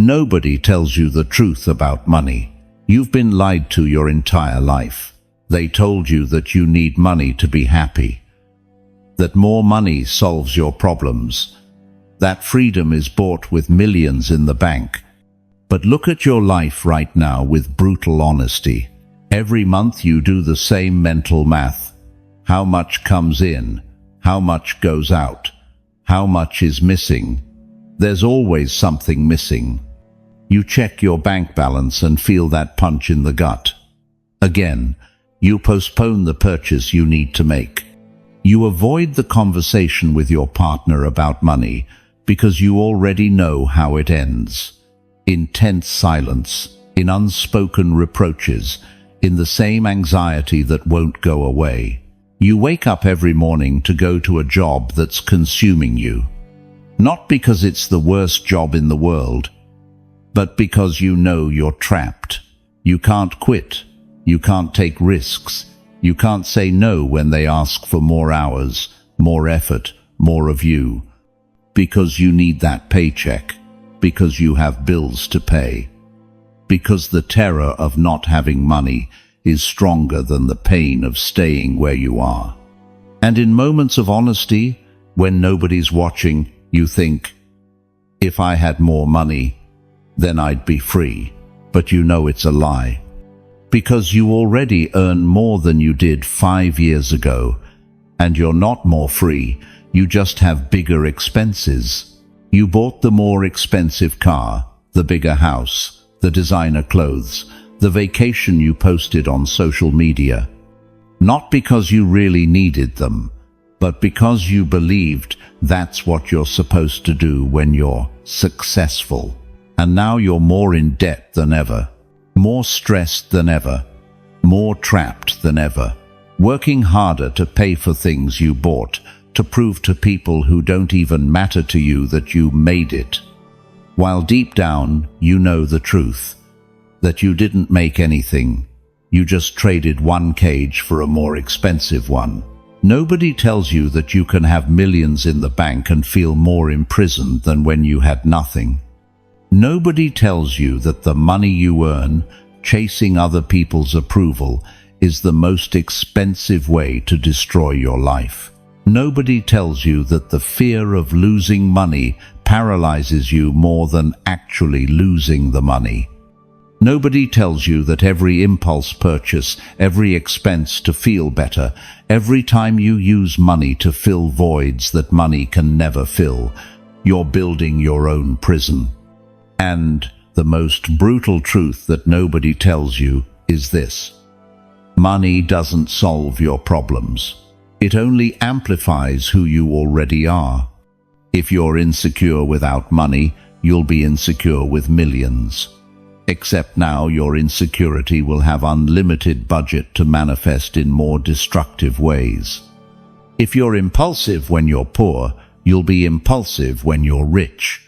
Nobody tells you the truth about money. You've been lied to your entire life. They told you that you need money to be happy, that more money solves your problems, that freedom is bought with millions in the bank. But look at your life right now with brutal honesty. Every month you do the same mental math. How much comes in? How much goes out? How much is missing? There's always something missing. You check your bank balance and feel that punch in the gut. Again, you postpone the purchase you need to make. You avoid the conversation with your partner about money because you already know how it ends. In tense silence, in unspoken reproaches, in the same anxiety that won't go away. You wake up every morning to go to a job that's consuming you. Not because it's the worst job in the world, but because you know you're trapped. You can't quit. You can't take risks. You can't say no when they ask for more hours, more effort, more of you. Because you need that paycheck. Because you have bills to pay. Because the terror of not having money is stronger than the pain of staying where you are. And in moments of honesty, when nobody's watching, you think, if I had more money, then I'd be free. But you know it's a lie. Because you already earn more than you did 5 years ago, and you're not more free, you just have bigger expenses. You bought the more expensive car, the bigger house, the designer clothes, the vacation you posted on social media. Not because you really needed them, but because you believed that's what you're supposed to do when you're successful. And now you're more in debt than ever. More stressed than ever, more trapped than ever, working harder to pay for things you bought, to prove to people who don't even matter to you that you made it. While deep down, you know the truth, that you didn't make anything, you just traded one cage for a more expensive one. Nobody tells you that you can have millions in the bank and feel more imprisoned than when you had nothing. Nobody tells you that the money you earn, chasing other people's approval, is the most expensive way to destroy your life. Nobody tells you that the fear of losing money paralyzes you more than actually losing the money. Nobody tells you that every impulse purchase, every expense to feel better, every time you use money to fill voids that money can never fill, you're building your own prison. And the most brutal truth that nobody tells you is this: money doesn't solve your problems. It only amplifies who you already are. If you're insecure without money, you'll be insecure with millions. Except now your insecurity will have unlimited budget to manifest in more destructive ways. If you're impulsive when you're poor, you'll be impulsive when you're rich.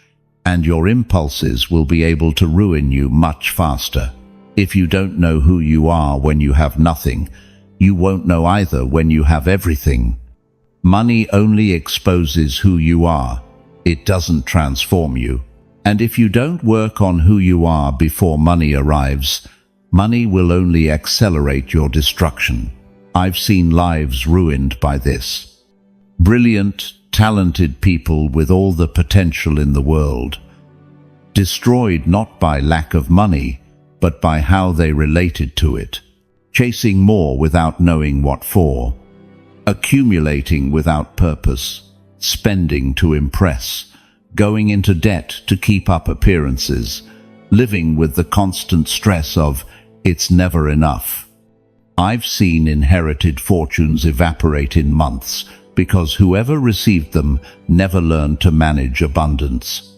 And your impulses will be able to ruin you much faster. If you don't know who you are when you have nothing, you won't know either when you have everything. Money only exposes who you are. It doesn't transform you. And if you don't work on who you are before money arrives, money will only accelerate your destruction. I've seen lives ruined by this. Brilliant, talented people with all the potential in the world, destroyed not by lack of money, but by how they related to it, chasing more without knowing what for, accumulating without purpose, spending to impress, going into debt to keep up appearances, living with the constant stress of it's never enough. I've seen inherited fortunes evaporate in months because whoever received them never learned to manage abundance.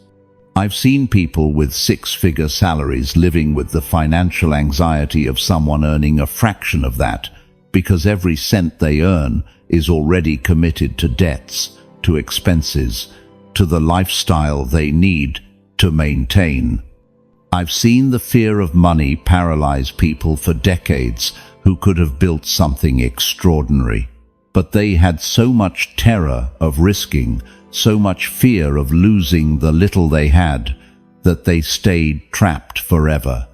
I've seen people with six-figure salaries living with the financial anxiety of someone earning a fraction of that because every cent they earn is already committed to debts, to expenses, to the lifestyle they need to maintain. I've seen the fear of money paralyze people for decades who could have built something extraordinary. But they had so much terror of risking, so much fear of losing the little they had, that they stayed trapped forever.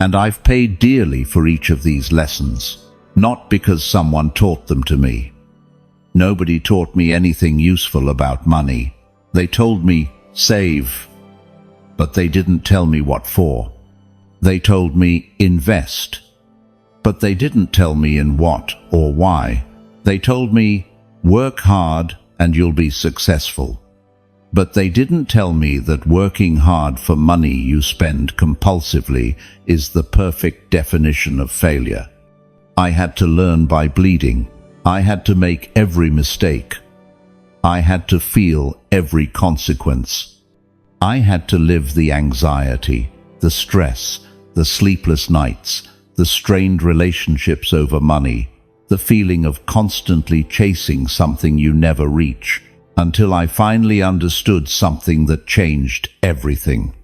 And I've paid dearly for each of these lessons, not because someone taught them to me. Nobody taught me anything useful about money. They told me, save, but they didn't tell me what for. They told me, invest, but they didn't tell me in what or why. They told me, work hard and you'll be successful. But they didn't tell me that working hard for money you spend compulsively is the perfect definition of failure. I had to learn by bleeding. I had to make every mistake. I had to feel every consequence. I had to live the anxiety, the stress, the sleepless nights, the strained relationships over money, the feeling of constantly chasing something you never reach, until I finally understood something that changed everything.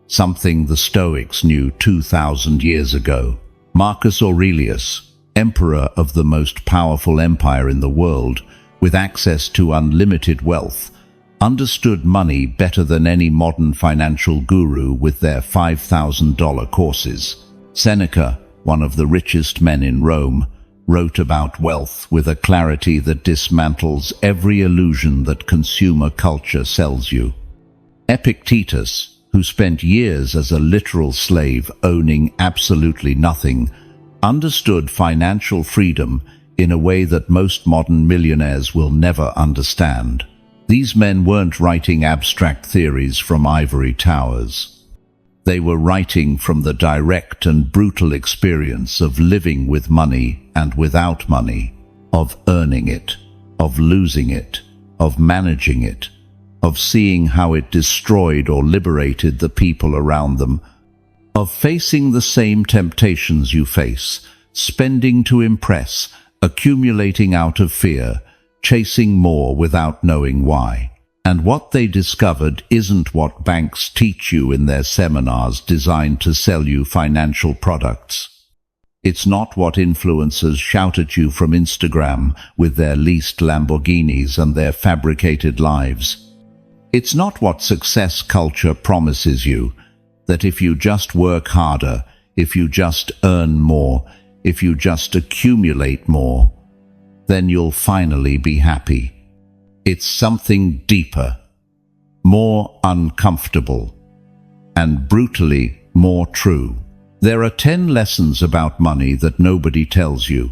Something the Stoics knew 2,000 years ago. Marcus Aurelius, emperor of the most powerful empire in the world, with access to unlimited wealth, understood money better than any modern financial guru with their $5,000 courses. Seneca, one of the richest men in Rome, wrote about wealth with a clarity that dismantles every illusion that consumer culture sells you. Epictetus, who spent years as a literal slave owning absolutely nothing, understood financial freedom in a way that most modern millionaires will never understand. These men weren't writing abstract theories from ivory towers. They were writing from the direct and brutal experience of living with money and without money, of earning it, of losing it, of managing it, of seeing how it destroyed or liberated the people around them, of facing the same temptations you face, spending to impress, accumulating out of fear, chasing more without knowing why. And what they discovered isn't what banks teach you in their seminars designed to sell you financial products. It's not what influencers shout at you from Instagram with their leased Lamborghinis and their fabricated lives. It's not what success culture promises you, that if you just work harder, if you just earn more, if you just accumulate more, then you'll finally be happy. It's something deeper, more uncomfortable, and brutally more true. There are 10 lessons about money that nobody tells you.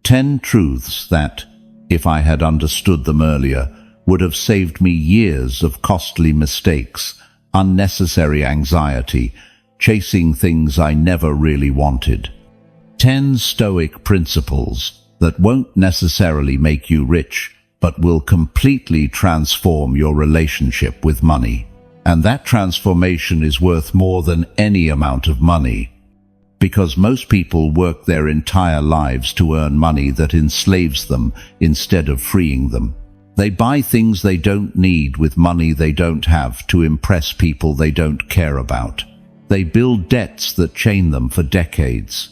10 truths that, if I had understood them earlier, would have saved me years of costly mistakes, unnecessary anxiety, chasing things I never really wanted. 10 Stoic principles that won't necessarily make you rich, but will completely transform your relationship with money. And that transformation is worth more than any amount of money. Because most people work their entire lives to earn money that enslaves them instead of freeing them. They buy things they don't need with money they don't have to impress people they don't care about. They build debts that chain them for decades.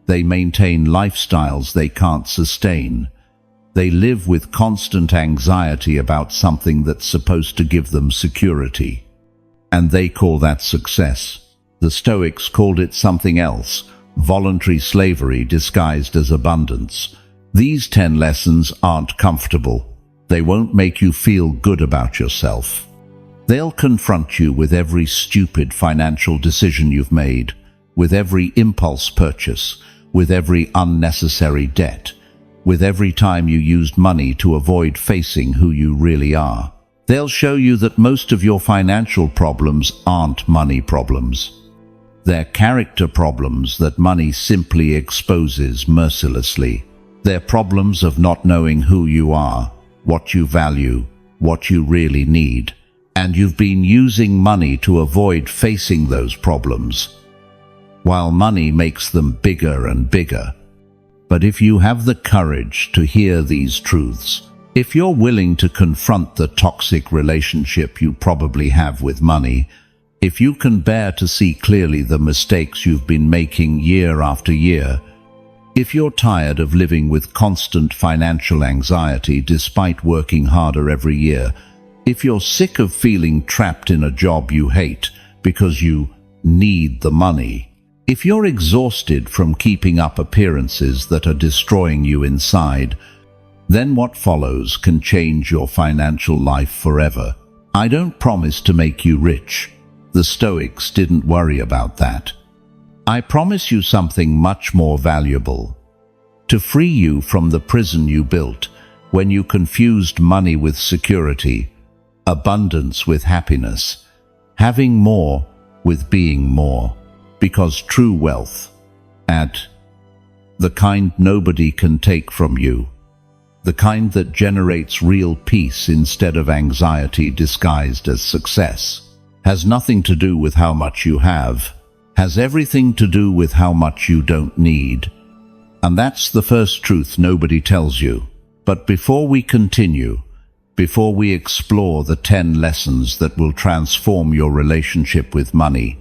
They maintain lifestyles they can't sustain. They live with constant anxiety about something that's supposed to give them security. And they call that success. The Stoics called it something else, voluntary slavery disguised as abundance. These 10 lessons aren't comfortable. They won't make you feel good about yourself. They'll confront you with every stupid financial decision you've made, with every impulse purchase, with every unnecessary debt, with every time you used money to avoid facing who you really are. They'll show you that most of your financial problems aren't money problems. They're character problems that money simply exposes mercilessly. They're problems of not knowing who you are, what you value, what you really need, and you've been using money to avoid facing those problems, while money makes them bigger and bigger. But if you have the courage to hear these truths, if you're willing to confront the toxic relationship you probably have with money, if you can bear to see clearly the mistakes you've been making year after year, if you're tired of living with constant financial anxiety despite working harder every year, if you're sick of feeling trapped in a job you hate, because you need the money. If you're exhausted from keeping up appearances that are destroying you inside, then what follows can change your financial life forever. I don't promise to make you rich. The Stoics didn't worry about that. I promise you something much more valuable. To free you from the prison you built when you confused money with security, abundance with happiness, having more with being more. Because true wealth, the kind nobody can take from you, the kind that generates real peace instead of anxiety disguised as success, has nothing to do with how much you have, has everything to do with how much you don't need. And that's the first truth nobody tells you. But before we continue, before we explore the 10 lessons that will transform your relationship with money,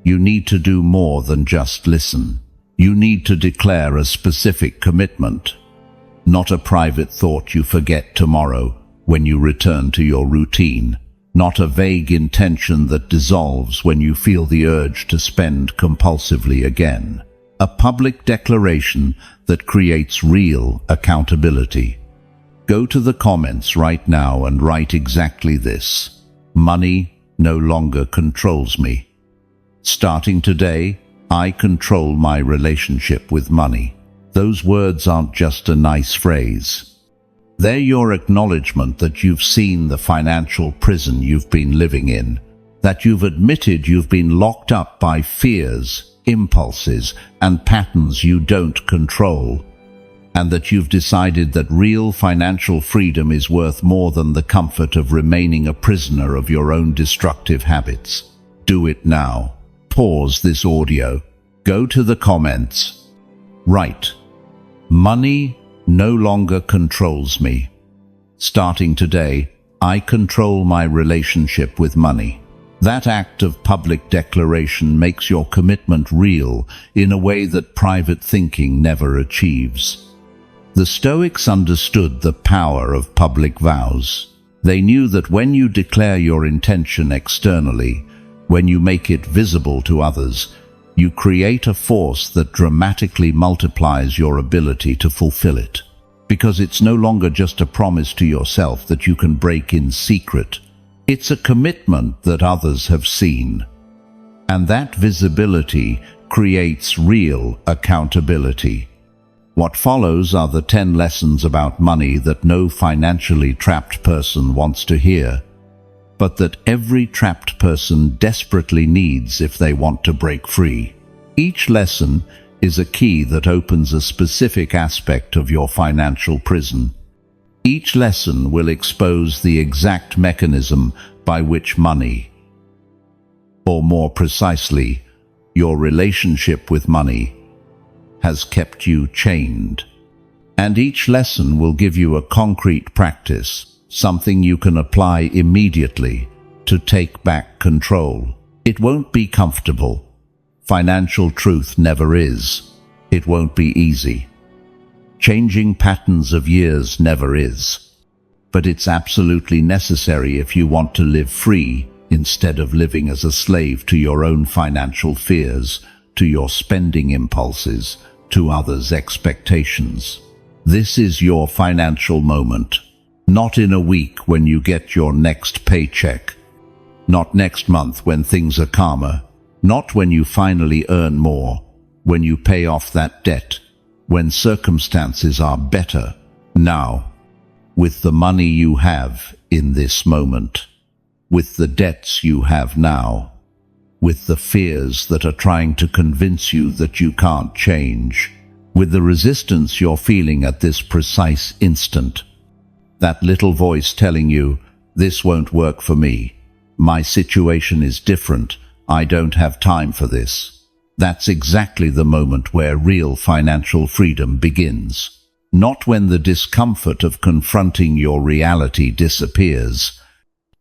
you need to do more than just listen. You need to declare a specific commitment, not a private thought you forget tomorrow when you return to your routine, not a vague intention that dissolves when you feel the urge to spend compulsively again. A public declaration that creates real accountability. Go to the comments right now and write exactly this. Money no longer controls me. Starting today, I control my relationship with money. Those words aren't just a nice phrase. They're your acknowledgement that you've seen the financial prison you've been living in, that you've admitted you've been locked up by fears, impulses, and patterns you don't control, and that you've decided that real financial freedom is worth more than the comfort of remaining a prisoner of your own destructive habits. Do it now. Pause this audio. Go to the comments. Write, money no longer controls me. Starting today, I control my relationship with money. That act of public declaration makes your commitment real in a way that private thinking never achieves. The Stoics understood the power of public vows. They knew that when you declare your intention externally, when you make it visible to others, you create a force that dramatically multiplies your ability to fulfill it. Because it's no longer just a promise to yourself that you can break in secret. It's a commitment that others have seen. And that visibility creates real accountability. What follows are the 10 lessons about money that no financially trapped person wants to hear, but that every trapped person desperately needs if they want to break free. Each lesson is a key that opens a specific aspect of your financial prison. Each lesson will expose the exact mechanism by which money, or more precisely, your relationship with money, has kept you chained. And each lesson will give you a concrete practice, something you can apply immediately to take back control. It won't be comfortable. Financial truth never is. It won't be easy. Changing patterns of years never is. But it's absolutely necessary if you want to live free instead of living as a slave to your own financial fears, to your spending impulses, to others' expectations. This is your financial moment. Not in a week when you get your next paycheck. Not next month when things are calmer. Not when you finally earn more. When you pay off that debt. When circumstances are better. Now. With the money you have in this moment. With the debts you have now. With the fears that are trying to convince you that you can't change. With the resistance you're feeling at this precise instant. That little voice telling you, this won't work for me. My situation is different. I don't have time for this. That's exactly the moment where real financial freedom begins. Not when the discomfort of confronting your reality disappears.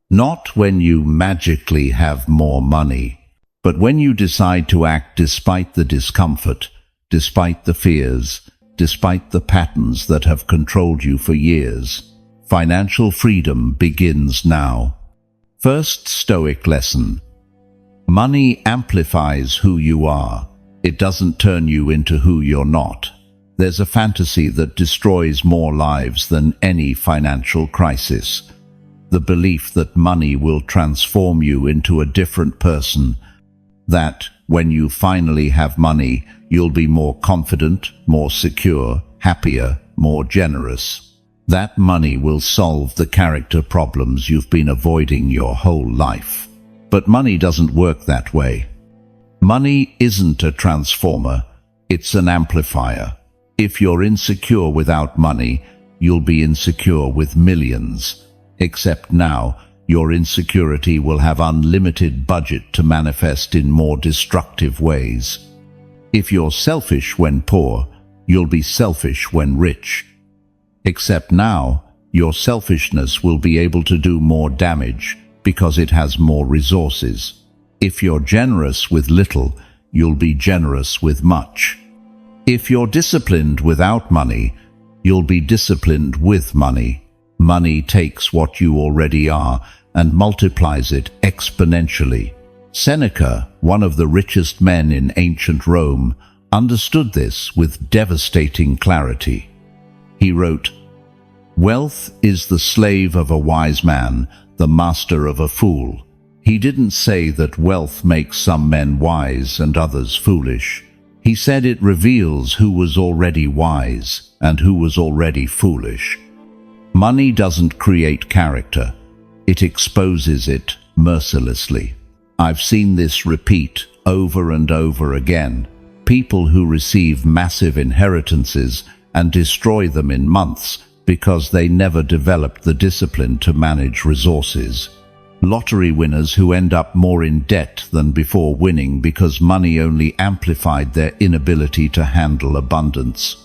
Not when you magically have more money. But when you decide to act despite the discomfort, despite the fears, despite the patterns that have controlled you for years. Financial freedom begins now. First Stoic lesson. Money amplifies who you are. It doesn't turn you into who you're not. There's a fantasy that destroys more lives than any financial crisis. The belief that money will transform you into a different person, that when you finally have money, you'll be more confident, more secure, happier, more generous. That money will solve the character problems you've been avoiding your whole life. But money doesn't work that way. Money isn't a transformer, it's an amplifier. If you're insecure without money, you'll be insecure with millions. Except now, your insecurity will have unlimited budget to manifest in more destructive ways. If you're selfish when poor, you'll be selfish when rich. Except now, your selfishness will be able to do more damage because it has more resources. If you're generous with little, you'll be generous with much. If you're disciplined without money, you'll be disciplined with money. Money takes what you already are and multiplies it exponentially. Seneca, one of the richest men in ancient Rome, understood this with devastating clarity. He wrote, "Wealth is the slave of a wise man, the master of a fool." He didn't say that wealth makes some men wise and others foolish. He said it reveals who was already wise and who was already foolish. Money doesn't create character. It exposes it mercilessly. I've seen this repeat over and over again. People who receive massive inheritances and destroy them in months because they never developed the discipline to manage resources. Lottery winners who end up more in debt than before winning because money only amplified their inability to handle abundance.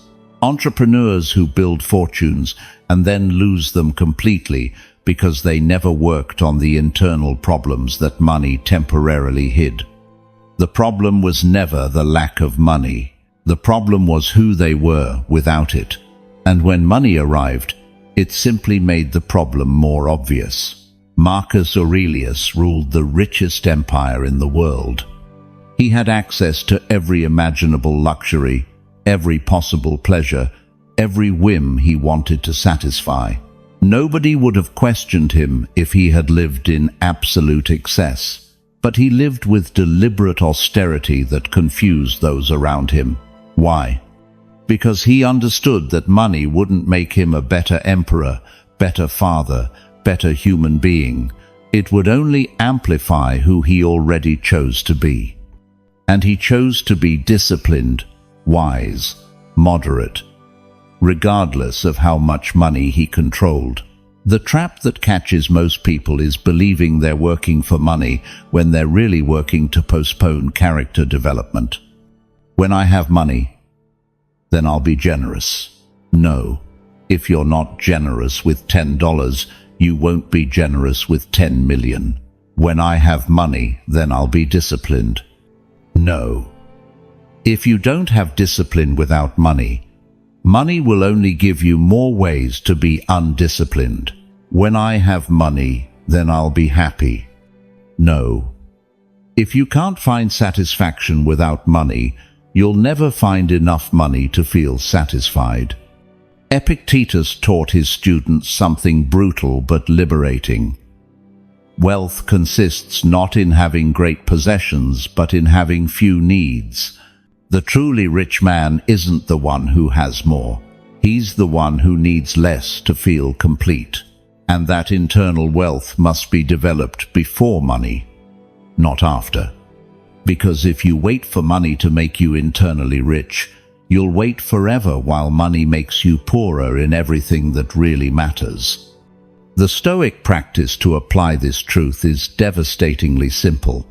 Entrepreneurs who build fortunes and then lose them completely because they never worked on the internal problems that money temporarily hid. The problem was never the lack of money. The problem was who they were without it. And when money arrived, it simply made the problem more obvious. Marcus Aurelius ruled the richest empire in the world. He had access to every imaginable luxury, every possible pleasure, every whim he wanted to satisfy. Nobody would have questioned him if he had lived in absolute excess, but he lived with deliberate austerity that confused those around him. Why? Because he understood that money wouldn't make him a better emperor, better father, better human being. It would only amplify who he already chose to be. And he chose to be disciplined, wise, moderate, regardless of how much money he controlled. The trap that catches most people is believing they're working for money when they're really working to postpone character development. When I have money, then I'll be generous. No, if you're not generous with $10, you won't be generous with 10 million. When I have money, then I'll be disciplined. No. If you don't have discipline without money, money will only give you more ways to be undisciplined. When I have money, then I'll be happy. No. If you can't find satisfaction without money, you'll never find enough money to feel satisfied. Epictetus taught his students something brutal but liberating. Wealth consists not in having great possessions, but in having few needs. The truly rich man isn't the one who has more. He's the one who needs less to feel complete. And that internal wealth must be developed before money, not after. Because if you wait for money to make you internally rich, you'll wait forever while money makes you poorer in everything that really matters. The Stoic practice to apply this truth is devastatingly simple.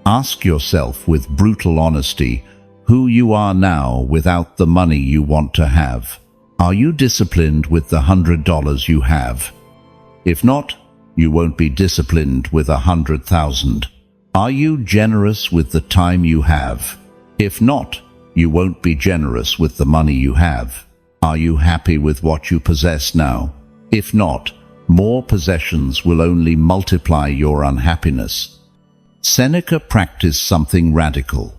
Ask yourself with brutal honesty who you are now without the money you want to have. Are you disciplined with the $100 you have? If not, you won't be disciplined with 100,000. Are you generous with the time you have? If not, you won't be generous with the money you have. Are you happy with what you possess now? If not, more possessions will only multiply your unhappiness. Seneca practiced something radical.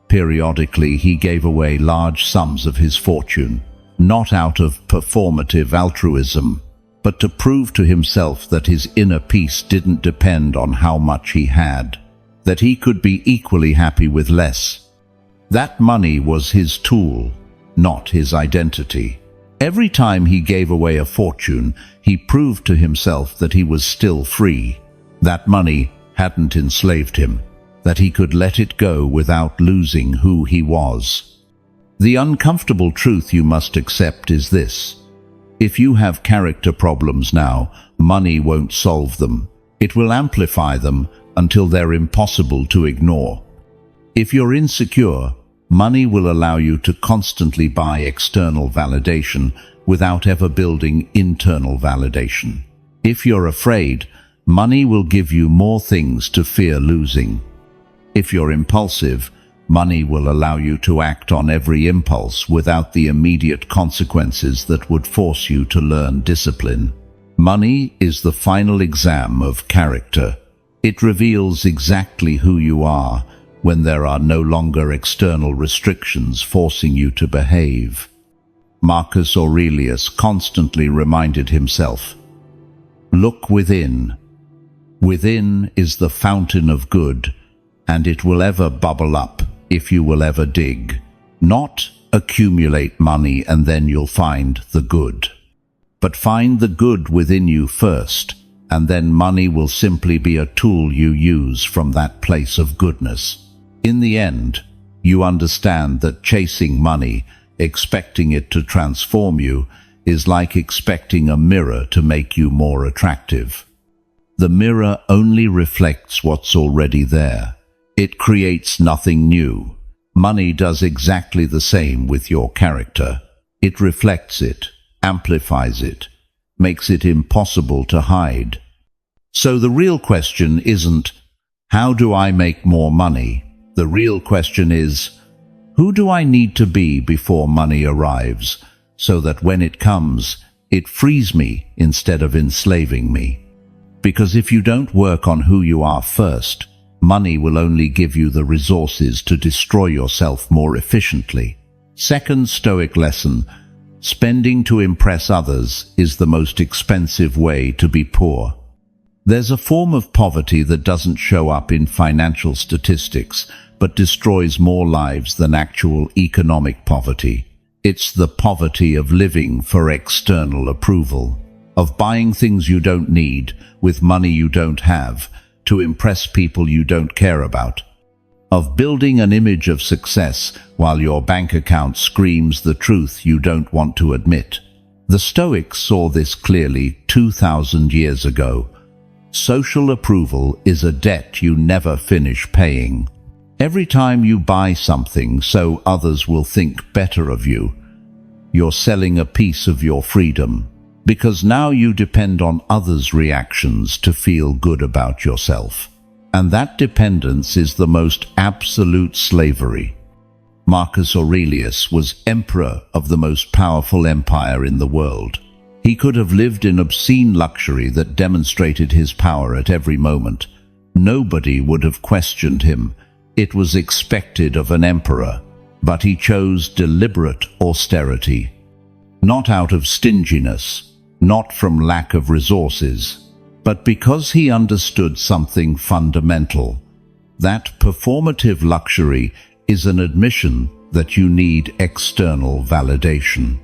Periodically, he gave away large sums of his fortune, not out of performative altruism, but to prove to himself that his inner peace didn't depend on how much he had, that he could be equally happy with less. That money was his tool, not his identity. Every time he gave away a fortune, he proved to himself that he was still free, that money hadn't enslaved him, that he could let it go without losing who he was. The uncomfortable truth you must accept is this: if you have character problems now, money won't solve them. It will amplify them until they're impossible to ignore. If you're insecure, money will allow you to constantly buy external validation without ever building internal validation. If you're afraid, money will give you more things to fear losing. If you're impulsive, money will allow you to act on every impulse without the immediate consequences that would force you to learn discipline. Money is the final exam of character. It reveals exactly who you are when there are no longer external restrictions forcing you to behave. Marcus Aurelius constantly reminded himself, "Look within. Within is the fountain of good, and it will ever bubble up if you will ever dig. Not accumulate money and then you'll find the good. But find the good within you first, and then money will simply be a tool you use from that place of goodness." In the end, you understand that chasing money, expecting it to transform you, is like expecting a mirror to make you more attractive. The mirror only reflects what's already there. It creates nothing new. Money does exactly the same with your character. It reflects it, amplifies it, makes it impossible to hide. So the real question isn't, how do I make more money? The real question is, who do I need to be before money arrives, so that when it comes, it frees me instead of enslaving me? Because if you don't work on who you are first, money will only give you the resources to destroy yourself more efficiently. Second Stoic lesson: spending to impress others is the most expensive way to be poor. There's a form of poverty that doesn't show up in financial statistics, but destroys more lives than actual economic poverty. It's the poverty of living for external approval, of buying things you don't need with money you don't have to impress people you don't care about, of building an image of success while your bank account screams the truth you don't want to admit. The Stoics saw this clearly 2,000 years ago. Social approval is a debt you never finish paying. Every time you buy something so others will think better of you, you're selling a piece of your freedom, because now you depend on others' reactions to feel good about yourself. And that dependence is the most absolute slavery. Marcus Aurelius was emperor of the most powerful empire in the world. He could have lived in obscene luxury that demonstrated his power at every moment. Nobody would have questioned him. It was expected of an emperor, but he chose deliberate austerity. Not out of stinginess, not from lack of resources, but because he understood something fundamental. That performative luxury is an admission that you need external validation.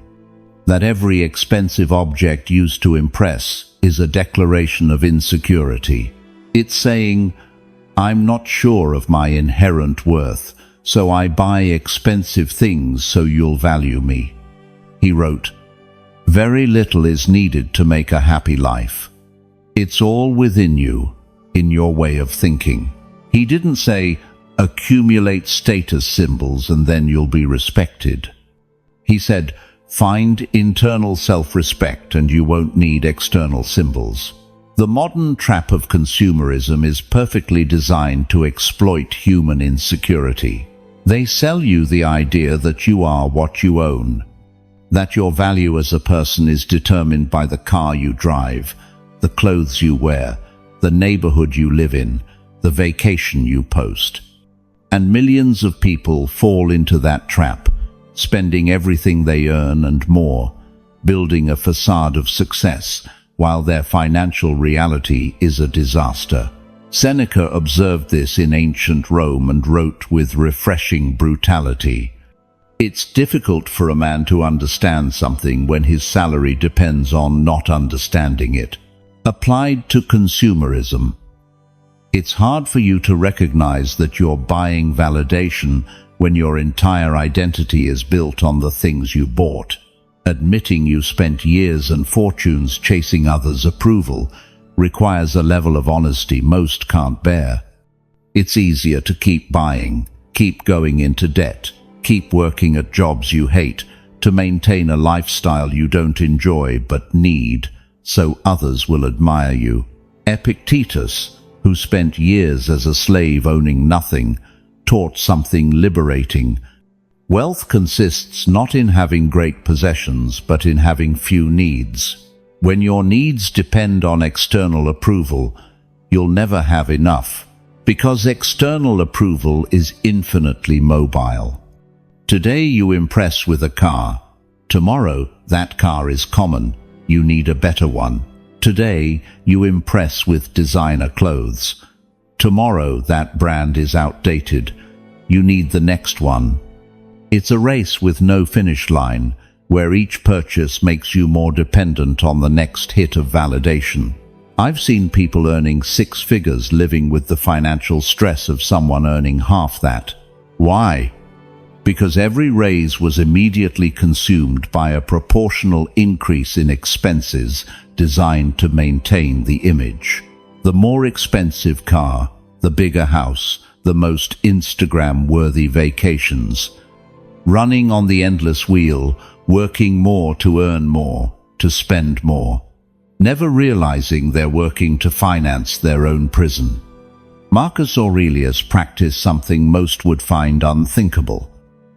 That every expensive object used to impress is a declaration of insecurity. It's saying, "I'm not sure of my inherent worth, so I buy expensive things so you'll value me." He wrote, "Very little is needed to make a happy life. It's all within you, in your way of thinking." He didn't say, "Accumulate status symbols and then you'll be respected." He said, "Find internal self-respect and you won't need external symbols." The modern trap of consumerism is perfectly designed to exploit human insecurity. They sell you the idea that you are what you own, that your value as a person is determined by the car you drive, the clothes you wear, the neighborhood you live in, the vacation you post. And millions of people fall into that trap, spending everything they earn and more, building a facade of success, while their financial reality is a disaster. Seneca observed this in ancient Rome and wrote with refreshing brutality, "It's difficult for a man to understand something when his salary depends on not understanding it." Applied to consumerism, it's hard for you to recognize that you're buying validation when your entire identity is built on the things you bought. Admitting you spent years and fortunes chasing others' approval requires a level of honesty most can't bear. It's easier to keep buying, keep going into debt, keep working at jobs you hate, to maintain a lifestyle you don't enjoy but need, so others will admire you. Epictetus, who spent years as a slave owning nothing, taught something liberating. Wealth consists not in having great possessions, but in having few needs. When your needs depend on external approval, you'll never have enough, because external approval is infinitely mobile. Today you impress with a car. Tomorrow that car is common. You need a better one. Today you impress with designer clothes. Tomorrow that brand is outdated. You need the next one. It's a race with no finish line, where each purchase makes you more dependent on the next hit of validation. I've seen people earning 6 figures living with the financial stress of someone earning half that. Why? Because every raise was immediately consumed by a proportional increase in expenses designed to maintain the image. The more expensive car, the bigger house, the most Instagram-worthy vacations. Running on the endless wheel, working more to earn more, to spend more, never realizing they're working to finance their own prison. Marcus Aurelius practiced something most would find unthinkable.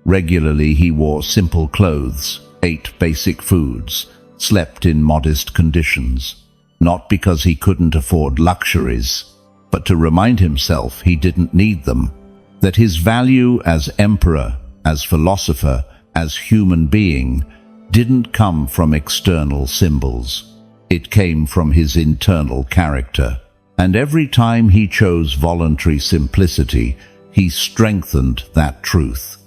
Regularly he wore simple clothes, ate basic foods, slept in modest conditions, not because he couldn't afford luxuries, but to remind himself he didn't need them, that his value as emperor, as philosopher, as human being, didn't come from external symbols. It came from his internal character. And every time he chose voluntary simplicity, he strengthened that truth.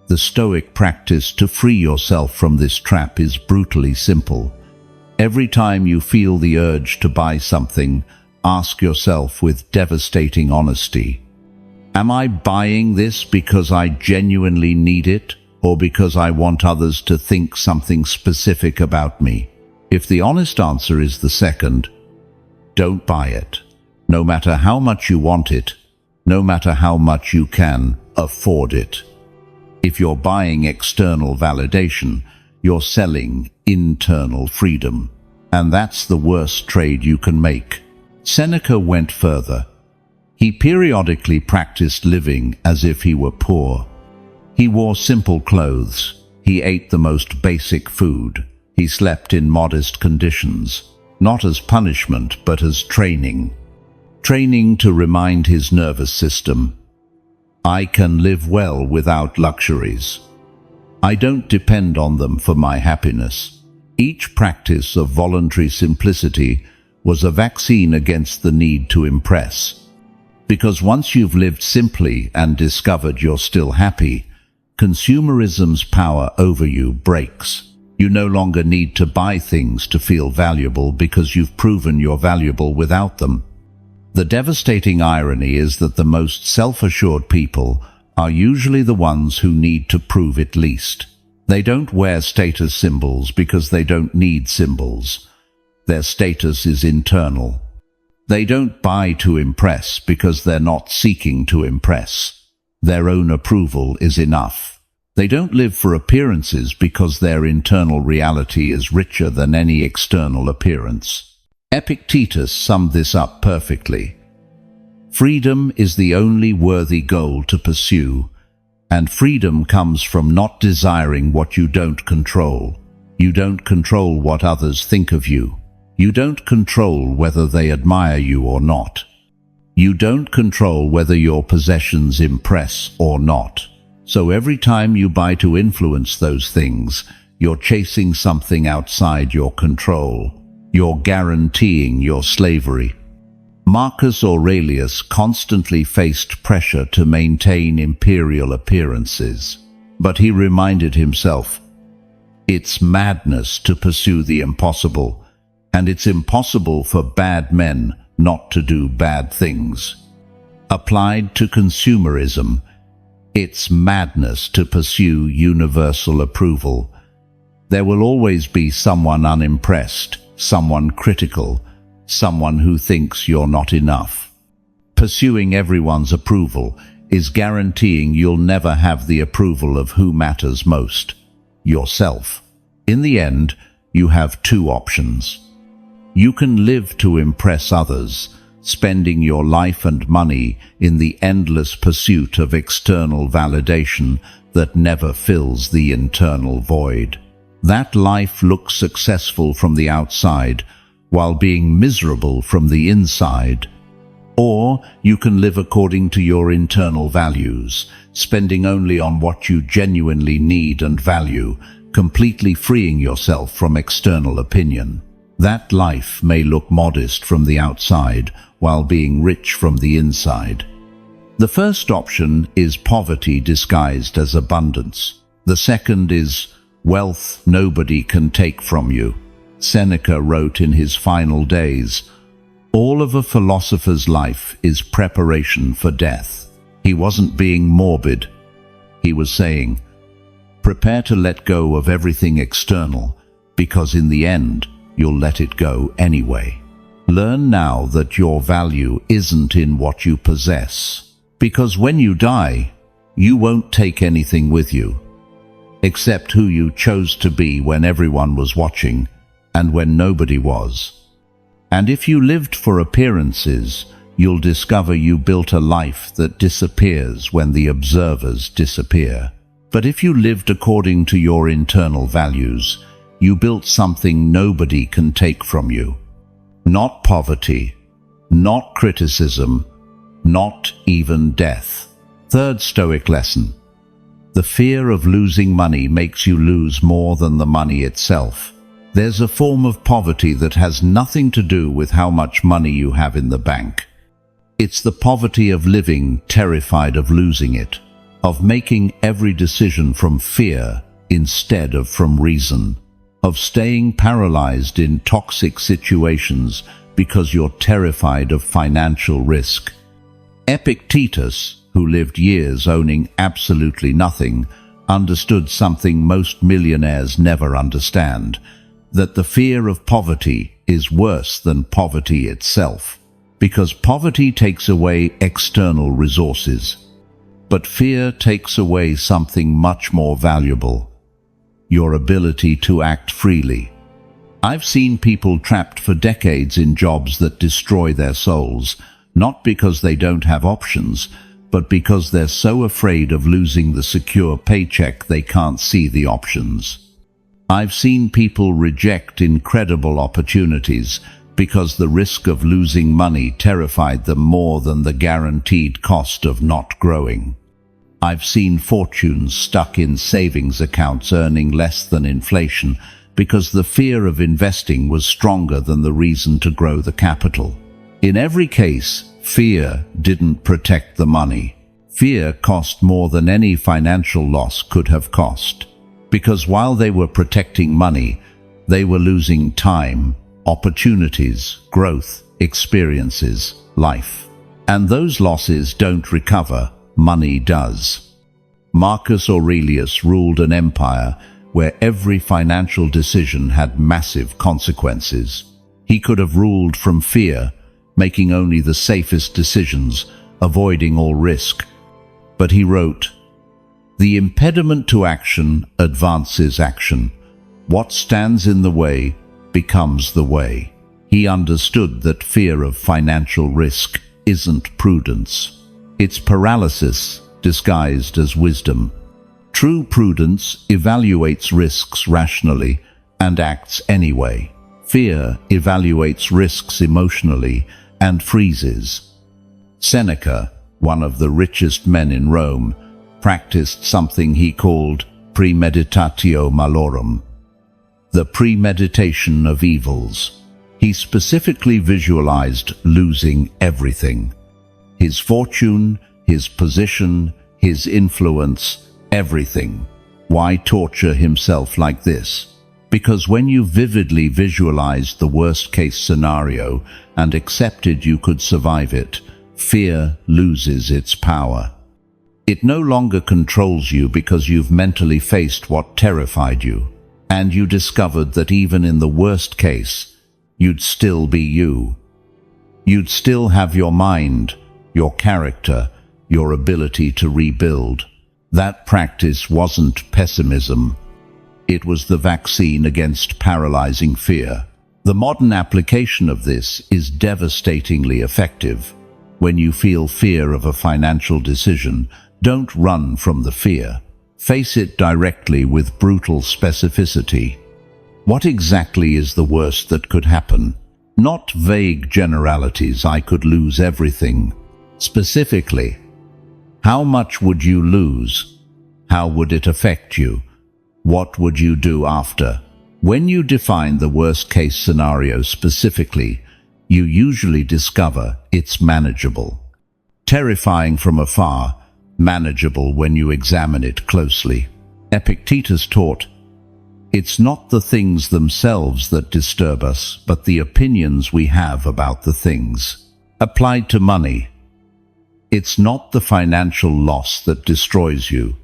The Stoic practice to free yourself from this trap is brutally simple. Every time you feel the urge to buy something, ask yourself with devastating honesty, am I buying this because I genuinely need it, or because I want others to think something specific about me? If the honest answer is the second, don't buy it, no matter how much you want it, no matter how much you can afford it. If you're buying external validation, you're selling internal freedom, and that's the worst trade you can make. Seneca went further. He periodically practiced living as if he were poor. He wore simple clothes. He ate the most basic food. He slept in modest conditions, not as punishment but as training. Training to remind his nervous system, I can live well without luxuries. I don't depend on them for my happiness. Each practice of voluntary simplicity was a vaccine against the need to impress. Because once you've lived simply and discovered you're still happy, consumerism's power over you breaks. You no longer need to buy things to feel valuable because you've proven you're valuable without them. The devastating irony is that the most self-assured people are usually the ones who need to prove it least. They don't wear status symbols because they don't need symbols. Their status is internal. They don't buy to impress because they're not seeking to impress. Their own approval is enough. They don't live for appearances because their internal reality is richer than any external appearance. Epictetus summed this up perfectly. Freedom is the only worthy goal to pursue, and freedom comes from not desiring what you don't control. You don't control what others think of you. You don't control whether they admire you or not. You don't control whether your possessions impress or not. So every time you buy to influence those things, you're chasing something outside your control. You're guaranteeing your slavery. Marcus Aurelius constantly faced pressure to maintain imperial appearances, but he reminded himself, it's madness to pursue the impossible, and it's impossible for bad men not to do bad things. Applied to consumerism, it's madness to pursue universal approval. There will always be someone unimpressed, someone critical, someone who thinks you're not enough. Pursuing everyone's approval is guaranteeing you'll never have the approval of who matters most, yourself. In the end, you have two options. You can live to impress others, spending your life and money in the endless pursuit of external validation that never fills the internal void. That life looks successful from the outside, while being miserable from the inside. Or you can live according to your internal values, spending only on what you genuinely need and value, completely freeing yourself from external opinion. That life may look modest from the outside, while being rich from the inside. The first option is poverty disguised as abundance. The second is wealth nobody can take from you. Seneca wrote in his final days, "All of a philosopher's life is preparation for death." He wasn't being morbid. He was saying, prepare to let go of everything external, because in the end, you'll let it go anyway. Learn now that your value isn't in what you possess, because when you die, you won't take anything with you, except who you chose to be when everyone was watching and when nobody was. And if you lived for appearances, you'll discover you built a life that disappears when the observers disappear. But if you lived according to your internal values, you built something nobody can take from you. Not poverty, not criticism, not even death. Third Stoic lesson. The fear of losing money makes you lose more than the money itself. There's a form of poverty that has nothing to do with how much money you have in the bank. It's the poverty of living terrified of losing it, of making every decision from fear instead of from reason, of staying paralyzed in toxic situations because you're terrified of financial risk. Epictetus, who lived years owning absolutely nothing, understood something most millionaires never understand, that the fear of poverty is worse than poverty itself, because poverty takes away external resources. But fear takes away something much more valuable: your ability to act freely. I've seen people trapped for decades in jobs that destroy their souls, not because they don't have options, but because they're so afraid of losing the secure paycheck they can't see the options. I've seen people reject incredible opportunities because the risk of losing money terrified them more than the guaranteed cost of not growing. I've seen fortunes stuck in savings accounts earning less than inflation because the fear of investing was stronger than the reason to grow the capital. In every case, fear didn't protect the money. Fear cost more than any financial loss could have cost, because while they were protecting money, they were losing time, opportunities, growth, experiences, life. And those losses don't recover, money does. Marcus Aurelius ruled an empire where every financial decision had massive consequences. He could have ruled from fear, making only the safest decisions, avoiding all risk. But he wrote, "The impediment to action advances action. What stands in the way becomes the way." He understood that fear of financial risk isn't prudence. It's paralysis disguised as wisdom. True prudence evaluates risks rationally and acts anyway. Fear evaluates risks emotionally and freezes. Seneca, one of the richest men in Rome, practiced something he called premeditatio malorum, the premeditation of evils. He specifically visualized losing everything: his fortune, his position, his influence, everything. Why torture himself like this? Because when you vividly visualized the worst-case scenario and accepted you could survive it, fear loses its power. It no longer controls you because you've mentally faced what terrified you, and you discovered that even in the worst case, you'd still be you. You'd still have your mind, your character, your ability to rebuild. That practice wasn't pessimism. It was the vaccine against paralyzing fear. The modern application of this is devastatingly effective. When you feel fear of a financial decision, don't run from the fear. Face it directly with brutal specificity. What exactly is the worst that could happen? Not vague generalities, I could lose everything. Specifically, how much would you lose? How would it affect you? What would you do after? When you define the worst-case scenario specifically, you usually discover it's manageable. Terrifying from afar, manageable when you examine it closely. Epictetus taught, "It's not the things themselves that disturb us, but the opinions we have about the things." Applied to money, it's not the financial loss that destroys you.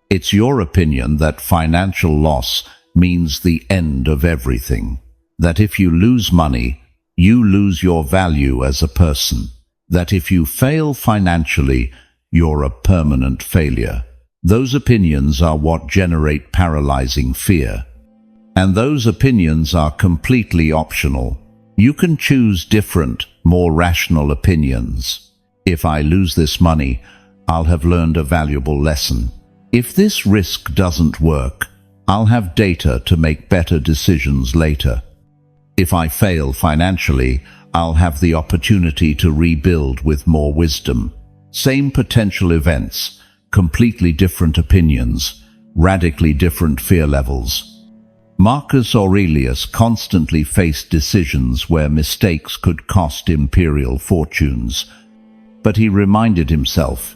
It's your opinion that financial loss means the end of everything. That if you lose money, you lose your value as a person. That if you fail financially, you're a permanent failure. Those opinions are what generate paralyzing fear. And those opinions are completely optional. You can choose different, more rational opinions. If I lose this money, I'll have learned a valuable lesson. If this risk doesn't work, I'll have data to make better decisions later. If I fail financially, I'll have the opportunity to rebuild with more wisdom. Same potential events, completely different opinions, radically different fear levels. Marcus Aurelius constantly faced decisions where mistakes could cost imperial fortunes, but he reminded himself,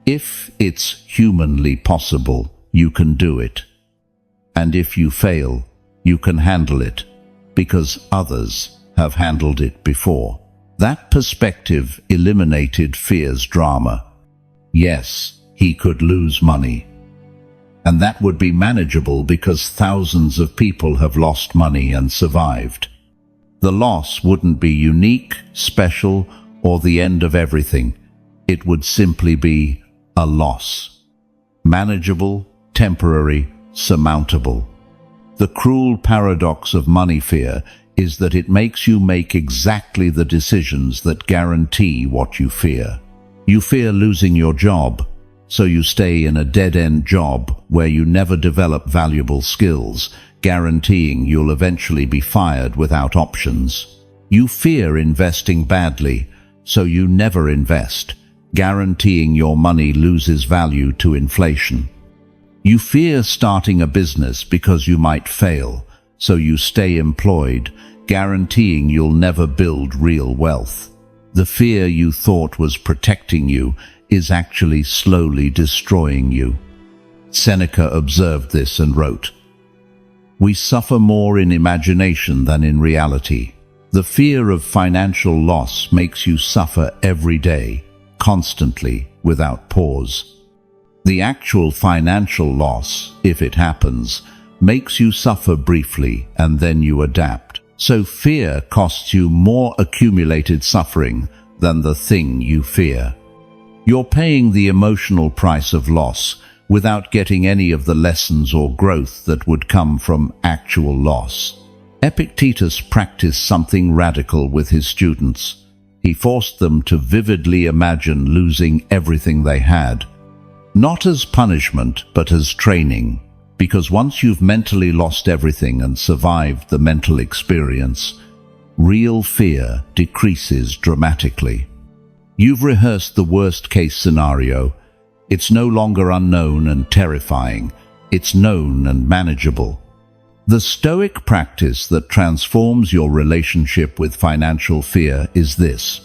if it's humanly possible, you can do it. And if you fail, you can handle it, because others have handled it before. That perspective eliminated fear's drama. Yes, he could lose money. And that would be manageable because thousands of people have lost money and survived. The loss wouldn't be unique, special, or the end of everything. It would simply be a loss. Manageable, temporary, surmountable. The cruel paradox of money fear is that it makes you make exactly the decisions that guarantee what you fear. You fear losing your job, so you stay in a dead-end job where you never develop valuable skills, guaranteeing you'll eventually be fired without options. You fear investing badly, so you never invest, guaranteeing your money loses value to inflation. You fear starting a business because you might fail, so you stay employed, guaranteeing you'll never build real wealth. The fear you thought was protecting you is actually slowly destroying you. Seneca observed this and wrote, "We suffer more in imagination than in reality. The fear of financial loss makes you suffer every day, constantly, without pause. The actual financial loss, if it happens, makes you suffer briefly and then you adapt. So fear costs you more accumulated suffering than the thing you fear. You're paying the emotional price of loss without getting any of the lessons or growth that would come from actual loss." Epictetus practiced something radical with his students. He forced them to vividly imagine losing everything they had, not as punishment, but as training. Because once you've mentally lost everything and survived the mental experience, real fear decreases dramatically. You've rehearsed the worst-case scenario. It's no longer unknown and terrifying. It's known and manageable. The Stoic practice that transforms your relationship with financial fear is this.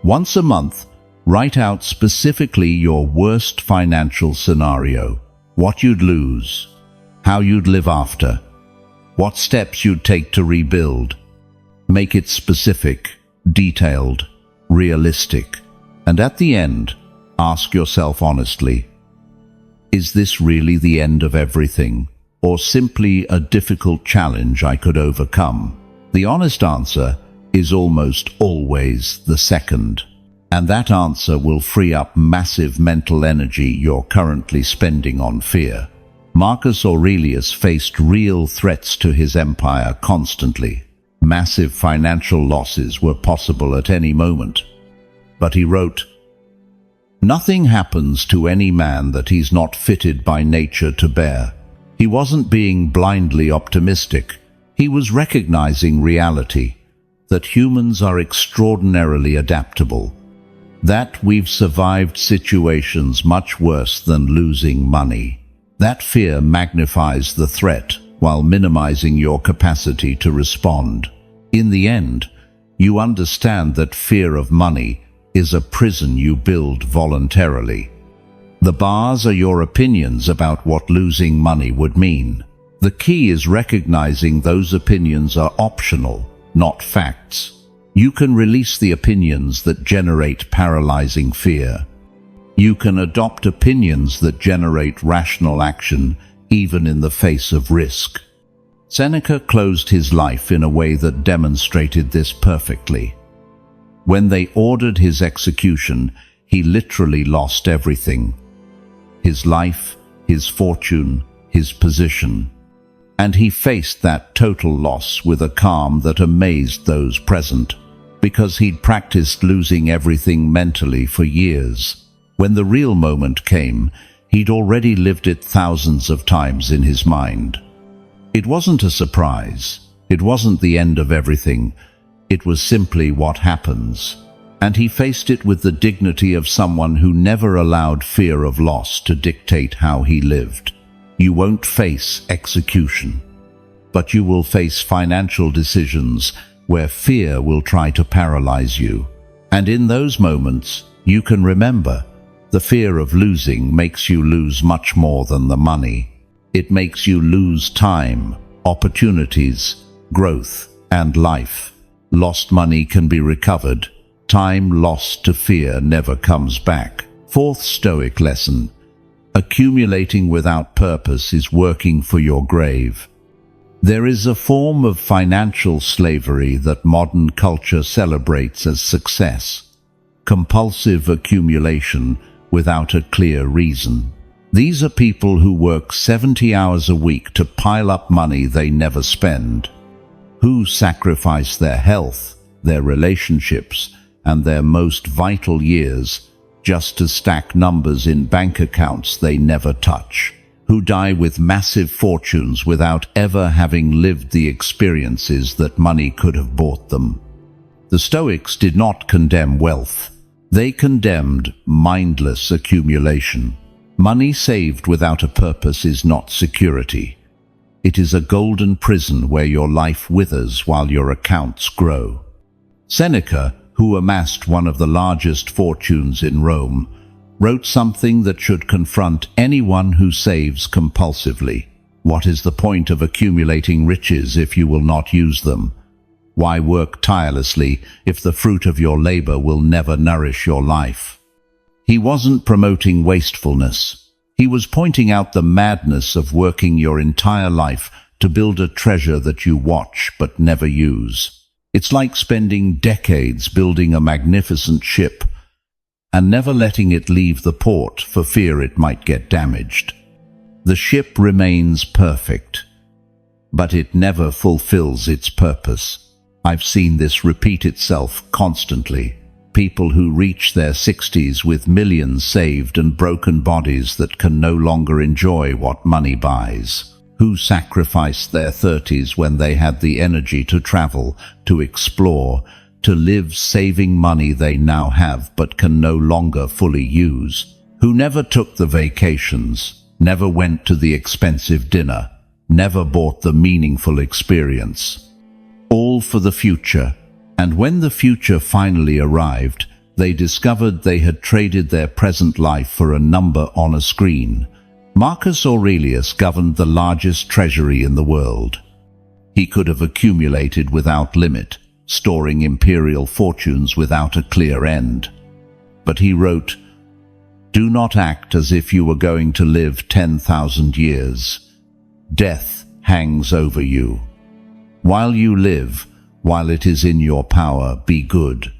Once a month, write out specifically your worst financial scenario, what you'd lose, how you'd live after, what steps you'd take to rebuild. Make it specific, detailed, realistic, and at the end, ask yourself honestly, is this really the end of everything, or simply a difficult challenge I could overcome? The honest answer is almost always the second, and that answer will free up massive mental energy you're currently spending on fear. Marcus Aurelius faced real threats to his empire constantly. Massive financial losses were possible at any moment. But he wrote, "Nothing happens to any man that he's not fitted by nature to bear." He wasn't being blindly optimistic. He was recognizing reality, that humans are extraordinarily adaptable, that we've survived situations much worse than losing money. That fear magnifies the threat while minimizing your capacity to respond. In the end, you understand that fear of money is a prison you build voluntarily. The bars are your opinions about what losing money would mean. The key is recognizing those opinions are optional, not facts. You can release the opinions that generate paralyzing fear. You can adopt opinions that generate rational action, even in the face of risk. Seneca closed his life in a way that demonstrated this perfectly. When they ordered his execution, he literally lost everything: his life, his fortune, his position. And he faced that total loss with a calm that amazed those present, because he'd practiced losing everything mentally for years. When the real moment came, he'd already lived it thousands of times in his mind. It wasn't a surprise. It wasn't the end of everything. It was simply what happens. And he faced it with the dignity of someone who never allowed fear of loss to dictate how he lived. You won't face execution, but you will face financial decisions where fear will try to paralyze you. And in those moments, you can remember, the fear of losing makes you lose much more than the money. It makes you lose time, opportunities, growth, and life. Lost money can be recovered. Time lost to fear never comes back. Fourth Stoic lesson: accumulating without purpose is working for your grave. There is a form of financial slavery that modern culture celebrates as success: compulsive accumulation without a clear reason. These are people who work 70 hours a week to pile up money they never spend, who sacrifice their health, their relationships, and their most vital years just to stack numbers in bank accounts they never touch, who die with massive fortunes without ever having lived the experiences that money could have bought them. The Stoics did not condemn wealth. They condemned mindless accumulation. Money saved without a purpose is not security. It is a golden prison where your life withers while your accounts grow. Seneca, who amassed one of the largest fortunes in Rome, wrote something that should confront anyone who saves compulsively. What is the point of accumulating riches if you will not use them? Why work tirelessly if the fruit of your labor will never nourish your life? He wasn't promoting wastefulness. He was pointing out the madness of working your entire life to build a treasure that you watch but never use. It's like spending decades building a magnificent ship and never letting it leave the port for fear it might get damaged. The ship remains perfect, but it never fulfills its purpose. I've seen this repeat itself constantly. People who reach their 60s with millions saved and broken bodies that can no longer enjoy what money buys. Who sacrificed their 30s when they had the energy to travel, to explore, to live saving money they now have but can no longer fully use, who never took the vacations, never went to the expensive dinner, never bought the meaningful experience. All for the future, and when the future finally arrived, they discovered they had traded their present life for a number on a screen. Marcus Aurelius governed the largest treasury in the world. He could have accumulated without limit, storing imperial fortunes without a clear end. But he wrote, "Do not act as if you were going to live 10,000 years. Death hangs over you. While you live, while it is in your power, be good."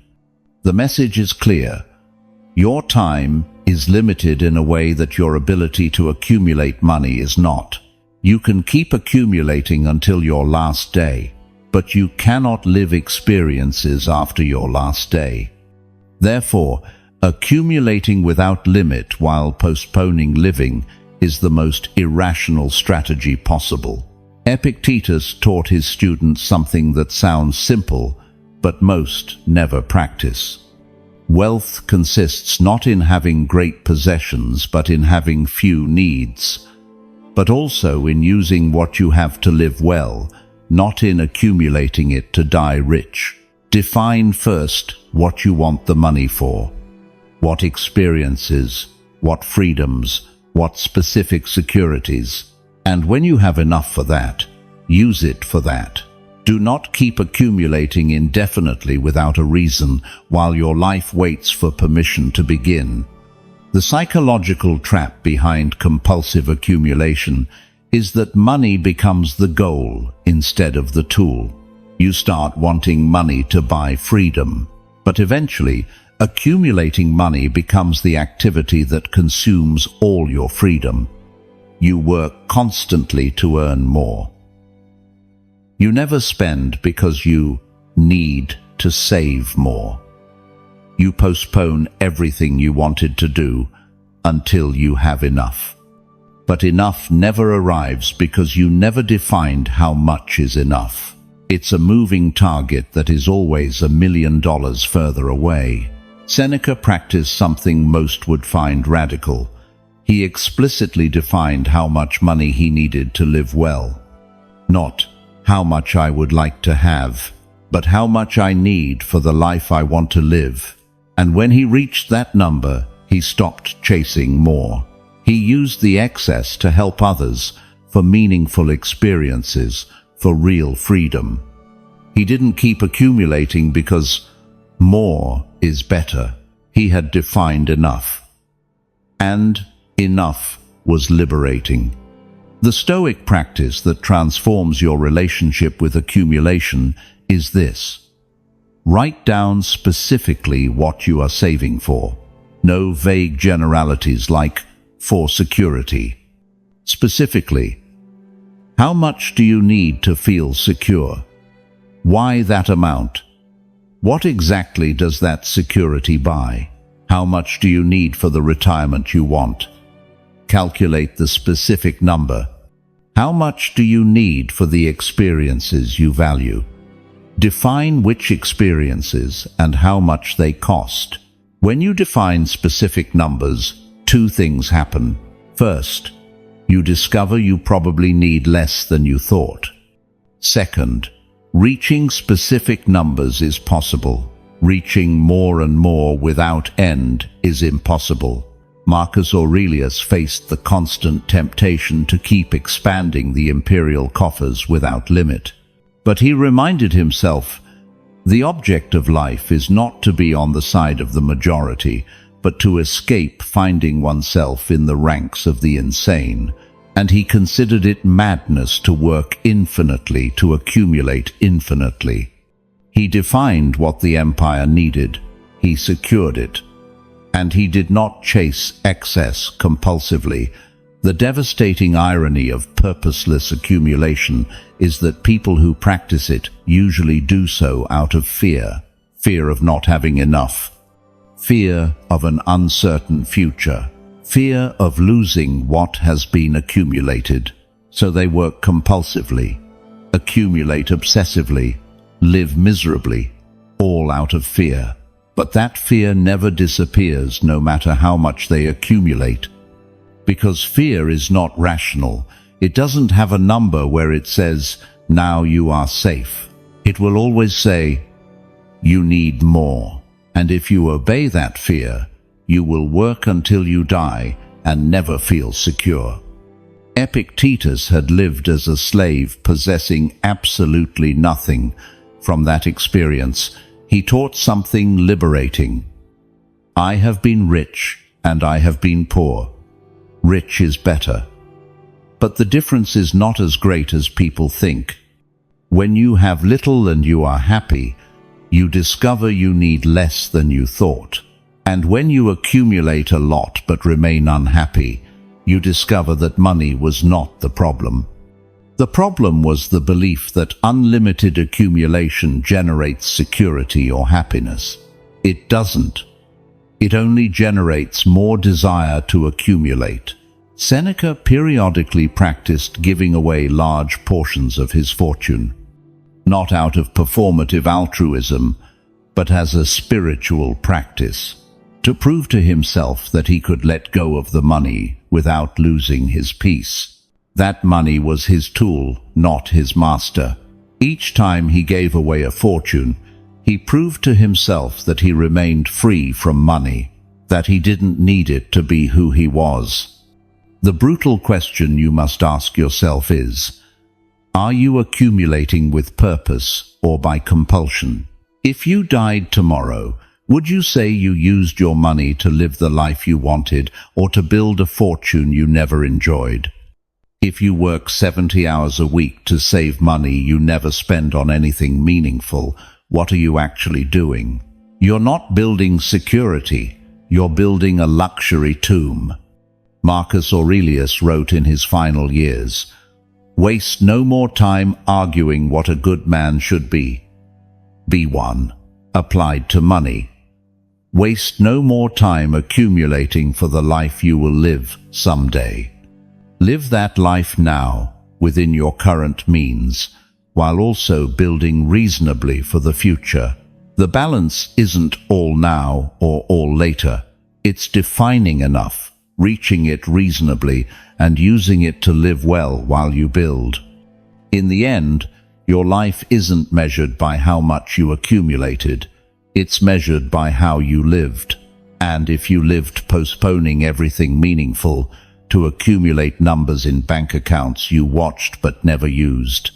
The message is clear. Your time is limited in a way that your ability to accumulate money is not. You can keep accumulating until your last day, but you cannot live experiences after your last day. Therefore, accumulating without limit while postponing living is the most irrational strategy possible. Epictetus taught his students something that sounds simple, but most never practice. Wealth consists not in having great possessions, but in having few needs, but also in using what you have to live well, not in accumulating it to die rich. Define first what you want the money for. What experiences, what freedoms, what specific securities, and when you have enough for that, use it for that. Do not keep accumulating indefinitely without a reason while your life waits for permission to begin. The psychological trap behind compulsive accumulation is that money becomes the goal instead of the tool. You start wanting money to buy freedom, but eventually accumulating money becomes the activity that consumes all your freedom. You work constantly to earn more. You never spend because you need to save more. You postpone everything you wanted to do until you have enough. But enough never arrives because you never defined how much is enough. It's a moving target that is always $1 million further away. Seneca practiced something most would find radical. He explicitly defined how much money he needed to live well. Not how much I would like to have, but how much I need for the life I want to live. And when he reached that number, he stopped chasing more. He used the excess to help others, for meaningful experiences, for real freedom. He didn't keep accumulating because more is better. He had defined enough. And enough was liberating. The Stoic practice that transforms your relationship with accumulation is this. Write down specifically what you are saving for. No vague generalities like for security. Specifically, how much do you need to feel secure? Why that amount? What exactly does that security buy? How much do you need for the retirement you want? Calculate the specific number. How much do you need for the experiences you value? Define which experiences and how much they cost. When you define specific numbers, two things happen. First, you discover you probably need less than you thought. Second, reaching specific numbers is possible. Reaching more and more without end is impossible. Marcus Aurelius faced the constant temptation to keep expanding the imperial coffers without limit. But he reminded himself, the object of life is not to be on the side of the majority, but to escape finding oneself in the ranks of the insane, and he considered it madness to work infinitely to accumulate infinitely. He defined what the empire needed, he secured it, and he did not chase excess compulsively. The devastating irony of purposeless accumulation is that people who practice it usually do so out of fear. Fear of not having enough. Fear of an uncertain future. Fear of losing what has been accumulated. So they work compulsively, accumulate obsessively, live miserably, all out of fear. But that fear never disappears no matter how much they accumulate. Because fear is not rational. It doesn't have a number where it says, now you are safe. It will always say, you need more. And if you obey that fear, you will work until you die and never feel secure. Epictetus had lived as a slave possessing absolutely nothing. From that experience, he taught something liberating. I have been rich and I have been poor. Rich is better. But the difference is not as great as people think. When you have little and you are happy, you discover you need less than you thought. And when you accumulate a lot but remain unhappy, you discover that money was not the problem. The problem was the belief that unlimited accumulation generates security or happiness. It doesn't. It only generates more desire to accumulate. Seneca periodically practiced giving away large portions of his fortune, not out of performative altruism, but as a spiritual practice, to prove to himself that he could let go of the money without losing his peace. That money was his tool, not his master. Each time he gave away a fortune, he proved to himself that he remained free from money, that he didn't need it to be who he was. The brutal question you must ask yourself is, are you accumulating with purpose or by compulsion? If you died tomorrow, would you say you used your money to live the life you wanted or to build a fortune you never enjoyed? If you work 70 hours a week to save money you never spend on anything meaningful, what are you actually doing? You're not building security, you're building a luxury tomb. Marcus Aurelius wrote in his final years, "Waste no more time arguing what a good man should be. Be one." Applied to money. Waste no more time accumulating for the life you will live someday. Live that life now, within your current means, while also building reasonably for the future. The balance isn't all now or all later. It's defining enough, reaching it reasonably, and using it to live well while you build. In the end, your life isn't measured by how much you accumulated. It's measured by how you lived. And if you lived postponing everything meaningful to accumulate numbers in bank accounts you watched but never used,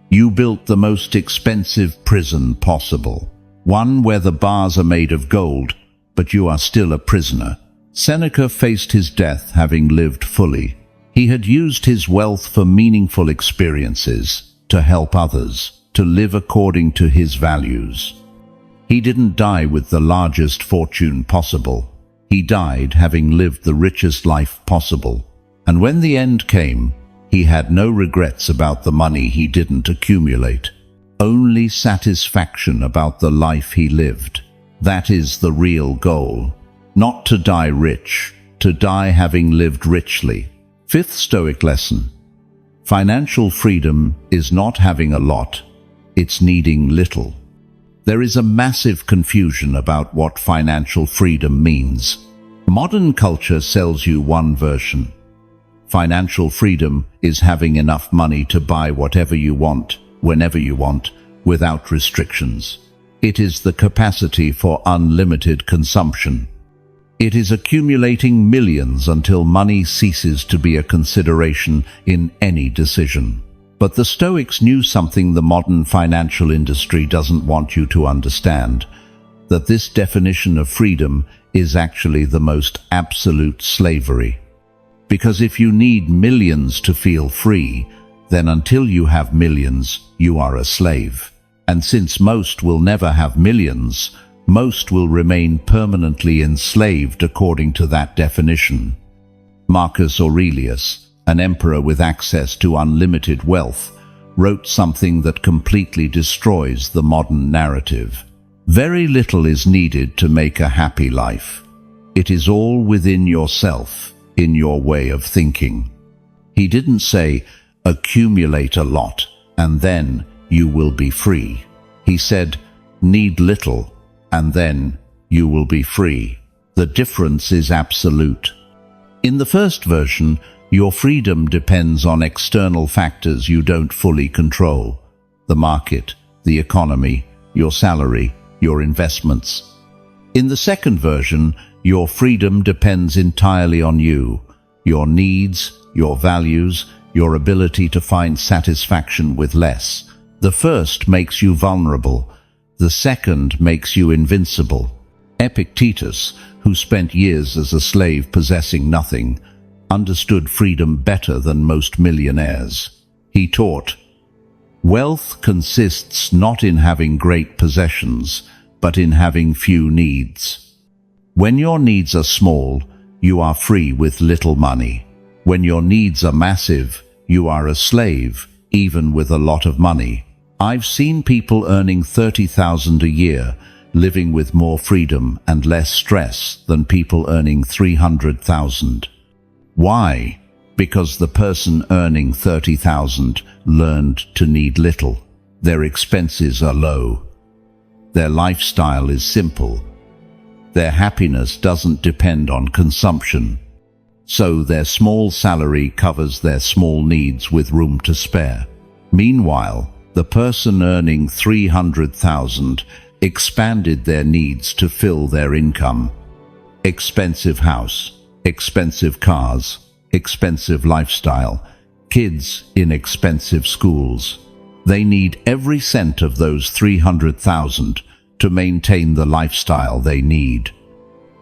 you built the most expensive prison possible. One where the bars are made of gold, but you are still a prisoner. Seneca faced his death having lived fully. He had used his wealth for meaningful experiences, to help others, to live according to his values. He didn't die with the largest fortune possible. He died having lived the richest life possible. And when the end came, he had no regrets about the money he didn't accumulate. Only satisfaction about the life he lived. That is the real goal. Not to die rich, to die having lived richly. Fifth Stoic lesson. Financial freedom is not having a lot, it's needing little. There is a massive confusion about what financial freedom means. Modern culture sells you one version. Financial freedom is having enough money to buy whatever you want, whenever you want, without restrictions. It is the capacity for unlimited consumption. It is accumulating millions until money ceases to be a consideration in any decision. But the Stoics knew something the modern financial industry doesn't want you to understand, that this definition of freedom is actually the most absolute slavery. Because if you need millions to feel free, then until you have millions, you are a slave. And since most will never have millions, most will remain permanently enslaved according to that definition. Marcus Aurelius, an emperor with access to unlimited wealth, wrote something that completely destroys the modern narrative. Very little is needed to make a happy life. It is all within yourself, in your way of thinking. He didn't say, accumulate a lot, and then you will be free. He said, need little, and then you will be free. The difference is absolute. In the first version, your freedom depends on external factors you don't fully control: the market, the economy, your salary, your investments. In the second version, your freedom depends entirely on you, your needs, your values, your ability to find satisfaction with less. The first makes you vulnerable. The second makes you invincible. Epictetus, who spent years as a slave possessing nothing, understood freedom better than most millionaires. He taught, "Wealth consists not in having great possessions, but in having few needs." When your needs are small, you are free with little money. When your needs are massive, you are a slave, even with a lot of money. I've seen people earning $30,000 a year, living with more freedom and less stress than people earning $300,000. Why? Because the person earning $30,000 learned to need little. Their expenses are low. Their lifestyle is simple. Their happiness doesn't depend on consumption. So their small salary covers their small needs with room to spare. Meanwhile, the person earning $300,000 expanded their needs to fill their income. Expensive house, expensive cars, expensive lifestyle, kids in expensive schools. They need every cent of those $300,000 to maintain the lifestyle they need.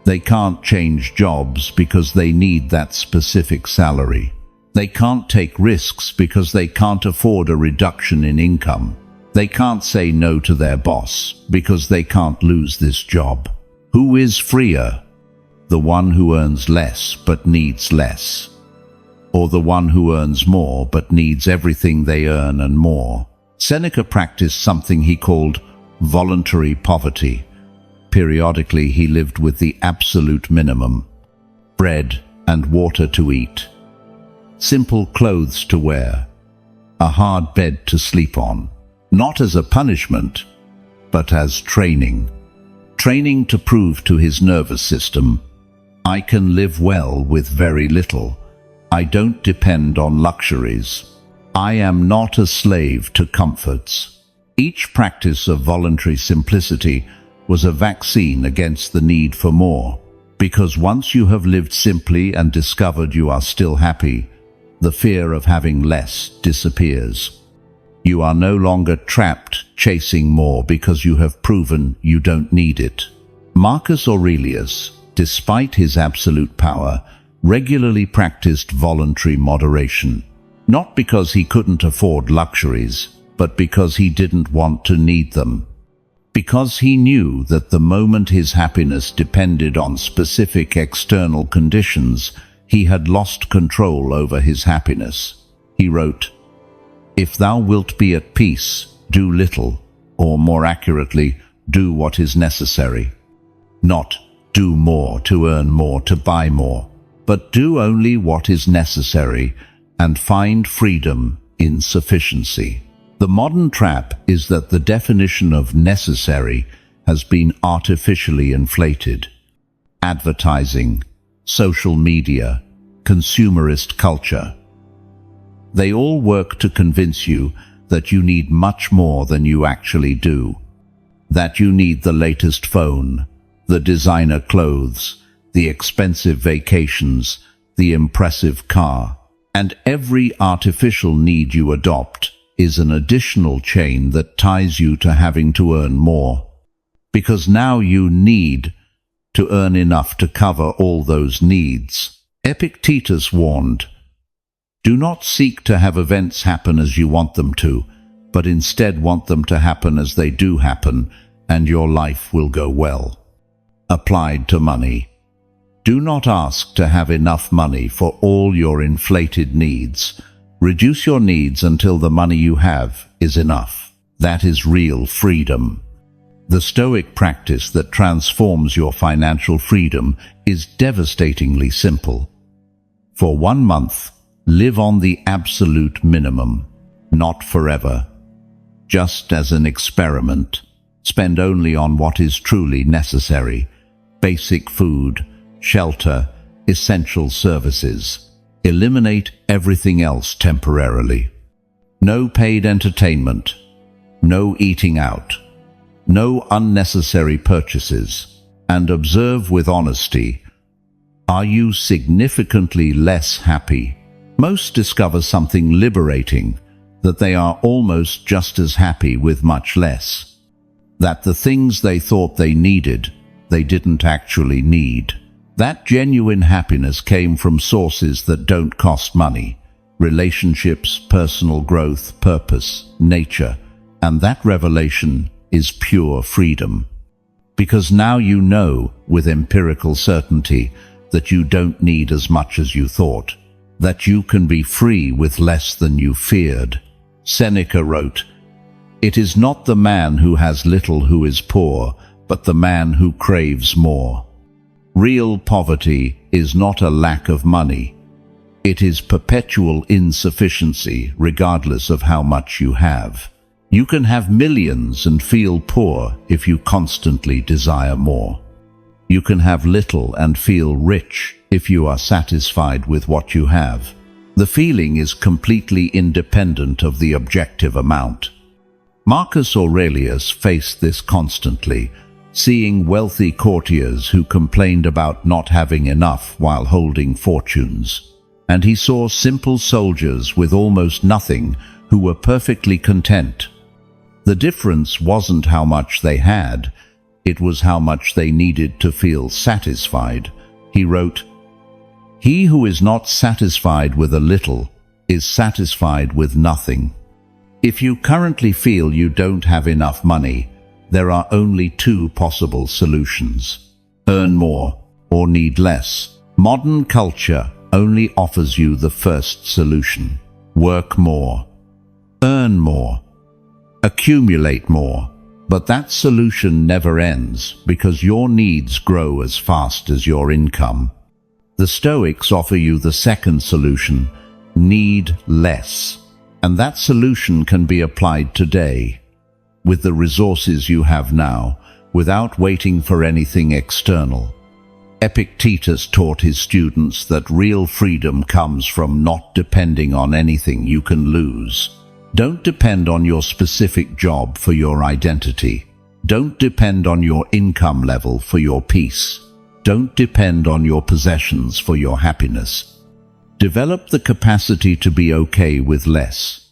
They can't change jobs because they need that specific salary. They can't take risks because they can't afford a reduction in income. They can't say no to their boss because they can't lose this job. Who is freer? The one who earns less but needs less, or the one who earns more but needs everything they earn and more? Seneca practiced something he called voluntary poverty. Periodically he lived with the absolute minimum: bread and water to eat, simple clothes to wear, a hard bed to sleep on, not as a punishment, but as training. Training to prove to his nervous system, I can live well with very little. I don't depend on luxuries. I am not a slave to comforts. Each practice of voluntary simplicity was a vaccine against the need for more, because once you have lived simply and discovered you are still happy, the fear of having less disappears. You are no longer trapped chasing more because you have proven you don't need it. Marcus Aurelius, despite his absolute power, regularly practiced voluntary moderation, not because he couldn't afford luxuries, but because he didn't want to need them. Because he knew that the moment his happiness depended on specific external conditions, he had lost control over his happiness. He wrote, "If thou wilt be at peace, do little, or more accurately, do what is necessary. Not do more to earn more to buy more, but do only what is necessary and find freedom in sufficiency." The modern trap is that the definition of necessary has been artificially inflated. Advertising, social media, consumerist culture. They all work to convince you that you need much more than you actually do. That you need the latest phone, the designer clothes, the expensive vacations, the impressive car. And every artificial need you adopt is an additional chain that ties you to having to earn more. Because now you need to earn enough to cover all those needs. Epictetus warned, "Do not seek to have events happen as you want them to, but instead want them to happen as they do happen, and your life will go well." Applied to money. Do not ask to have enough money for all your inflated needs. Reduce your needs until the money you have is enough. That is real freedom. The Stoic practice that transforms your financial freedom is devastatingly simple. For 1 month, live on the absolute minimum, not forever. Just as an experiment. Spend only on what is truly necessary: basic food, shelter, essential services. Eliminate everything else temporarily. No paid entertainment, no eating out, no unnecessary purchases, and observe with honesty: are you significantly less happy? Most discover something liberating, that they are almost just as happy with much less. That the things they thought they needed, they didn't actually need. That genuine happiness came from sources that don't cost money: relationships, personal growth, purpose, nature. And that revelation is pure freedom. Because now you know, with empirical certainty, that you don't need as much as you thought, that you can be free with less than you feared. Seneca wrote, "It is not the man who has little who is poor, but the man who craves more." Real poverty is not a lack of money. It is perpetual insufficiency, regardless of how much you have. You can have millions and feel poor if you constantly desire more. You can have little and feel rich if you are satisfied with what you have. The feeling is completely independent of the objective amount. Marcus Aurelius faced this constantly, seeing wealthy courtiers who complained about not having enough while holding fortunes. And he saw simple soldiers with almost nothing who were perfectly content. The difference wasn't how much they had, it was how much they needed to feel satisfied. He wrote, "He who is not satisfied with a little is satisfied with nothing." If you currently feel you don't have enough money, there are only two possible solutions: earn more or need less. Modern culture only offers you the first solution: work more, earn more, accumulate more. But that solution never ends, because your needs grow as fast as your income. The Stoics offer you the second solution: need less. And that solution can be applied today, with the resources you have now, without waiting for anything external. Epictetus taught his students that real freedom comes from not depending on anything you can lose. Don't depend on your specific job for your identity. Don't depend on your income level for your peace. Don't depend on your possessions for your happiness. Develop the capacity to be okay with less.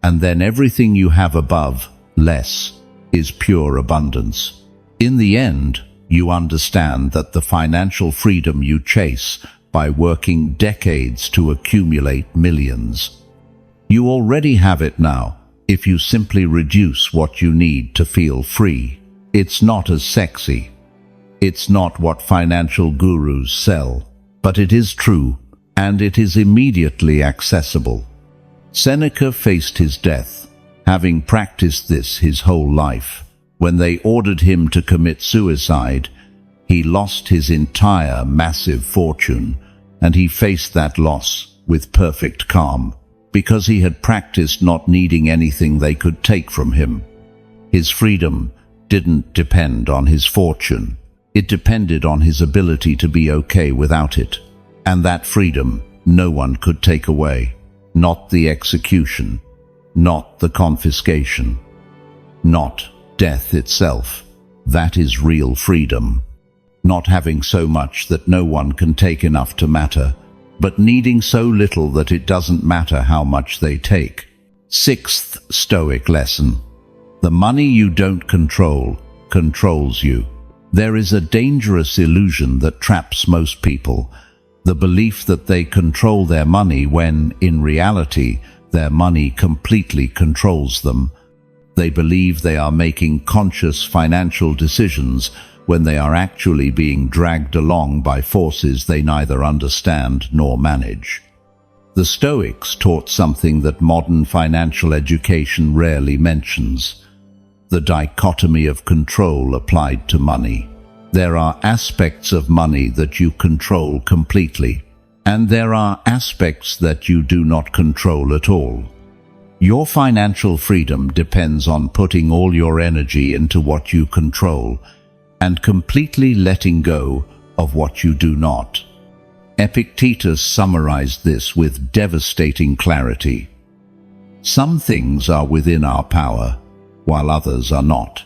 And then everything you have above less is pure abundance. In the end, you understand that the financial freedom you chase by working decades to accumulate millions, you already have it now, if you simply reduce what you need to feel free. It's not as sexy. It's not what financial gurus sell, but it is true, and it is immediately accessible. Seneca faced his death, having practiced this his whole life. When they ordered him to commit suicide, he lost his entire massive fortune, and he faced that loss with perfect calm, because he had practiced not needing anything they could take from him. His freedom didn't depend on his fortune. It depended on his ability to be okay without it. And that freedom no one could take away. Not the execution, not the confiscation, not death itself. That is real freedom. Not having so much that no one can take enough to matter, but needing so little that it doesn't matter how much they take. Sixth Stoic lesson: the money you don't control controls you. There is a dangerous illusion that traps most people, the belief that they control their money when, in reality, their money completely controls them. They believe they are making conscious financial decisions when they are actually being dragged along by forces they neither understand nor manage. The Stoics taught something that modern financial education rarely mentions: the dichotomy of control applied to money. There are aspects of money that you control completely, and there are aspects that you do not control at all. Your financial freedom depends on putting all your energy into what you control and completely letting go of what you do not. Epictetus summarized this with devastating clarity. Some things are within our power, while others are not.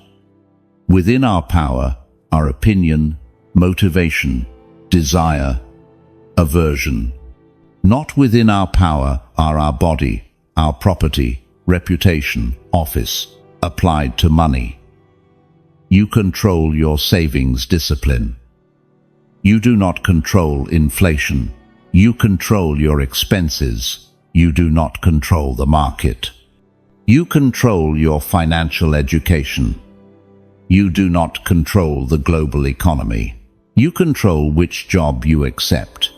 Within our power are opinion, motivation, desire, aversion. Not within our power are our body, our property, reputation, office, applied to money. You control your savings discipline. You do not control inflation. You control your expenses. You do not control the market. You control your financial education. You do not control the global economy. You control which job you accept.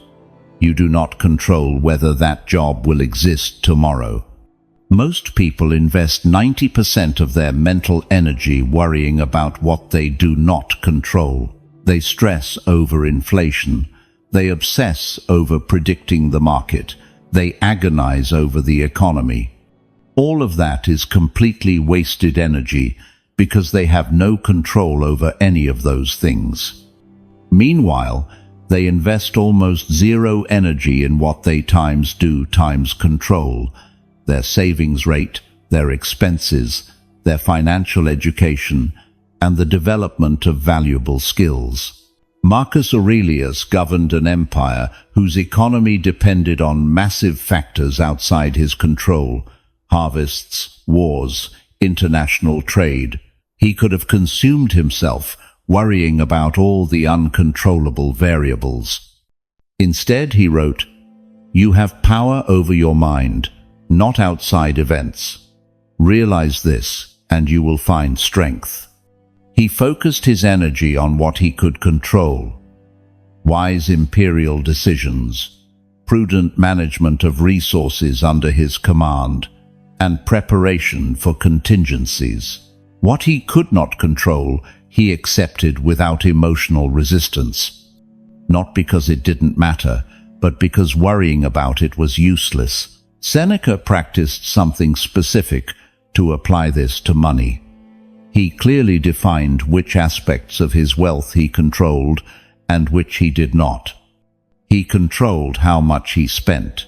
You do not control whether that job will exist tomorrow. Most people invest 90% of their mental energy worrying about what they do not control. They stress over inflation. They obsess over predicting the market. They agonize over the economy. All of that is completely wasted energy because they have no control over any of those things. Meanwhile, they invest almost zero energy in what they do times control: their savings rate, their expenses, their financial education, and the development of valuable skills. Marcus Aurelius governed an empire whose economy depended on massive factors outside his control: harvests, wars, international trade. He could have consumed himself worrying about all the uncontrollable variables. Instead, he wrote, "You have power over your mind, not outside events. Realize this, and you will find strength." He focused his energy on what he could control: wise imperial decisions, prudent management of resources under his command, and preparation for contingencies. What he could not control, he accepted without emotional resistance. Not because it didn't matter, but because worrying about it was useless. Seneca practiced something specific to apply this to money. He clearly defined which aspects of his wealth he controlled and which he did not. He controlled how much he spent.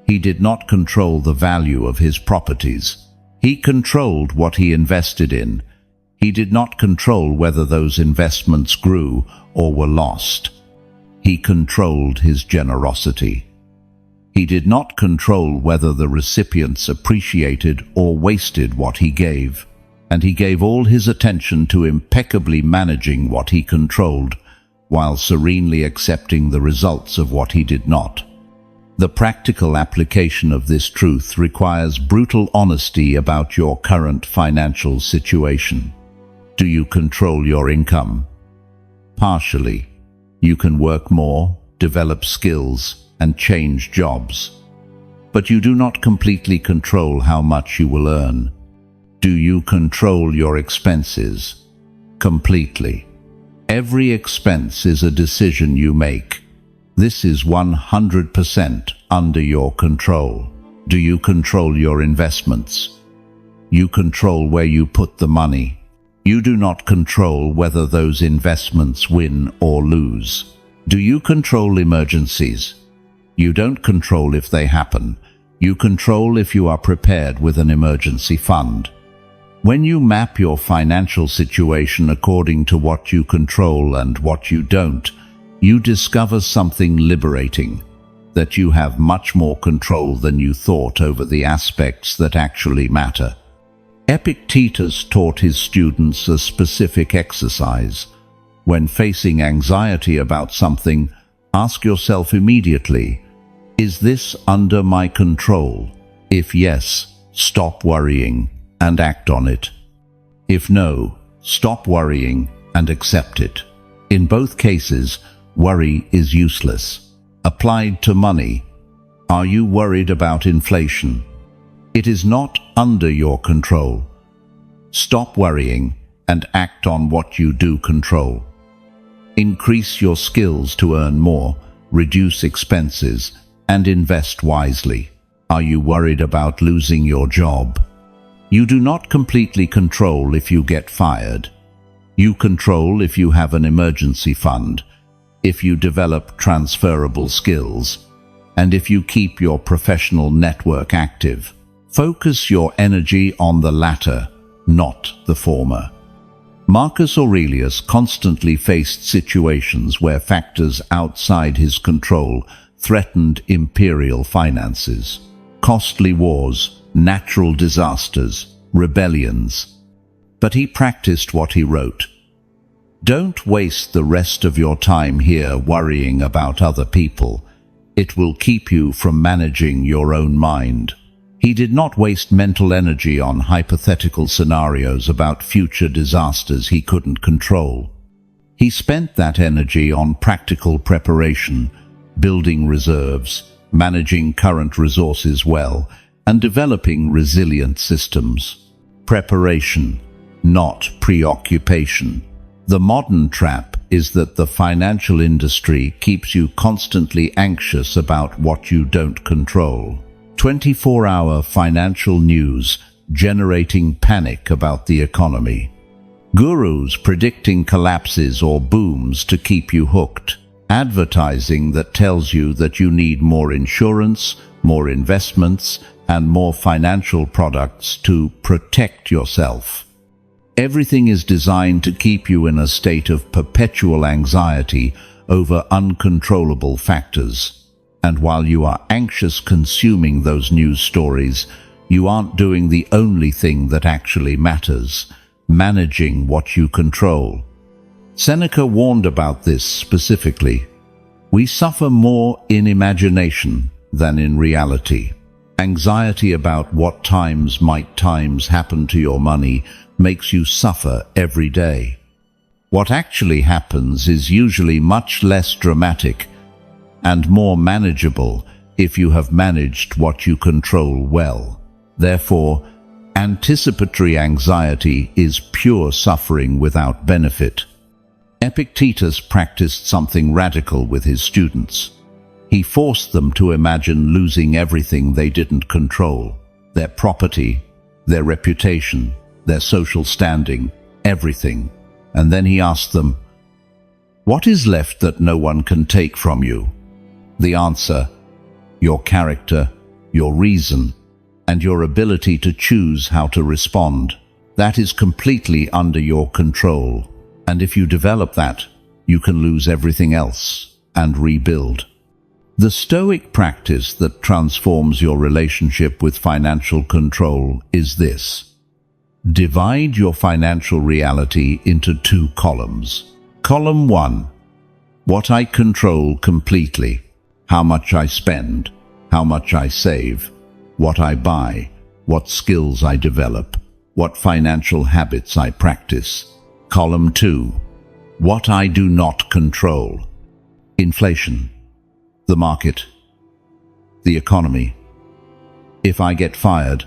He did not control the value of his properties. He controlled what he invested in. He did not control whether those investments grew or were lost. He controlled his generosity. He did not control whether the recipients appreciated or wasted what he gave, and he gave all his attention to impeccably managing what he controlled, while serenely accepting the results of what he did not. The practical application of this truth requires brutal honesty about your current financial situation. Do you control your income? Partially. You can work more, develop skills, and change jobs. But you do not completely control how much you will earn. Do you control your expenses? Completely. Every expense is a decision you make. This is 100% under your control. Do you control your investments? You control where you put the money. You do not control whether those investments win or lose. Do you control emergencies? You don't control if they happen. You control if you are prepared with an emergency fund. When you map your financial situation according to what you control and what you don't, you discover something liberating: that you have much more control than you thought over the aspects that actually matter. Epictetus taught his students a specific exercise. When facing anxiety about something, ask yourself immediately, is this under my control? If yes, stop worrying and act on it. If no, stop worrying and accept it. In both cases, worry is useless. Applied to money, are you worried about inflation? It is not under your control. Stop worrying and act on what you do control. Increase your skills to earn more, reduce expenses, and invest wisely. Are you worried about losing your job? You do not completely control if you get fired. You control if you have an emergency fund, if you develop transferable skills, and if you keep your professional network active. Focus your energy on the latter, not the former. Marcus Aurelius constantly faced situations where factors outside his control threatened imperial finances. Costly wars, natural disasters, rebellions. But he practiced what he wrote. Don't waste the rest of your time here worrying about other people. It will keep you from managing your own mind. He did not waste mental energy on hypothetical scenarios about future disasters he couldn't control. He spent that energy on practical preparation, building reserves, managing current resources well, and developing resilient systems. Preparation, not preoccupation. The modern trap is that the financial industry keeps you constantly anxious about what you don't control. 24-hour financial news generating panic about the economy. Gurus predicting collapses or booms to keep you hooked. Advertising that tells you that you need more insurance, more investments, and more financial products to protect yourself. Everything is designed to keep you in a state of perpetual anxiety over uncontrollable factors. And while you are anxious consuming those news stories, you aren't doing the only thing that actually matters, managing what you control. Seneca warned about this specifically. We suffer more in imagination than in reality. Anxiety about what might happen to your money makes you suffer every day. What actually happens is usually much less dramatic and more manageable if you have managed what you control well. Therefore, anticipatory anxiety is pure suffering without benefit. Epictetus practiced something radical with his students. He forced them to imagine losing everything they didn't control: their property, their reputation, their social standing, everything. And then he asked them, "What is left that no one can take from you?" The answer: your character, your reason, and your ability to choose how to respond. That is completely under your control. And if you develop that, you can lose everything else and rebuild. The Stoic practice that transforms your relationship with financial control is this. Divide your financial reality into 2 columns. Column 1, what I control completely: how much I spend, how much I save, what I buy, what skills I develop, what financial habits I practice. Column 2, what I do not control: inflation, the market, the economy. If I get fired,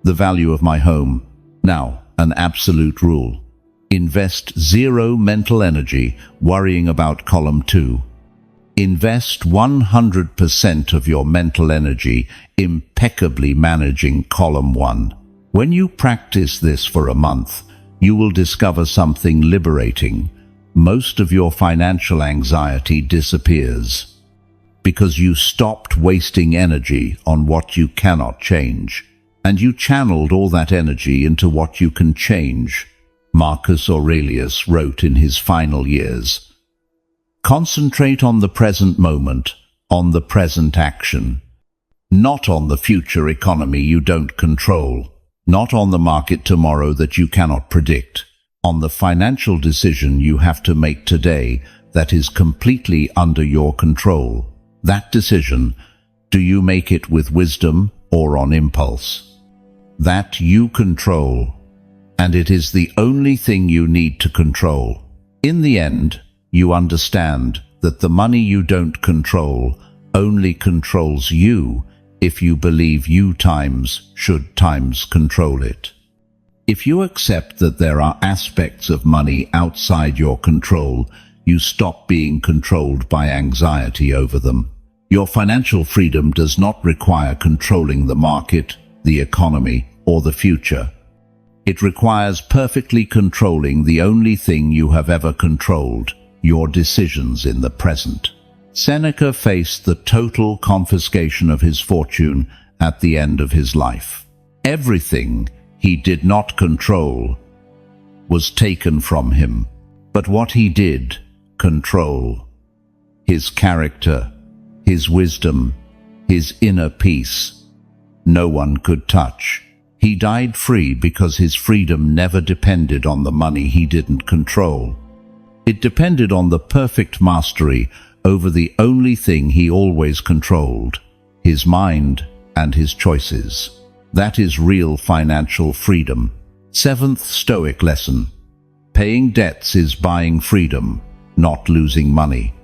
the value of my home. Now, an absolute rule. Invest 0 mental energy worrying about column 2. Invest 100% of your mental energy impeccably managing column 1. When you practice this for a month, you will discover something liberating. Most of your financial anxiety disappears because you stopped wasting energy on what you cannot change, and you channeled all that energy into what you can change. Marcus Aurelius wrote in his final years, "Concentrate on the present moment, on the present action, not on the future economy you don't control, not on the market tomorrow that you cannot predict, on the financial decision you have to make today that is completely under your control. That decision, do you make it with wisdom or on impulse? That you control, and it is the only thing you need to control. In the end, you understand that the money you don't control only controls you if you believe you should control it. If you accept that there are aspects of money outside your control, you stop being controlled by anxiety over them. Your financial freedom does not require controlling the market, the economy, or the future. It requires perfectly controlling the only thing you have ever controlled, your decisions in the present. Seneca faced the total confiscation of his fortune at the end of his life. Everything he did not control was taken from him, but what he did control, his character, his wisdom, his inner peace, no one could touch. He died free because his freedom never depended on the money he didn't control. It depended on the perfect mastery over the only thing he always controlled, his mind and his choices. That is real financial freedom. 7th Stoic lesson. Paying debts is buying freedom, not losing money.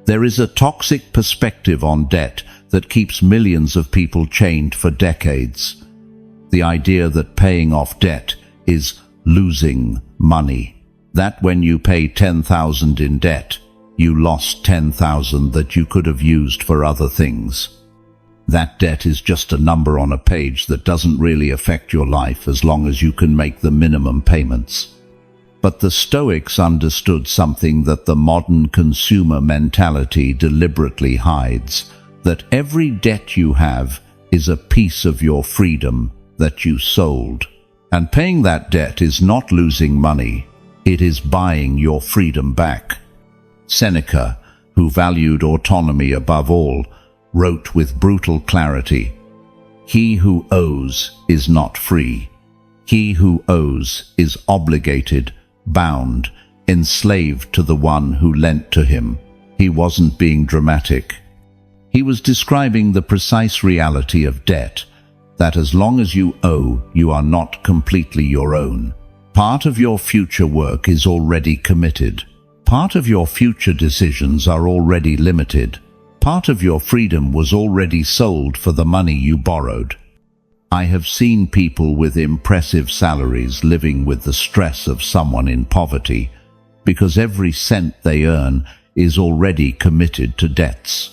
There is a toxic perspective on debt that keeps millions of people chained for decades. The idea that paying off debt is losing money. That when you pay 10,000 in debt, you lost 10,000 that you could have used for other things. That debt is just a number on a page that doesn't really affect your life as long as you can make the minimum payments. But the Stoics understood something that the modern consumer mentality deliberately hides, that every debt you have is a piece of your freedom that you sold. And paying that debt is not losing money, it is buying your freedom back. Seneca, who valued autonomy above all, wrote with brutal clarity, "He who owes is not free. He who owes is obligated, bound, enslaved to the one who lent to him." He wasn't being dramatic. He was describing the precise reality of debt, that as long as you owe, you are not completely your own. Part of your future work is already committed. Part of your future decisions are already limited. Part of your freedom was already sold for the money you borrowed. I have seen people with impressive salaries living with the stress of someone in poverty, because every cent they earn is already committed to debts.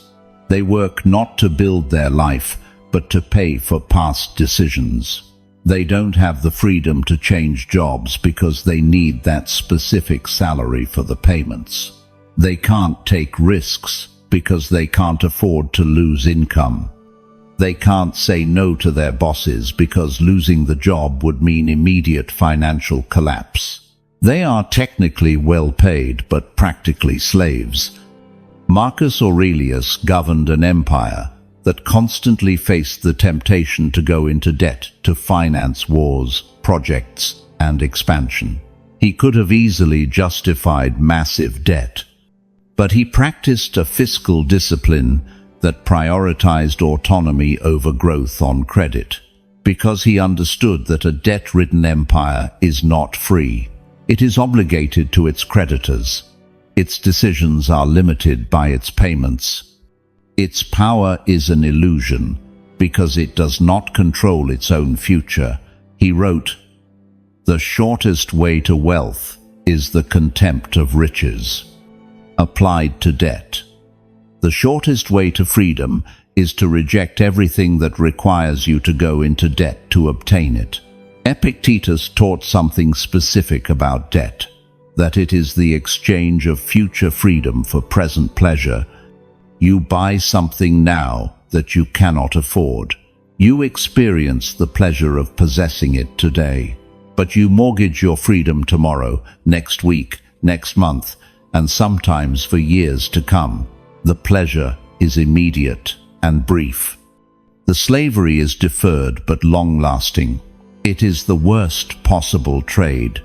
They work not to build their life, but to pay for past decisions. They don't have the freedom to change jobs because they need that specific salary for the payments. They can't take risks because they can't afford to lose income. They can't say no to their bosses because losing the job would mean immediate financial collapse. They are technically well paid but practically slaves. Marcus Aurelius governed an empire that constantly faced the temptation to go into debt to finance wars, projects, and expansion. He could have easily justified massive debt, but he practiced a fiscal discipline that prioritized autonomy over growth on credit, because he understood that a debt-ridden empire is not free. It is obligated to its creditors. Its decisions are limited by its payments. Its power is an illusion, because it does not control its own future. He wrote, "The shortest way to wealth is the contempt of riches." Applied to debt. The shortest way to freedom is to reject everything that requires you to go into debt to obtain it. Epictetus taught something specific about debt, that it is the exchange of future freedom for present pleasure. You buy something now that you cannot afford. You experience the pleasure of possessing it today, but you mortgage your freedom tomorrow, next week, next month, and sometimes for years to come. The pleasure is immediate and brief. The slavery is deferred but long-lasting. It is the worst possible trade.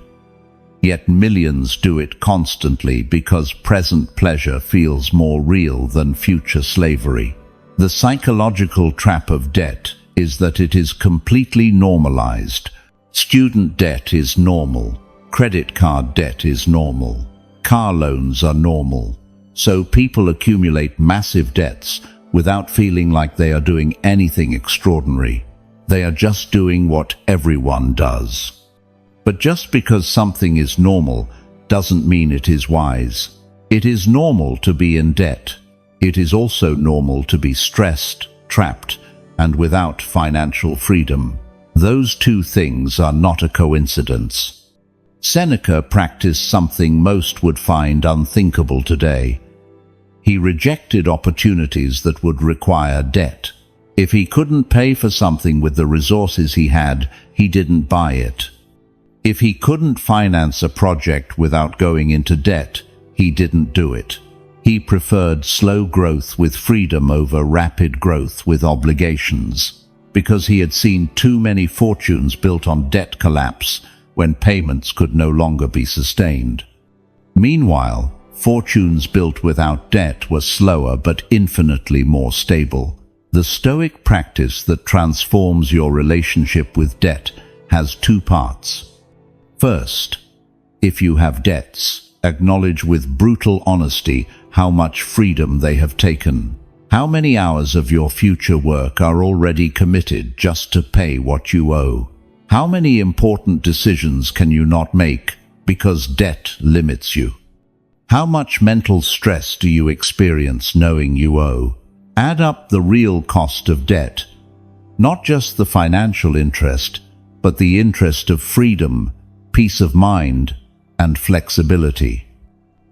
Yet millions do it constantly because present pleasure feels more real than future slavery. The psychological trap of debt is that it is completely normalized. Student debt is normal. Credit card debt is normal. Car loans are normal. So people accumulate massive debts without feeling like they are doing anything extraordinary. They are just doing what everyone does. But just because something is normal doesn't mean it is wise. It is normal to be in debt. It is also normal to be stressed, trapped, and without financial freedom. Those two things are not a coincidence. Seneca practiced something most would find unthinkable today. He rejected opportunities that would require debt. If he couldn't pay for something with the resources he had, he didn't buy it. If he couldn't finance a project without going into debt, he didn't do it. He preferred slow growth with freedom over rapid growth with obligations, because he had seen too many fortunes built on debt collapse when payments could no longer be sustained. Meanwhile, fortunes built without debt were slower but infinitely more stable. The Stoic practice that transforms your relationship with debt has two parts. First, if you have debts, acknowledge with brutal honesty how much freedom they have taken. How many hours of your future work are already committed just to pay what you owe? How many important decisions can you not make because debt limits you? How much mental stress do you experience knowing you owe? Add up the real cost of debt, not just the financial interest, but the interest of freedom, peace of mind, and flexibility.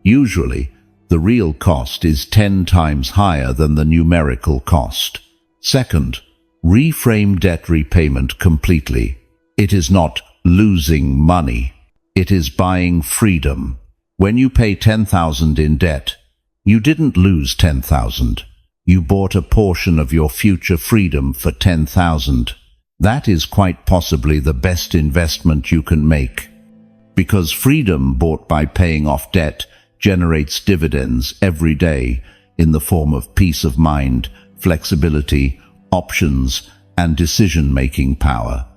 Usually, the real cost is 10 times higher than the numerical cost. Second, reframe debt repayment completely. It is not losing money. It is buying freedom. When you pay 10,000 in debt, you didn't lose 10,000. You bought a portion of your future freedom for 10,000. That is quite possibly the best investment you can make. Because freedom bought by paying off debt generates dividends every day in the form of peace of mind, flexibility, options, and decision-making power.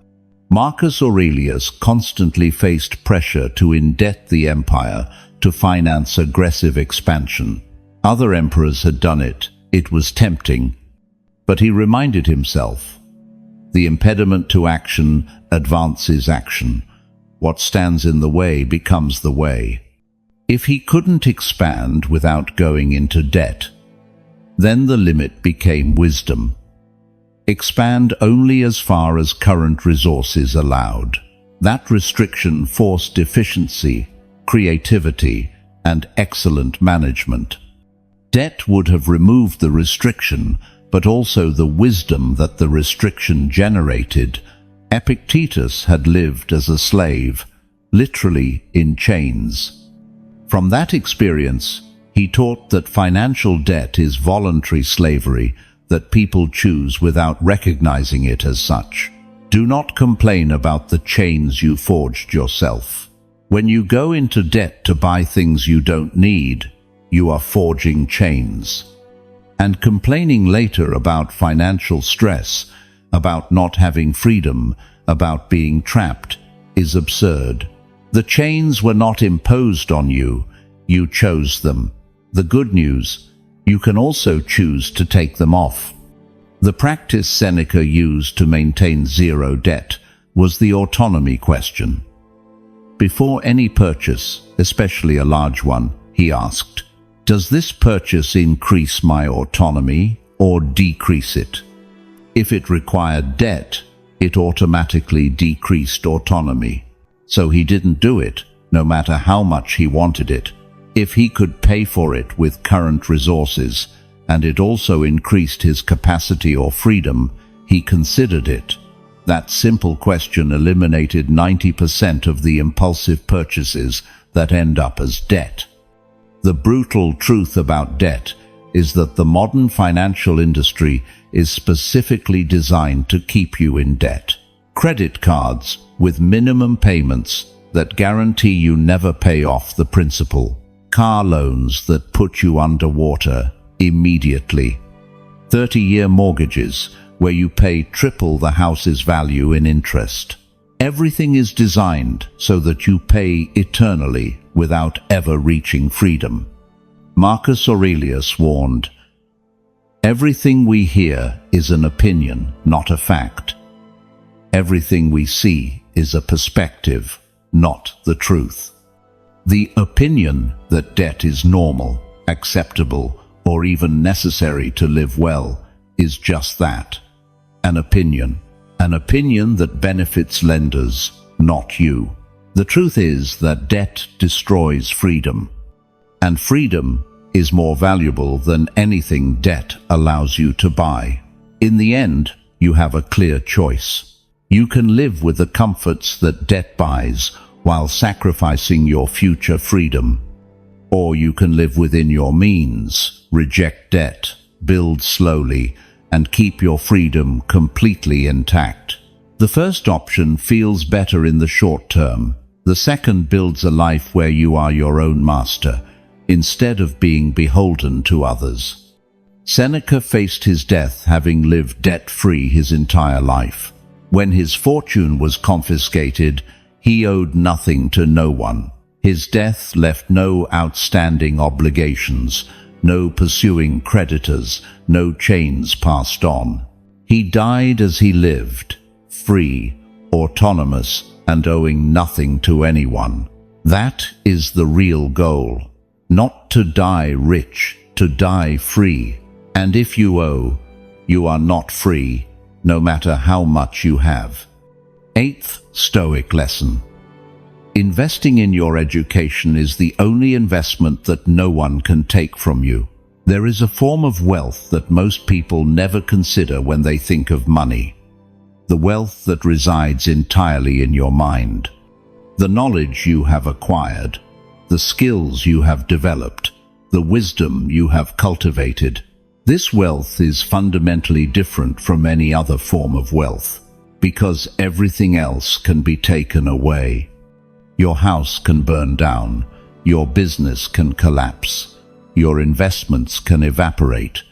Marcus Aurelius constantly faced pressure to indebt the empire to finance aggressive expansion. Other emperors had done it. It was tempting. But he reminded himself, the impediment to action advances action. What stands in the way becomes the way. If he couldn't expand without going into debt, then the limit became wisdom. Expand only as far as current resources allowed. That restriction forced efficiency, creativity, and excellent management. Debt would have removed the restriction, but also the wisdom that the restriction generated. Epictetus had lived as a slave, literally in chains. From that experience, he taught that financial debt is voluntary slavery that people choose without recognizing it as such. Do not complain about the chains you forged yourself. When you go into debt to buy things you don't need, you are forging chains. And complaining later about financial stress, about not having freedom, about being trapped, is absurd. The chains were not imposed on you, you chose them. The good news, you can also choose to take them off. The practice Seneca used to maintain zero debt was the autonomy question. Before any purchase, especially a large one, he asked, does this purchase increase my autonomy or decrease it? If it required debt, it automatically decreased autonomy. So he didn't do it, no matter how much he wanted it. If he could pay for it with current resources, and it also increased his capacity or freedom, he considered it. That simple question eliminated 90% of the impulsive purchases that end up as debt. The brutal truth about debt is that the modern financial industry is specifically designed to keep you in debt. Credit cards with minimum payments that guarantee you never pay off the principal. Car loans that put you underwater immediately. 30-year mortgages where you pay triple the house's value in interest. Everything is designed so that you pay eternally without ever reaching freedom. Marcus Aurelius warned, everything we hear is an opinion, not a fact. Everything we see is a perspective, not the truth. The opinion that debt is normal, acceptable, or even necessary to live well, is just that, an opinion. An opinion that benefits lenders, not you. The truth is that debt destroys freedom, and freedom is more valuable than anything debt allows you to buy. In the end, you have a clear choice. You can live with the comforts that debt buys while sacrificing your future freedom. Or you can live within your means, reject debt, build slowly, and keep your freedom completely intact. The first option feels better in the short term. The second builds a life where you are your own master, instead of being beholden to others. Seneca faced his death having lived debt-free his entire life. When his fortune was confiscated, he owed nothing to no one. His death left no outstanding obligations, no pursuing creditors, no chains passed on. He died as he lived, free, autonomous, and owing nothing to anyone. That is the real goal. Not to die rich, to die free. And if you owe, you are not free, no matter how much you have. 8th Stoic lesson. Investing in your education is the only investment that no one can take from you. There is a form of wealth that most people never consider when they think of money. The wealth that resides entirely in your mind. The knowledge you have acquired, the skills you have developed, the wisdom you have cultivated. This wealth is fundamentally different from any other form of wealth, because everything else can be taken away. Your house can burn down, your business can collapse, your investments can evaporate,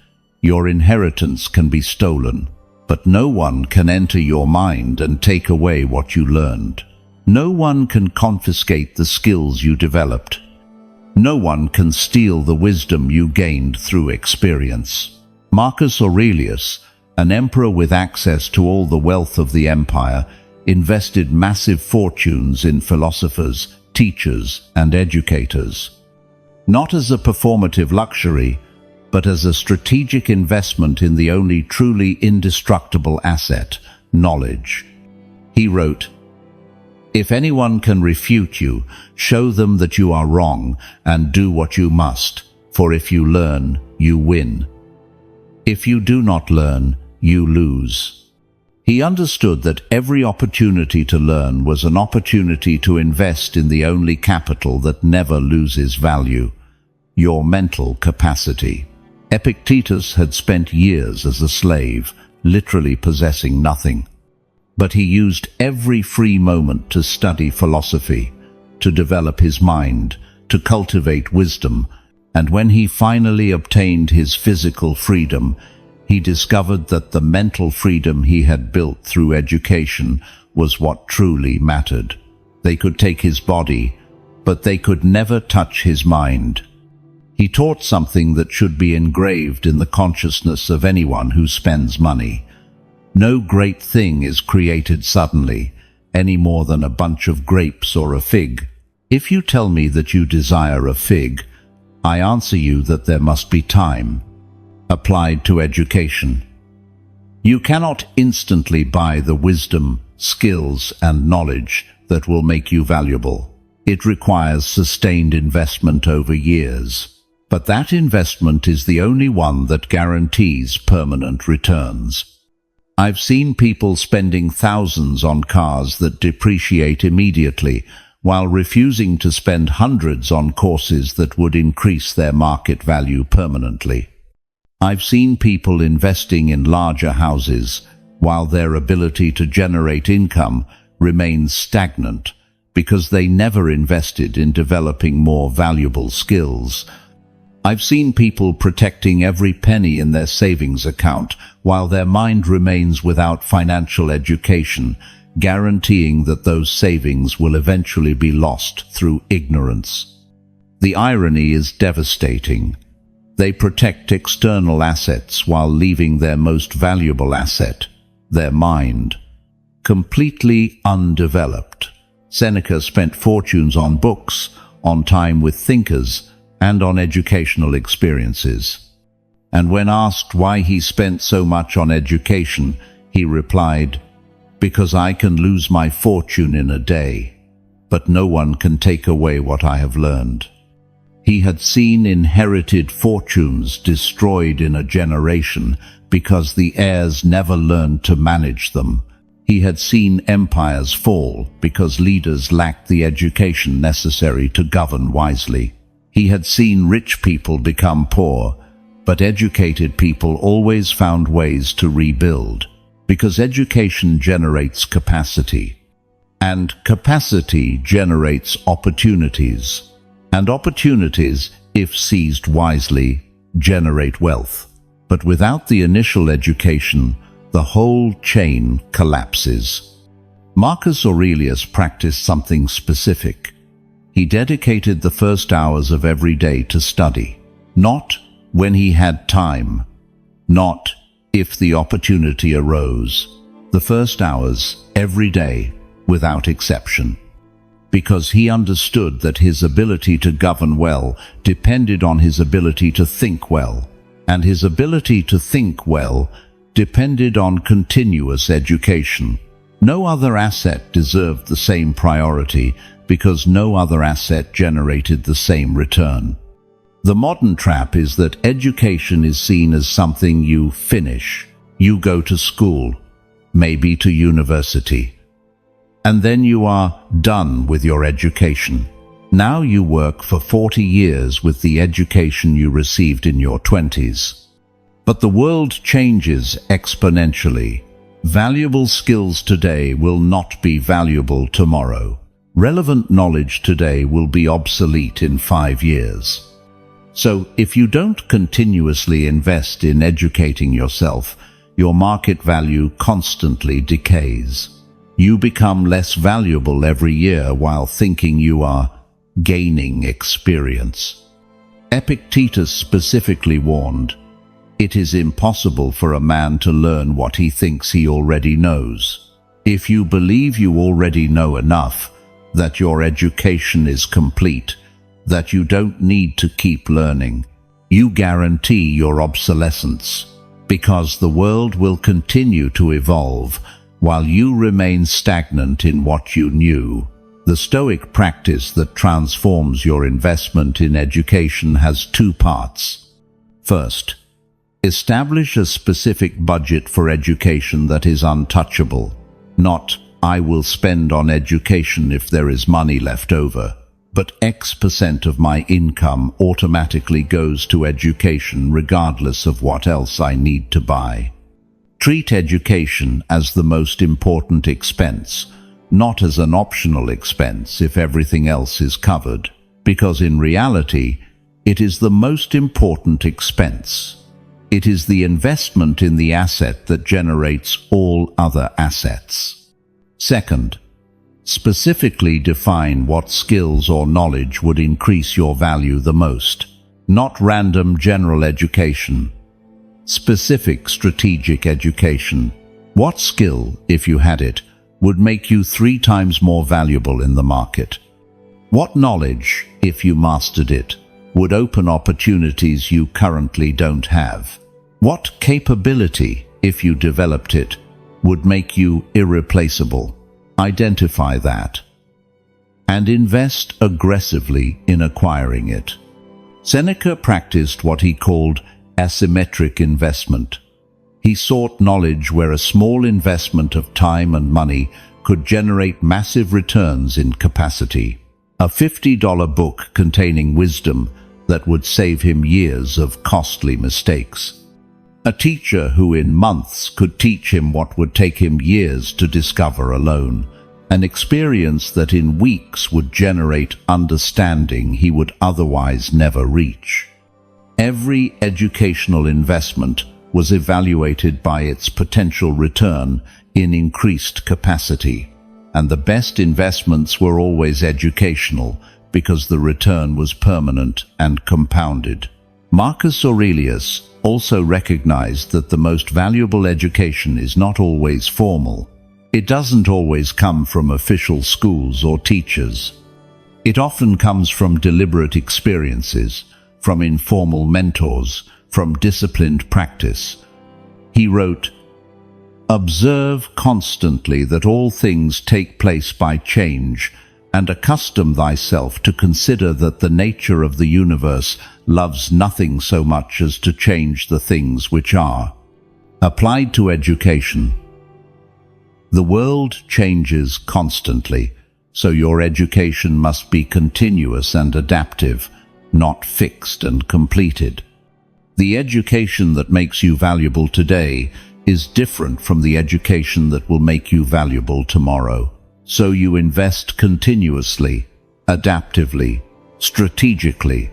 your inheritance can be stolen, but no one can enter your mind and take away what you learned. No one can confiscate the skills you developed. No one can steal the wisdom you gained through experience. Marcus Aurelius, an emperor with access to all the wealth of the empire, invested massive fortunes in philosophers, teachers, and educators. Not as a performative luxury, but as a strategic investment in the only truly indestructible asset, knowledge. He wrote, "If anyone can refute you, show them that you are wrong, and do what you must, for if you learn, you win. If you do not learn, you lose." He understood that every opportunity to learn was an opportunity to invest in the only capital that never loses value, your mental capacity. Epictetus had spent years as a slave, literally possessing nothing. But he used every free moment to study philosophy, to develop his mind, to cultivate wisdom, and when he finally obtained his physical freedom, he discovered that the mental freedom he had built through education was what truly mattered. They could take his body, but they could never touch his mind. He taught something that should be engraved in the consciousness of anyone who spends money. No great thing is created suddenly, any more than a bunch of grapes or a fig. If you tell me that you desire a fig, I answer you that there must be time. Applied to education. You cannot instantly buy the wisdom, skills, and knowledge that will make you valuable. It requires sustained investment over years. But that investment is the only one that guarantees permanent returns. I've seen people spending thousands on cars that depreciate immediately, while refusing to spend hundreds on courses that would increase their market value permanently. I've seen people investing in larger houses, while their ability to generate income remains stagnant, because they never invested in developing more valuable skills. I've seen people protecting every penny in their savings account, while their mind remains without financial education, guaranteeing that those savings will eventually be lost through ignorance. The irony is devastating. They protect external assets while leaving their most valuable asset, their mind, completely undeveloped. Seneca spent fortunes on books, on time with thinkers, and on educational experiences. And when asked why he spent so much on education, he replied, "Because I can lose my fortune in a day, but no one can take away what I have learned." He had seen inherited fortunes destroyed in a generation because the heirs never learned to manage them. He had seen empires fall because leaders lacked the education necessary to govern wisely. He had seen rich people become poor, but educated people always found ways to rebuild, because education generates capacity, and capacity generates opportunities, and opportunities, if seized wisely, generate wealth. But without the initial education, the whole chain collapses. Marcus Aurelius practiced something specific. He dedicated the first hours of every day to study, not when he had time, not if the opportunity arose. The first hours, every day, without exception. Because he understood that his ability to govern well depended on his ability to think well, and his ability to think well depended on continuous education. No other asset deserved the same priority because no other asset generated the same return. The modern trap is that education is seen as something you finish. You go to school, maybe to university, and then you are done with your education. Now you work for 40 years with the education you received in your 20s. But the world changes exponentially. Valuable skills today will not be valuable tomorrow. Relevant knowledge today will be obsolete in 5 years. So, if you don't continuously invest in educating yourself, your market value constantly decays. You become less valuable every year while thinking you are gaining experience. Epictetus specifically warned, "It is impossible for a man to learn what he thinks he already knows." If you believe you already know enough, that your education is complete, that you don't need to keep learning, you guarantee your obsolescence, because the world will continue to evolve while you remain stagnant in what you knew. The Stoic practice that transforms your investment in education has 2 parts. First, establish a specific budget for education that is untouchable, not "I will spend on education if there is money left over," but X% of my income automatically goes to education regardless of what else I need to buy. Treat education as the most important expense, not as an optional expense if everything else is covered, because in reality, it is the most important expense. It is the investment in the asset that generates all other assets. Second, specifically define what skills or knowledge would increase your value the most, not random general education. Specific strategic education. What skill, if you had it, would make you 3 times more valuable in the market? What knowledge, if you mastered it, would open opportunities you currently don't have? What capability, if you developed it, would make you irreplaceable? Identify that, and invest aggressively in acquiring it. Seneca practiced what he called asymmetric investment. He sought knowledge where a small investment of time and money could generate massive returns in capacity. A $50 book containing wisdom that would save him years of costly mistakes. A teacher who in months could teach him what would take him years to discover alone. An experience that in weeks would generate understanding he would otherwise never reach. Every educational investment was evaluated by its potential return in increased capacity, and the best investments were always educational because the return was permanent and compounded. Marcus Aurelius also recognized that the most valuable education is not always formal. It doesn't always come from official schools or teachers. It often comes from deliberate experiences, from informal mentors, from disciplined practice. He wrote, "Observe constantly that all things take place by change, and accustom thyself to consider that the nature of the universe loves nothing so much as to change the things which are." Applied to education. The world changes constantly, so your education must be continuous and adaptive, not fixed and completed. The education that makes you valuable today is different from the education that will make you valuable tomorrow. So you invest continuously, adaptively, strategically.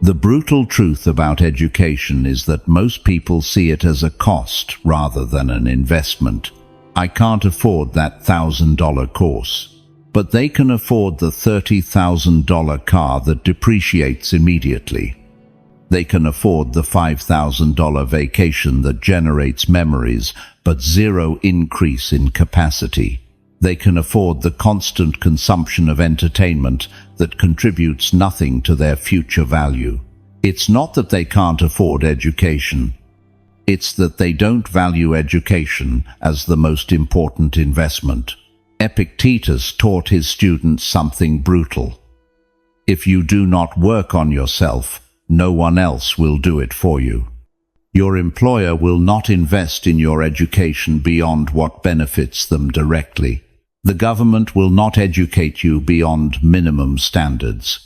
The brutal truth about education is that most people see it as a cost rather than an investment. I can't afford that $1,000 course, but they can afford the $30,000 car that depreciates immediately. They can afford the $5,000 vacation that generates memories but zero increase in capacity. They can afford the constant consumption of entertainment that contributes nothing to their future value. It's not that they can't afford education. It's that they don't value education as the most important investment. Epictetus taught his students something brutal. If you do not work on yourself, no one else will do it for you. Your employer will not invest in your education beyond what benefits them directly. The government will not educate you beyond minimum standards.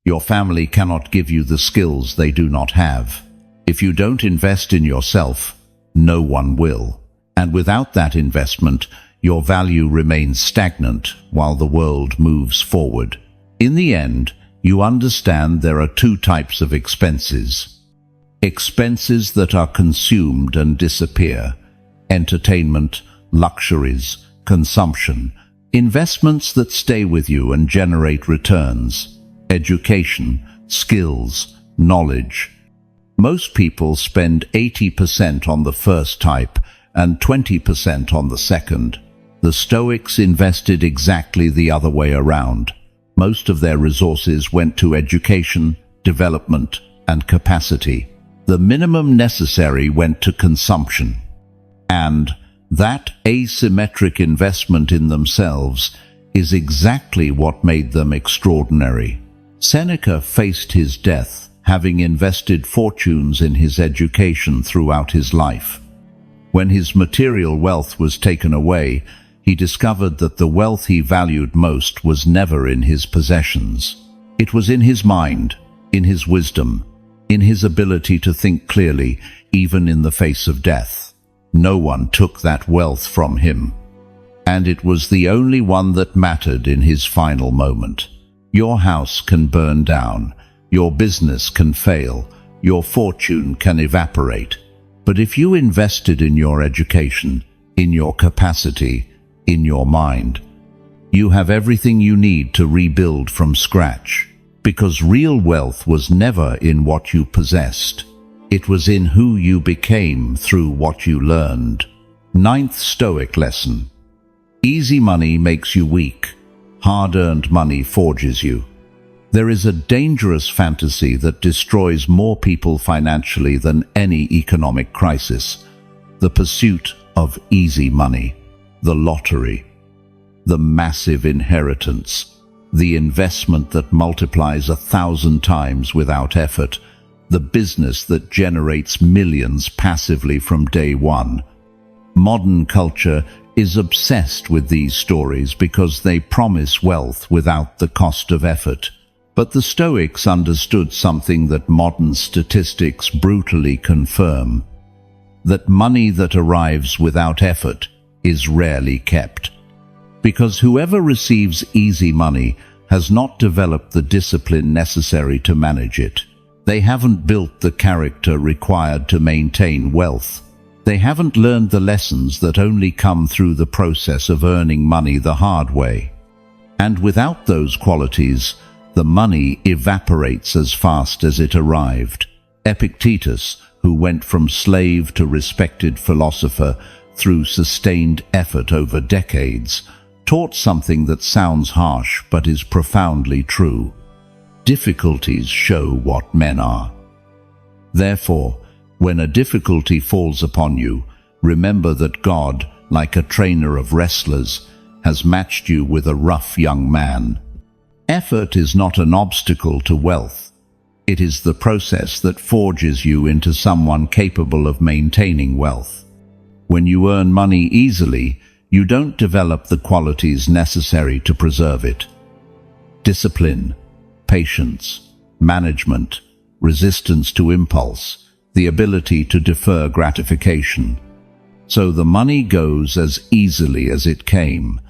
Your family cannot give you the skills they do not have. If you don't invest in yourself, no one will. And without that investment, your value remains stagnant while the world moves forward. In the end, you understand there are two types of expenses. Expenses that are consumed and disappear. Entertainment, luxuries, consumption. Investments that stay with you and generate returns. Education, skills, knowledge. Most people spend 80% on the first type and 20% on the second. The Stoics invested exactly the other way around. Most of their resources went to education, development, and capacity. The minimum necessary went to consumption. And that asymmetric investment in themselves is exactly what made them extraordinary. Seneca faced his death, having invested fortunes in his education throughout his life. When his material wealth was taken away, he discovered that the wealth he valued most was never in his possessions. It was in his mind, in his wisdom, in his ability to think clearly, even in the face of death. No one took that wealth from him. And it was the only one that mattered in his final moment. Your house can burn down, your business can fail, your fortune can evaporate. But if you invested in your education, in your capacity, in your mind, you have everything you need to rebuild from scratch. Because real wealth was never in what you possessed. It was in who you became through what you learned. 9th Stoic lesson. Easy money makes you weak. Hard-earned money forges you. There is a dangerous fantasy that destroys more people financially than any economic crisis. The pursuit of easy money. The lottery. The massive inheritance. The investment that multiplies 1,000 times without effort. The business that generates millions passively from day one. Modern culture is obsessed with these stories because they promise wealth without the cost of effort. But the Stoics understood something that modern statistics brutally confirm: that money that arrives without effort is rarely kept. Because whoever receives easy money has not developed the discipline necessary to manage it. They haven't built the character required to maintain wealth. They haven't learned the lessons that only come through the process of earning money the hard way. And without those qualities, the money evaporates as fast as it arrived. Epictetus, who went from slave to respected philosopher through sustained effort over decades, taught something that sounds harsh but is profoundly true. Difficulties show what men are. Therefore, When a difficulty falls upon you, remember that God, like a trainer of wrestlers, has matched you with a rough young man. Effort is not an obstacle to wealth. It is the process that forges you into someone capable of maintaining wealth. When you earn money easily, you don't develop the qualities necessary to preserve it. Discipline, patience, management, resistance to impulse, the ability to defer gratification. So the money goes as easily as it came.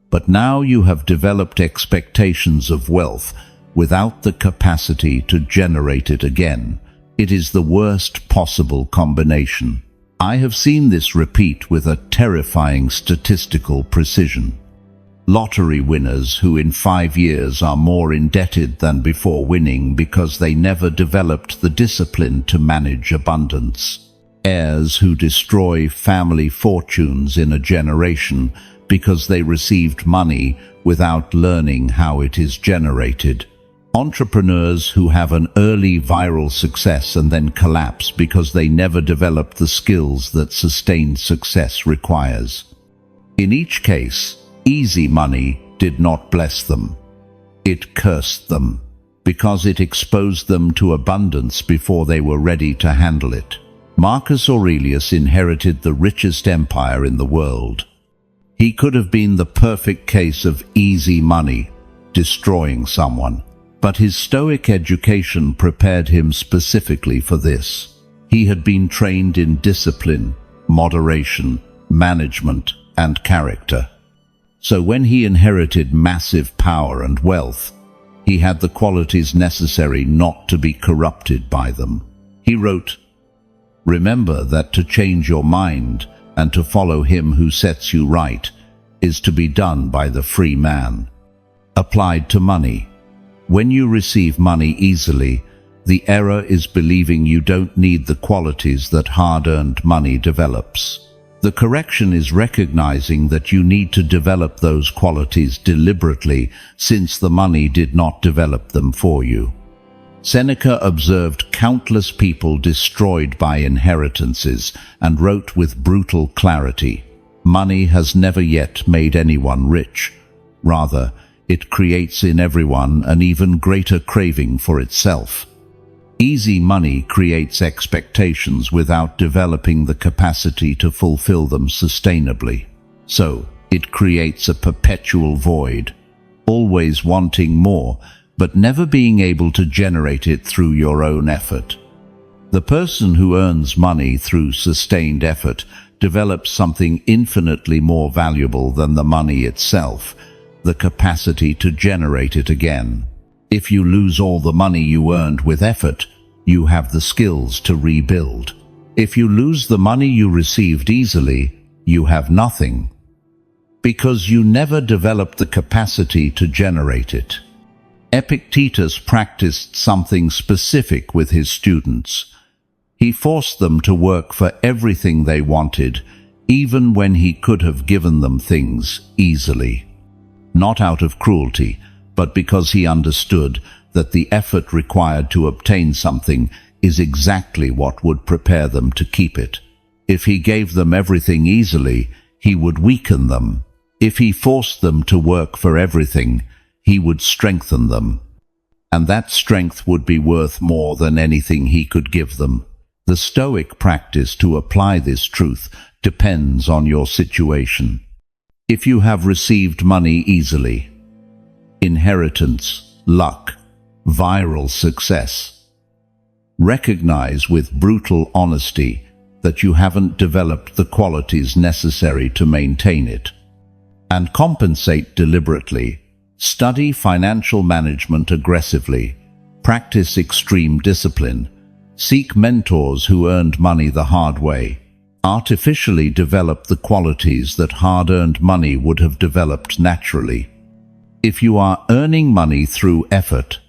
But now you have developed expectations of wealth without the capacity to generate it again. It is the worst possible combination. I have seen this repeat with a terrifying statistical precision. Lottery winners who in 5 years are more indebted than before winning because they never developed the discipline to manage abundance. Heirs who destroy family fortunes in a generation because they received money without learning how it is generated. Entrepreneurs who have an early viral success and then collapse because they never developed the skills that sustained success requires. In each case, easy money did not bless them. It cursed them, because it exposed them to abundance before they were ready to handle it. Marcus Aurelius inherited the richest empire in the world. He could have been the perfect case of easy money, destroying someone. But his Stoic education prepared him specifically for this. He had been trained in discipline, moderation, management, and character. So when he inherited massive power and wealth, he had the qualities necessary not to be corrupted by them. He wrote, "Remember that to change your mind and to follow him who sets you right is to be done by the free man." Applied to money. When you receive money easily, the error is believing you don't need the qualities that hard-earned money develops. The correction is recognizing that you need to develop those qualities deliberately, since the money did not develop them for you. Seneca observed countless people destroyed by inheritances and wrote with brutal clarity, "Money has never yet made anyone rich. Rather, it creates in everyone an even greater craving for itself." Easy money creates expectations without developing the capacity to fulfill them sustainably. So, it creates a perpetual void, always wanting more, but never being able to generate it through your own effort. The person who earns money through sustained effort develops something infinitely more valuable than the money itself, the capacity to generate it again. If you lose all the money you earned with effort, you have the skills to rebuild. If you lose the money you received easily, you have nothing, because you never developed the capacity to generate it. Epictetus practiced something specific with his students. He forced them to work for everything they wanted, even when he could have given them things easily. Not out of cruelty, but because he understood that the effort required to obtain something is exactly what would prepare them to keep it. If he gave them everything easily, he would weaken them. If he forced them to work for everything, he would strengthen them. And that strength would be worth more than anything he could give them. The Stoic practice to apply this truth depends on your situation. If you have received money easily, inheritance, luck, viral success, recognize with brutal honesty that you haven't developed the qualities necessary to maintain it, and compensate deliberately. Study financial management aggressively, practice extreme discipline, seek mentors who earned money the hard way, artificially develop the qualities that hard-earned money would have developed naturally. If you are earning money through effort,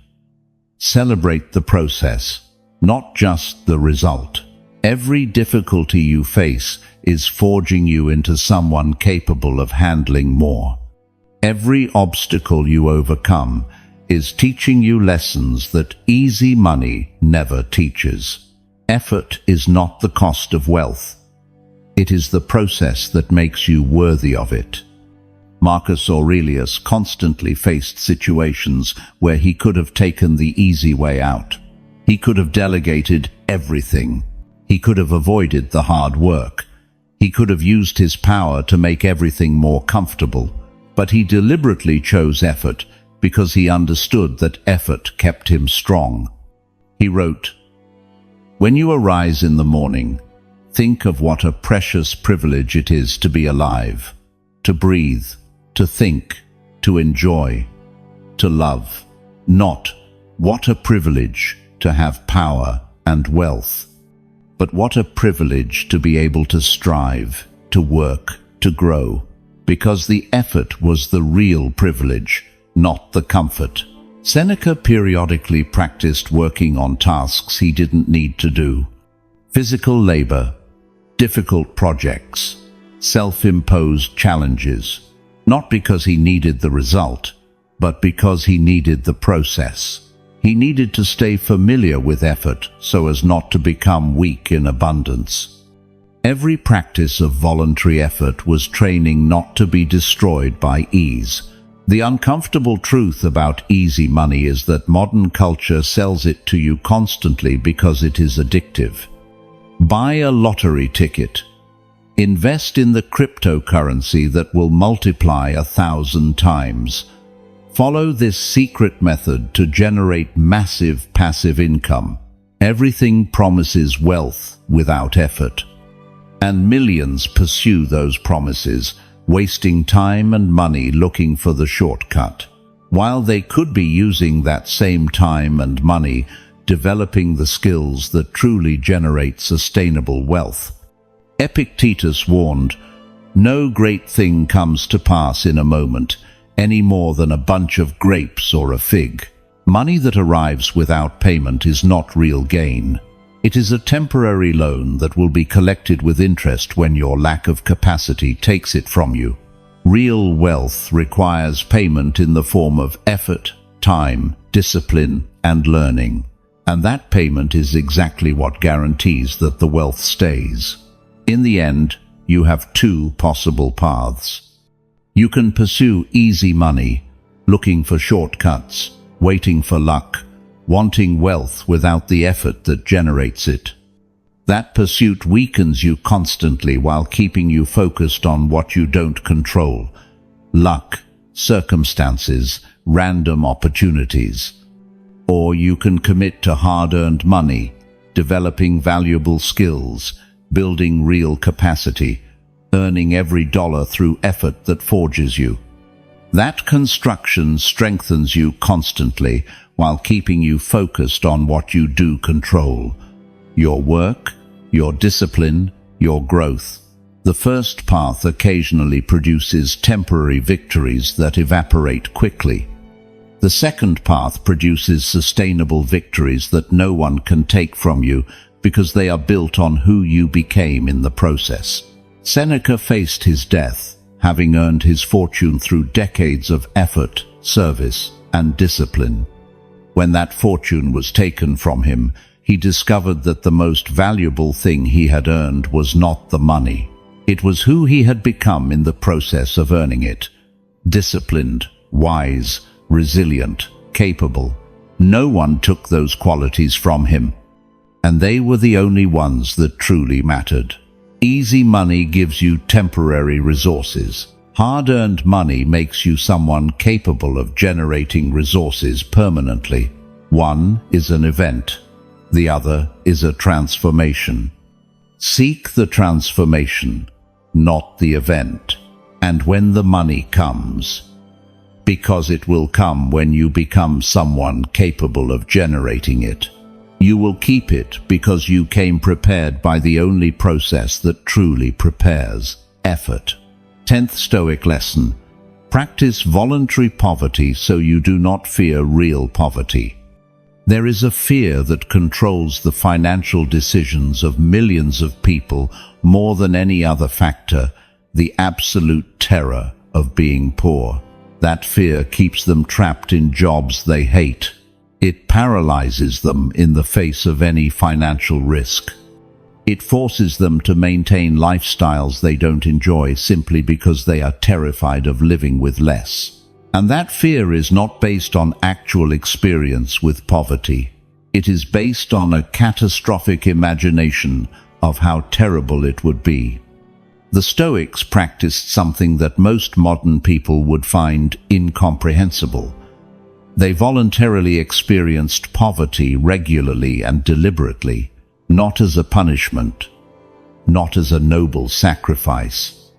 celebrate the process, not just the result. Every difficulty you face is forging you into someone capable of handling more. Every obstacle you overcome is teaching you lessons that easy money never teaches. Effort is not the cost of wealth. It is the process that makes you worthy of it. Marcus Aurelius constantly faced situations where he could have taken the easy way out. He could have delegated everything. He could have avoided the hard work. He could have used his power to make everything more comfortable. But he deliberately chose effort because he understood that effort kept him strong. He wrote, "When you arise in the morning, think of what a precious privilege it is to be alive, to breathe, to think, to enjoy, to love. Not what a privilege to have power and wealth, but what a privilege to be able to strive, to work, to grow, because the effort was the real privilege, not the comfort." Seneca periodically practiced working on tasks he didn't need to do. Physical labor, difficult projects, self-imposed challenges, not because he needed the result, but because he needed the process. He needed to stay familiar with effort so as not to become weak in abundance. Every practice of voluntary effort was training not to be destroyed by ease. The uncomfortable truth about easy money is that modern culture sells it to you constantly because it is addictive. Buy a lottery ticket. Invest in the cryptocurrency that will multiply 1,000 times. Follow this secret method to generate massive passive income. Everything promises wealth without effort. And millions pursue those promises, wasting time and money looking for the shortcut, while they could be using that same time and money developing the skills that truly generate sustainable wealth. Epictetus warned, "No great thing comes to pass in a moment, any more than a bunch of grapes or a fig." Money that arrives without payment is not real gain. It is a temporary loan that will be collected with interest when your lack of capacity takes it from you. Real wealth requires payment in the form of effort, time, discipline, and learning. And that payment is exactly what guarantees that the wealth stays. In the end, you have two possible paths. You can pursue easy money, looking for shortcuts, waiting for luck, wanting wealth without the effort that generates it. That pursuit weakens you constantly while keeping you focused on what you don't control: luck, circumstances, random opportunities. Or you can commit to hard-earned money, developing valuable skills, building real capacity, earning every dollar through effort that forges you. That construction strengthens you constantly while keeping you focused on what you do control: your work, your discipline, your growth. The first path occasionally produces temporary victories that evaporate quickly. The second path produces sustainable victories that no one can take from you because they are built on who you became in the process. Seneca faced his death, having earned his fortune through decades of effort, service, and discipline. When that fortune was taken from him, he discovered that the most valuable thing he had earned was not the money. It was who he had become in the process of earning it. Disciplined, wise, resilient, capable. No one took those qualities from him, and they were the only ones that truly mattered. Easy money gives you temporary resources. Hard-earned money makes you someone capable of generating resources permanently. One is an event, the other is a transformation. Seek the transformation, not the event. And when the money comes, because it will come when you become someone capable of generating it, you will keep it because you came prepared by the only process that truly prepares: effort. 10th Stoic lesson: practice voluntary poverty so you do not fear real poverty. There is a fear that controls the financial decisions of millions of people more than any other factor: the absolute terror of being poor. That fear keeps them trapped in jobs they hate, It paralyzes them in the face of any financial risk. It forces them to maintain lifestyles they don't enjoy simply because they are terrified of living with less. And that fear is not based on actual experience with poverty. It is based on a catastrophic imagination of how terrible it would be. The Stoics practiced something that most modern people would find incomprehensible. They voluntarily experienced poverty regularly and deliberately, not as a punishment, not as a noble sacrifice,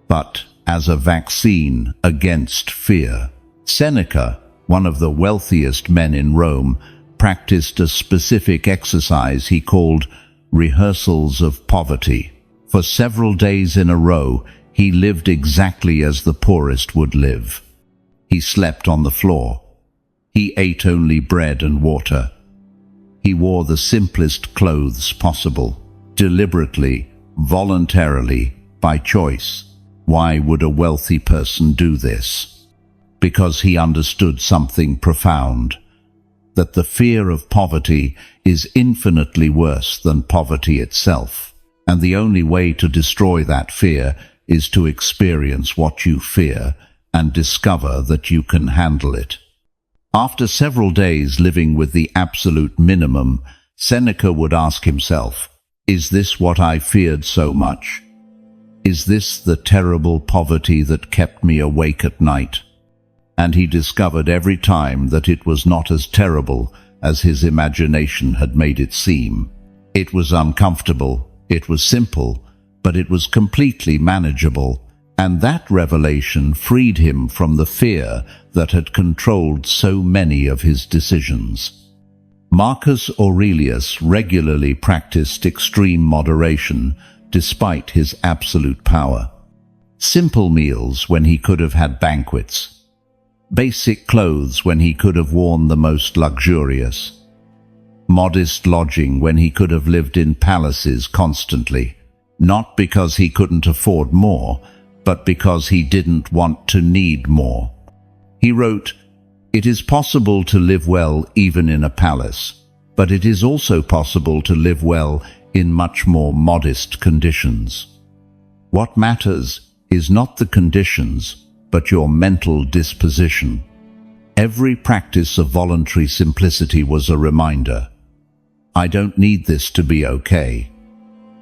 but as a vaccine against fear. Seneca, one of the wealthiest men in Rome, practiced a specific exercise he called rehearsals of poverty. For several days in a row, he lived exactly as the poorest would live. He slept on the floor. He ate only bread and water. He wore the simplest clothes possible, deliberately, voluntarily, by choice. Why would a wealthy person do this? Because he understood something profound, that the fear of poverty is infinitely worse than poverty itself, and the only way to destroy that fear is to experience what you fear and discover that you can handle it. After several days living with the absolute minimum, Seneca would ask himself, "Is this what I feared so much? Is this the terrible poverty that kept me awake at night?" And he discovered every time that it was not as terrible as his imagination had made it seem. It was uncomfortable, it was simple, but it was completely manageable, and that revelation freed him from the fear that had controlled so many of his decisions. Marcus Aurelius regularly practiced extreme moderation despite his absolute power. Simple meals when he could have had banquets. Basic clothes when he could have worn the most luxurious. Modest lodging when he could have lived in palaces constantly, not because he couldn't afford more, but because he didn't want to need more. He wrote, "It is possible to live well even in a palace, but it is also possible to live well in much more modest conditions. What matters is not the conditions, but your mental disposition." Every practice of voluntary simplicity was a reminder. I don't need this to be okay.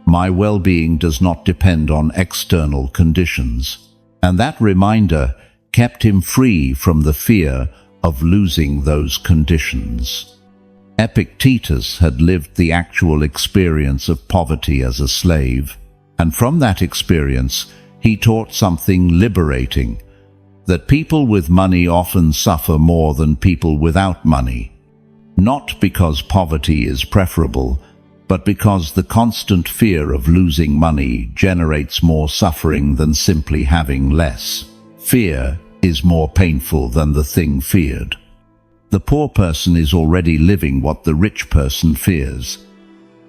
My well-being does not depend on external conditions. And that reminder kept him free from the fear of losing those conditions. Epictetus had lived the actual experience of poverty as a slave, and from that experience he taught something liberating, that people with money often suffer more than people without money, not because poverty is preferable, but because the constant fear of losing money generates more suffering than simply having less. Fear is more painful than the thing feared. The poor person is already living what the rich person fears,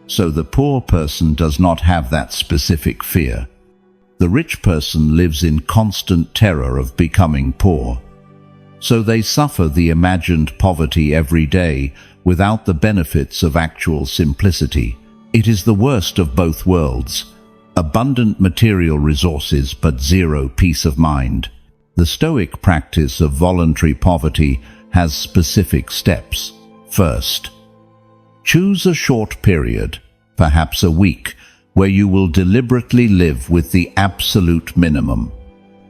so the poor person does not have that specific fear. The rich person lives in constant terror of becoming poor, so they suffer the imagined poverty every day without the benefits of actual simplicity. It is the worst of both worlds: abundant material resources but zero peace of mind. The Stoic practice of voluntary poverty has specific steps. First, choose a short period, perhaps a week, where you will deliberately live with the absolute minimum.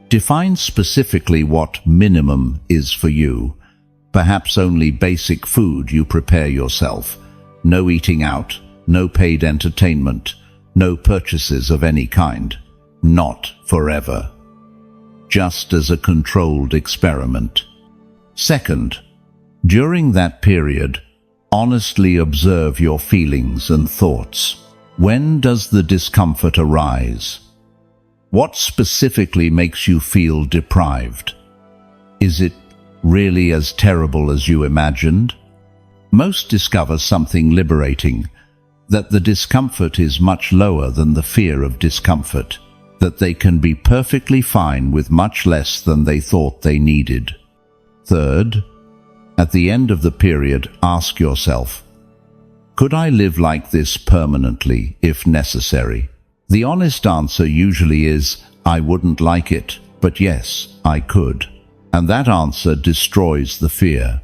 Define specifically what minimum is for you. Perhaps only basic food you prepare yourself. No eating out, no paid entertainment, no purchases of any kind. Not forever. Just as a controlled experiment. Second, during that period, honestly observe your feelings and thoughts. When does the discomfort arise? What specifically makes you feel deprived? Is it really as terrible as you imagined? Most discover something liberating, that the discomfort is much lower than the fear of discomfort, that they can be perfectly fine with much less than they thought they needed. Third, At the end of the period, ask yourself, could I live like this permanently, if necessary? The honest answer usually is, I wouldn't like it, but yes, I could. And that answer destroys the fear.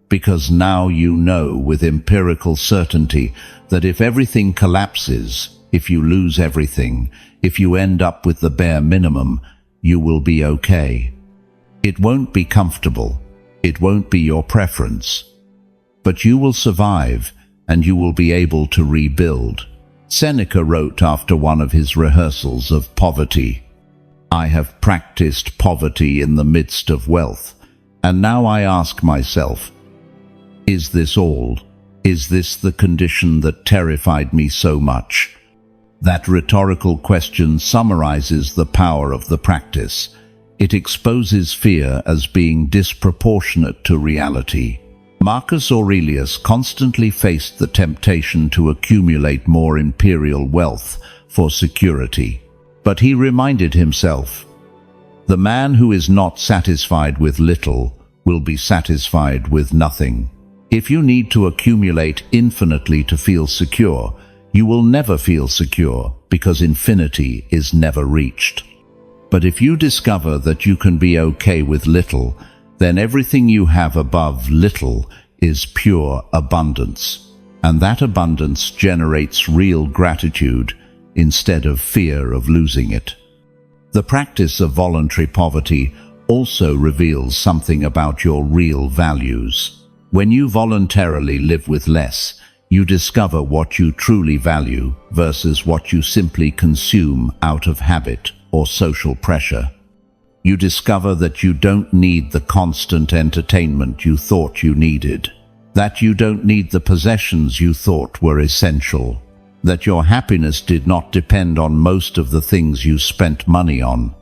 Because now you know with empirical certainty that if everything collapses, if you lose everything, if you end up with the bare minimum, you will be okay. It won't be comfortable. It won't be your preference. But you will survive, and you will be able to rebuild. Seneca wrote after one of his rehearsals of poverty, I have practiced poverty in the midst of wealth, and now I ask myself, is this all? Is this the condition that terrified me so much? That rhetorical question summarizes the power of the practice. It exposes fear as being disproportionate to reality. Marcus Aurelius constantly faced the temptation to accumulate more imperial wealth for security. But he reminded himself, the man who is not satisfied with little will be satisfied with nothing. If you need to accumulate infinitely to feel secure, you will never feel secure because infinity is never reached. But if you discover that you can be okay with little, then everything you have above little is pure abundance. And that abundance generates real gratitude instead of fear of losing it. The practice of voluntary poverty also reveals something about your real values. When you voluntarily live with less, you discover what you truly value versus what you simply consume out of habit or social pressure. You discover that you don't need the constant entertainment you thought you needed, that you don't need the possessions you thought were essential, that your happiness did not depend on most of the things you spent money on.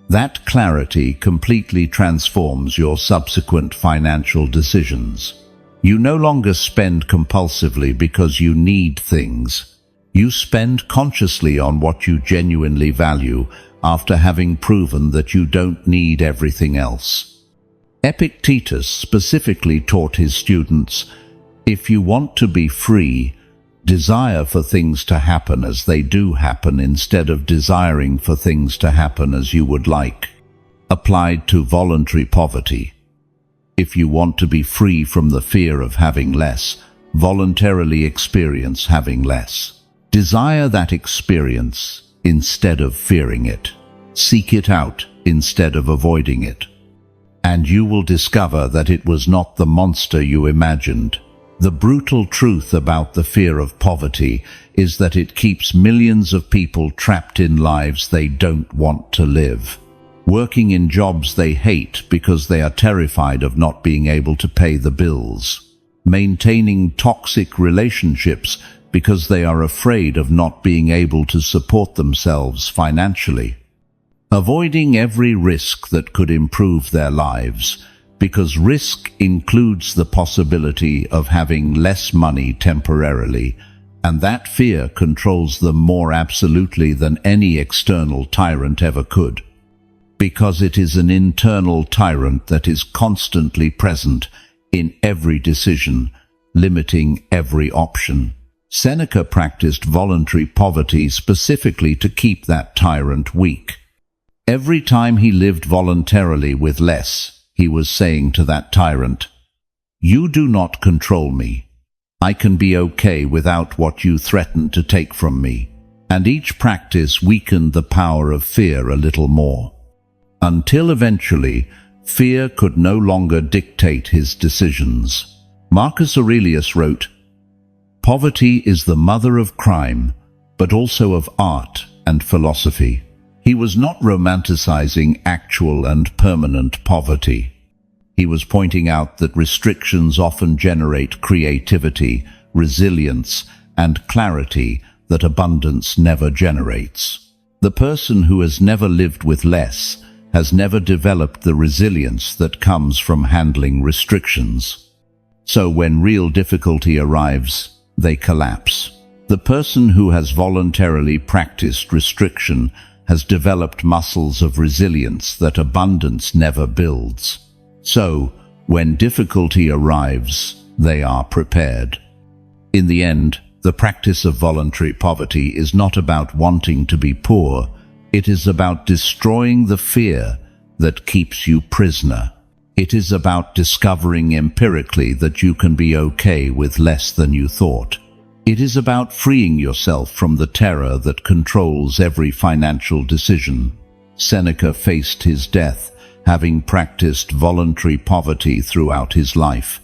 That clarity completely transforms your subsequent financial decisions. You no longer spend compulsively because you need things. You spend consciously on what you genuinely value after having proven that you don't need everything else. Epictetus specifically taught his students, if you want to be free, desire for things to happen as they do happen instead of desiring for things to happen as you would like. Applied to voluntary poverty. If you want to be free from the fear of having less, voluntarily experience having less. Desire that experience instead of fearing it. Seek it out instead of avoiding it. And you will discover that it was not the monster you imagined. The brutal truth about the fear of poverty is that it keeps millions of people trapped in lives they don't want to live, working in jobs they hate because they are terrified of not being able to pay the bills, maintaining toxic relationships because they are afraid of not being able to support themselves financially, avoiding every risk that could improve their lives, because risk includes the possibility of having less money temporarily, and that fear controls them more absolutely than any external tyrant ever could. Because it is an internal tyrant that is constantly present in every decision, limiting every option. Seneca practiced voluntary poverty specifically to keep that tyrant weak. Every time he lived voluntarily with less, he was saying to that tyrant, "You do not control me. I can be okay without what you threaten to take from me." And each practice weakened the power of fear a little more, until eventually fear could no longer dictate his decisions. Marcus Aurelius wrote, "Poverty is the mother of crime, but also of art and philosophy." He was not romanticizing actual and permanent poverty. He was pointing out that restrictions often generate creativity, resilience, and clarity that abundance never generates. The person who has never lived with less has never developed the resilience that comes from handling restrictions. So when real difficulty arrives, they collapse. The person who has voluntarily practiced restriction has developed muscles of resilience that abundance never builds. So, When difficulty arrives, they are prepared. In the end, the practice of voluntary poverty is not about wanting to be poor. It is about destroying the fear that keeps you prisoner. It is about discovering empirically that you can be okay with less than you thought. It is about freeing yourself from the terror that controls every financial decision. Seneca faced his death, having practiced voluntary poverty throughout his life.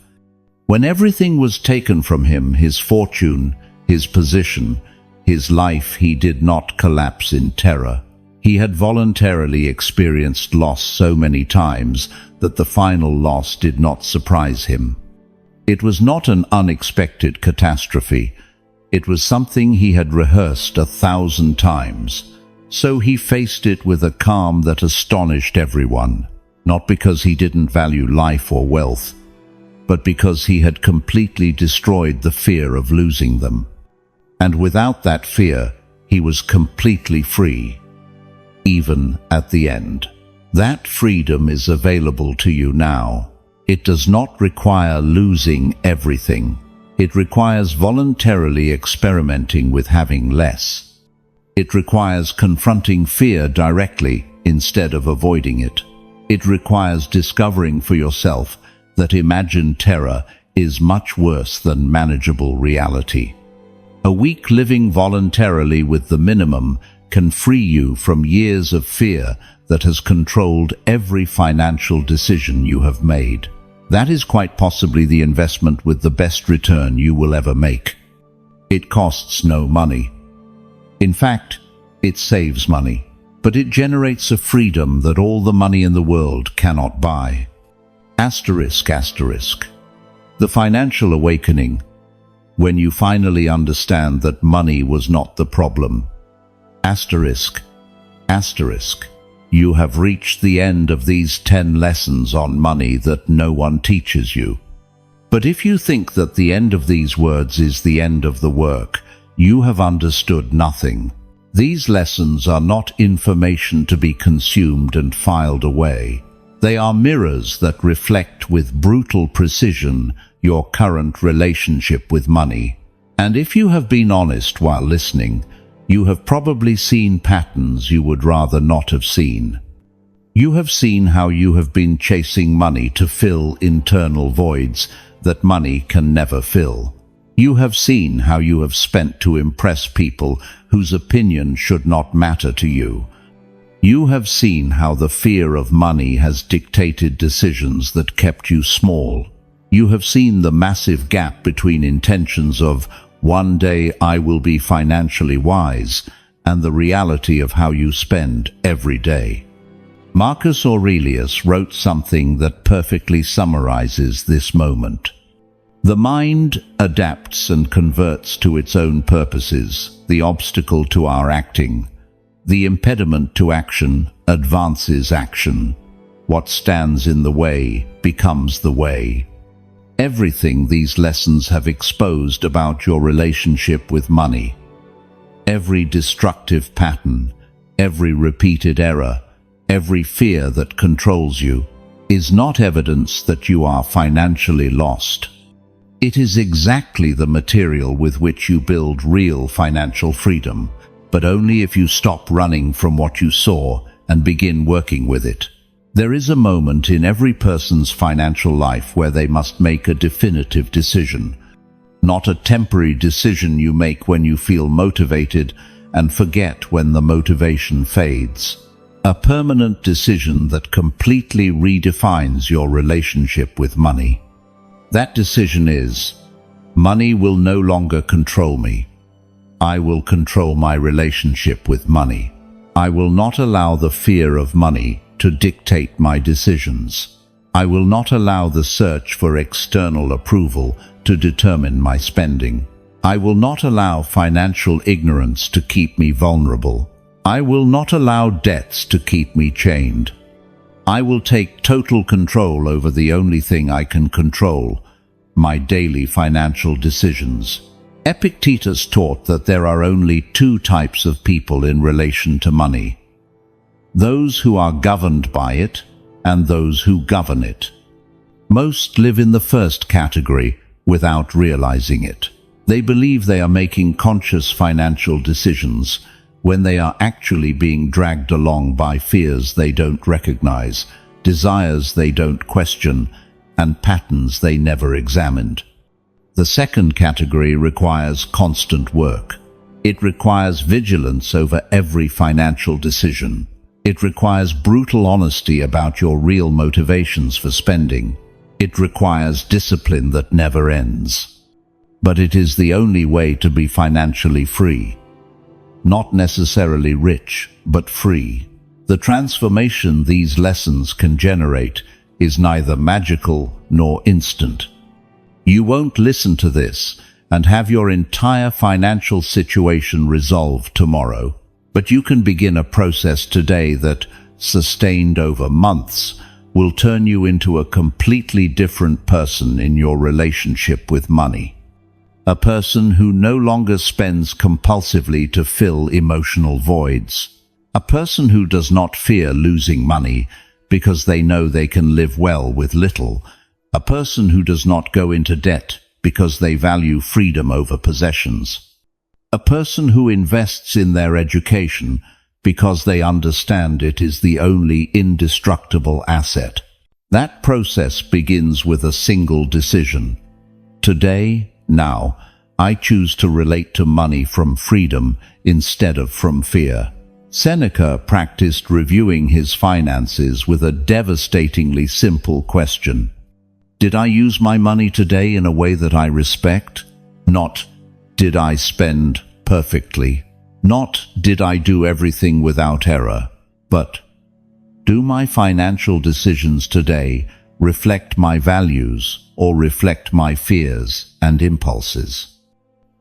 When everything was taken from him, his fortune, his position, his life, he did not collapse in terror. He had voluntarily experienced loss so many times that the final loss did not surprise him. It was not an unexpected catastrophe. It was something he had rehearsed 1,000 times. So he faced it with a calm that astonished everyone, not because he didn't value life or wealth, but because he had completely destroyed the fear of losing them. And without that fear, he was completely free, even at the end. That freedom is available to you now. It does not require losing everything. It requires voluntarily experimenting with having less. It requires confronting fear directly instead of avoiding it. It requires discovering for yourself that imagined terror is much worse than manageable reality. A week living voluntarily with the minimum can free you from years of fear that has controlled every financial decision you have made. That is quite possibly the investment with the best return you will ever make. It costs no money. In fact, it saves money, but it generates a freedom that all the money in the world cannot buy. Asterisk, asterisk. The financial awakening, when you finally understand that money was not the problem. Asterisk, asterisk. You have reached the end of these 10 lessons on money that no one teaches you. But if you think that the end of these words is the end of the work, you have understood nothing. These lessons are not information to be consumed and filed away. They are mirrors that reflect with brutal precision your current relationship with money. And if you have been honest while listening, you have probably seen patterns you would rather not have seen. You have seen how you have been chasing money to fill internal voids that money can never fill. You have seen how you have spent to impress people whose opinion should not matter to you. You have seen how the fear of money has dictated decisions that kept you small. You have seen the massive gap between intentions of "one day I will be financially wise" and the reality of how you spend every day. Marcus Aurelius wrote something that perfectly summarizes this moment. The mind adapts and converts to its own purposes. The obstacle to our acting, the impediment to action, advances action. What stands in the way becomes the way. Everything these lessons have exposed about your relationship with money, every destructive pattern, every repeated error, every fear that controls you, is not evidence that you are financially lost. It is exactly the material with which you build real financial freedom, but only if you stop running from what you saw and begin working with it. There is a moment in every person's financial life where they must make a definitive decision, not a temporary decision you make when you feel motivated and forget when the motivation fades. A permanent decision that completely redefines your relationship with money. That decision is, money will no longer control me. I will control my relationship with money. I will not allow the fear of money to dictate my decisions. I will not allow the search for external approval to determine my spending. I will not allow financial ignorance to keep me vulnerable. I will not allow debts to keep me chained. I will take total control over the only thing I can control, my daily financial decisions. Epictetus taught that there are only two types of people in relation to money: those who are governed by it and those who govern it. Most live in the first category without realizing it. They believe they are making conscious financial decisions when they are actually being dragged along by fears they don't recognize, desires they don't question, and patterns they never examined. The second category requires constant work. It requires vigilance over every financial decision. It requires brutal honesty about your real motivations for spending. It requires discipline that never ends. But it is the only way to be financially free. Not necessarily rich, but free. The transformation these lessons can generate is neither magical nor instant. You won't listen to this and have your entire financial situation resolved tomorrow, but you can begin a process today that, sustained over months, will turn you into a completely different person in your relationship with money. A person who no longer spends compulsively to fill emotional voids. A person who does not fear losing money because they know they can live well with little. A person who does not go into debt because they value freedom over possessions. A person who invests in their education because they understand it is the only indestructible asset. That process begins with a single decision. Today, now, I choose to relate to money from freedom instead of from fear. Seneca practiced reviewing his finances with a devastatingly simple question. Did I use my money today in a way that I respect? Not, did I spend perfectly? Not, did I do everything without error? But, do my financial decisions today reflect my values or reflect my fears and impulses?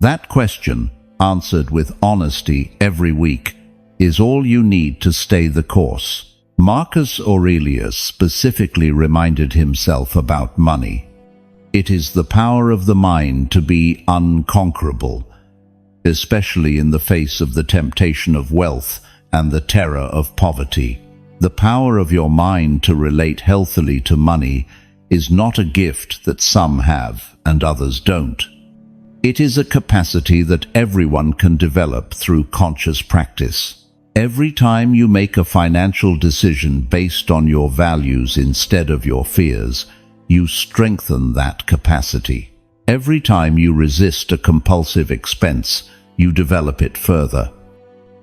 That question, answered with honesty every week, is all you need to stay the course. Marcus Aurelius specifically reminded himself about money. It is the power of the mind to be unconquerable, especially in the face of the temptation of wealth and the terror of poverty. The power of your mind to relate healthily to money is not a gift that some have and others don't. It is a capacity that everyone can develop through conscious practice. Every time you make a financial decision based on your values instead of your fears, you strengthen that capacity. Every time you resist a compulsive expense, you develop it further.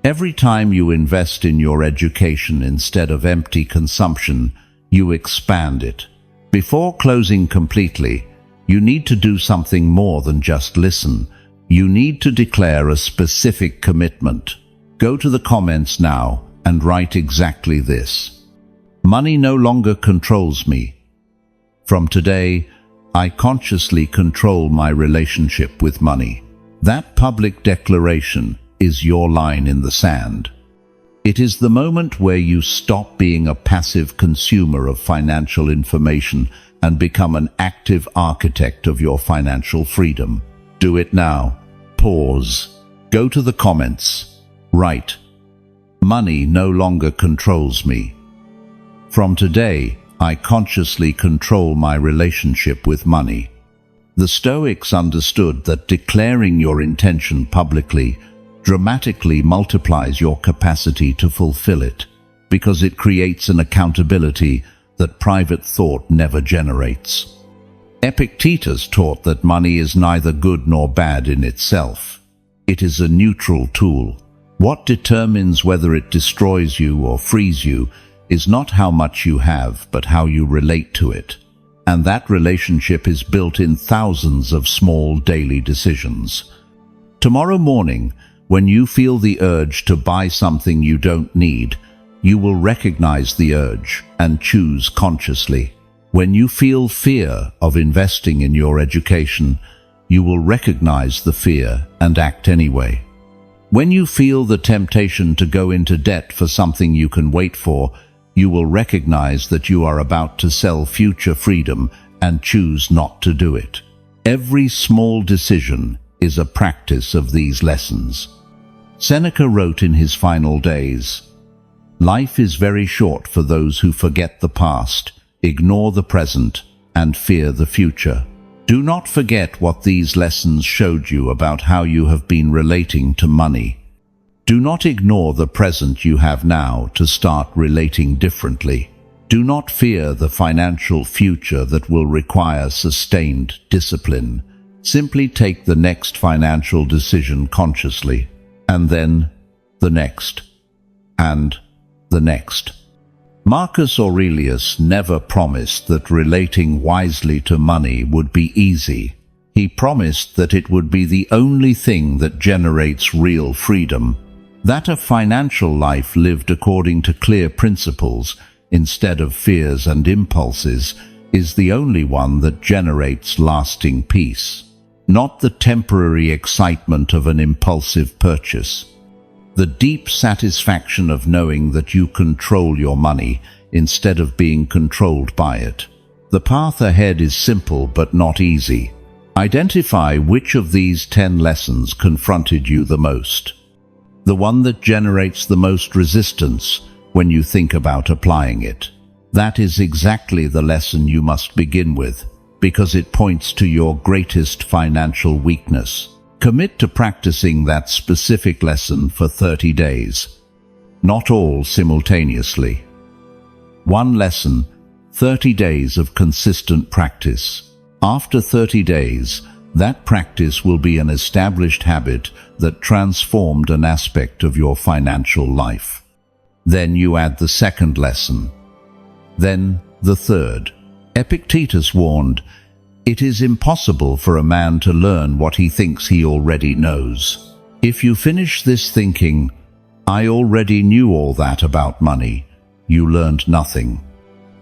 Every time you invest in your education instead of empty consumption, you expand it. Before closing completely, you need to do something more than just listen. You need to declare a specific commitment. Go to the comments now and write exactly this. Money no longer controls me. From today, I consciously control my relationship with money. That public declaration is your line in the sand. It is the moment where you stop being a passive consumer of financial information and become an active architect of your financial freedom. Do it now. Pause. Go to the comments. Write, money no longer controls me. From today, I consciously control my relationship with money. The Stoics understood that declaring your intention publicly dramatically multiplies your capacity to fulfill it, because it creates an accountability that private thought never generates. Epictetus taught that money is neither good nor bad in itself. It is a neutral tool. What determines whether it destroys you or frees you is not how much you have, but how you relate to it. And that relationship is built in thousands of small daily decisions. Tomorrow morning, when you feel the urge to buy something you don't need, you will recognize the urge and choose consciously. When you feel fear of investing in your education, you will recognize the fear and act anyway. When you feel the temptation to go into debt for something you can wait for, you will recognize that you are about to sell future freedom and choose not to do it. Every small decision is a practice of these lessons. Seneca wrote in his final days, "Life is very short for those who forget the past, ignore the present, and fear the future. Do not forget what these lessons showed you about how you have been relating to money. Do not ignore the present you have now to start relating differently. Do not fear the financial future that will require sustained discipline. Simply take the next financial decision consciously, and then the next, and the next. Marcus Aurelius never promised that relating wisely to money would be easy. He promised that it would be the only thing that generates real freedom, that a financial life lived according to clear principles instead of fears and impulses is the only one that generates lasting peace, not the temporary excitement of an impulsive purchase. The deep satisfaction of knowing that you control your money instead of being controlled by it. The path ahead is simple but not easy. Identify which of these 10 lessons confronted you the most. The one that generates the most resistance when you think about applying it. That is exactly the lesson you must begin with, because it points to your greatest financial weakness. Commit to practicing that specific lesson for 30 days. Not all simultaneously. One lesson, 30 days of consistent practice. After 30 days, that practice will be an established habit that transformed an aspect of your financial life. Then you add the second lesson. Then the third. Epictetus warned, "It is impossible for a man to learn what he thinks he already knows." If you finish this thinking, "I already knew all that about money," you learned nothing.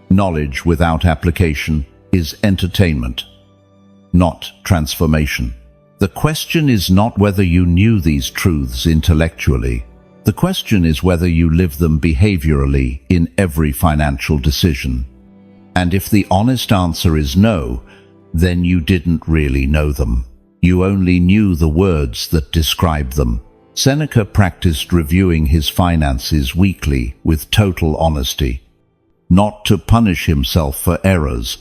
Knowledge without application is entertainment, not transformation. The question is not whether you knew these truths intellectually. The question is whether you live them behaviorally in every financial decision. And if the honest answer is no, then you didn't really know them. You only knew the words that describe them. Seneca practiced reviewing his finances weekly with total honesty, not to punish himself for errors,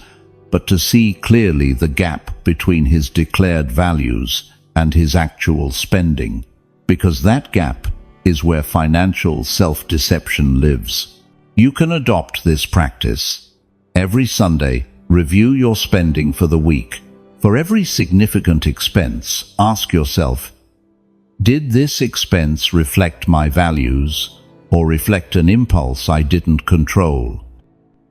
but to see clearly the gap between his declared values and his actual spending, because that gap is where financial self-deception lives. You can adopt this practice. Every Sunday, review your spending for the week. For every significant expense, ask yourself, did this expense reflect my values or reflect an impulse I didn't control?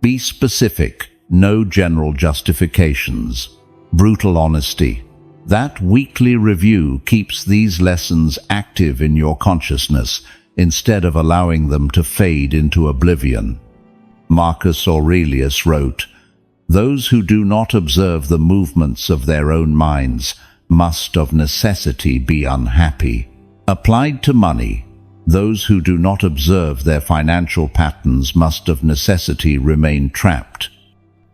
Be specific, no general justifications, brutal honesty. That weekly review keeps these lessons active in your consciousness instead of allowing them to fade into oblivion. Marcus Aurelius wrote, "Those who do not observe the movements of their own minds must of necessity be unhappy." Applied to money, those who do not observe their financial patterns must of necessity remain trapped.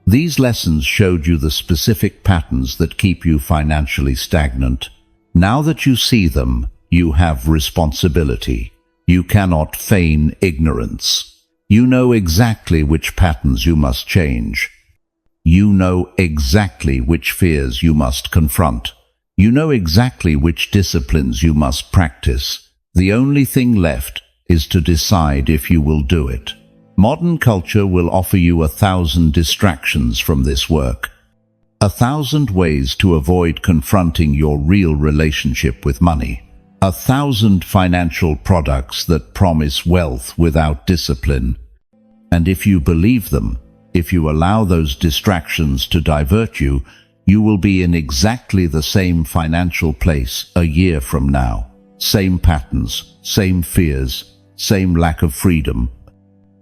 These lessons showed you the specific patterns that keep you financially stagnant. Now that you see them, you have responsibility. You cannot feign ignorance. You know exactly which patterns you must change. You know exactly which fears you must confront. You know exactly which disciplines you must practice. The only thing left is to decide if you will do it. Modern culture will offer you 1,000 distractions from this work. 1,000 ways to avoid confronting your real relationship with money. 1,000 financial products that promise wealth without discipline. And if you believe them, if you allow those distractions to divert you, you will be in exactly the same financial place a year from now. Same patterns, same fears, same lack of freedom.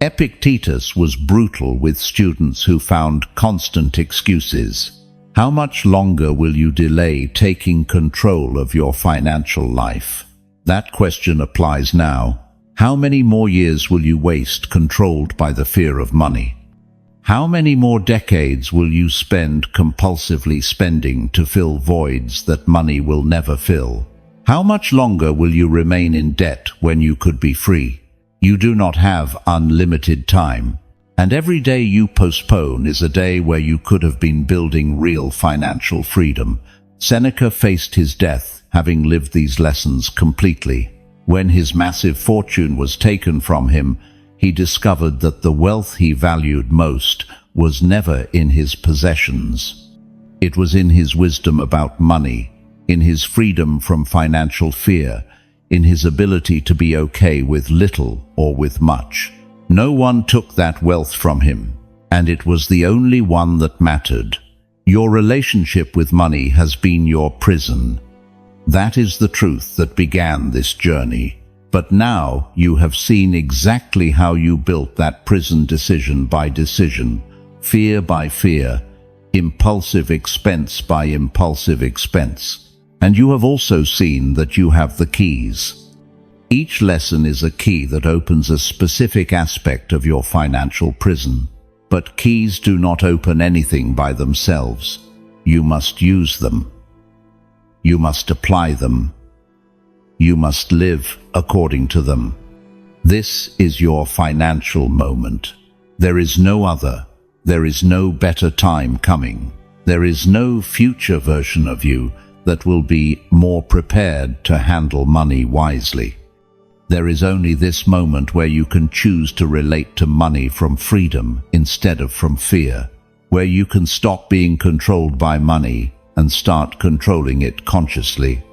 Epictetus was brutal with students who found constant excuses. How much longer will you delay taking control of your financial life? That question applies now. How many more years will you waste controlled by the fear of money? How many more decades will you spend compulsively spending to fill voids that money will never fill? How much longer will you remain in debt when you could be free? You do not have unlimited time. And every day you postpone is a day where you could have been building real financial freedom. Seneca faced his death, having lived these lessons completely. When his massive fortune was taken from him, he discovered that the wealth he valued most was never in his possessions. It was in his wisdom about money, in his freedom from financial fear, in his ability to be okay with little or with much. No one took that wealth from him, and it was the only one that mattered. Your relationship with money has been your prison. That is the truth that began this journey. But now you have seen exactly how you built that prison, decision by decision, fear by fear, impulsive expense by impulsive expense. And you have also seen that you have the keys. Each lesson is a key that opens a specific aspect of your financial prison. But keys do not open anything by themselves. You must use them. You must apply them. You must live according to them. This is your financial moment. There is no other. There is no better time coming. There is no future version of you that will be more prepared to handle money wisely. There is only this moment where you can choose to relate to money from freedom instead of from fear, where you can stop being controlled by money and start controlling it consciously,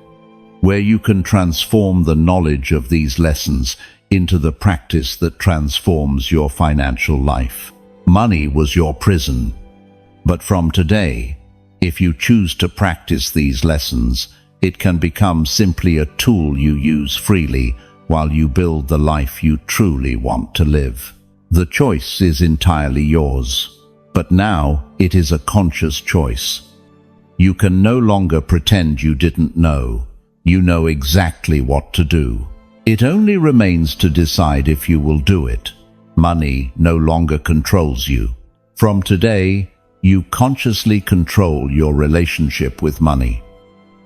where you can transform the knowledge of these lessons into the practice that transforms your financial life. Money was your prison, but from today, if you choose to practice these lessons, it can become simply a tool you use freely while you build the life you truly want to live. The choice is entirely yours, but now it is a conscious choice. You can no longer pretend you didn't know. You know exactly what to do. It only remains to decide if you will do it. Money no longer controls you. From today, you consciously control your relationship with money.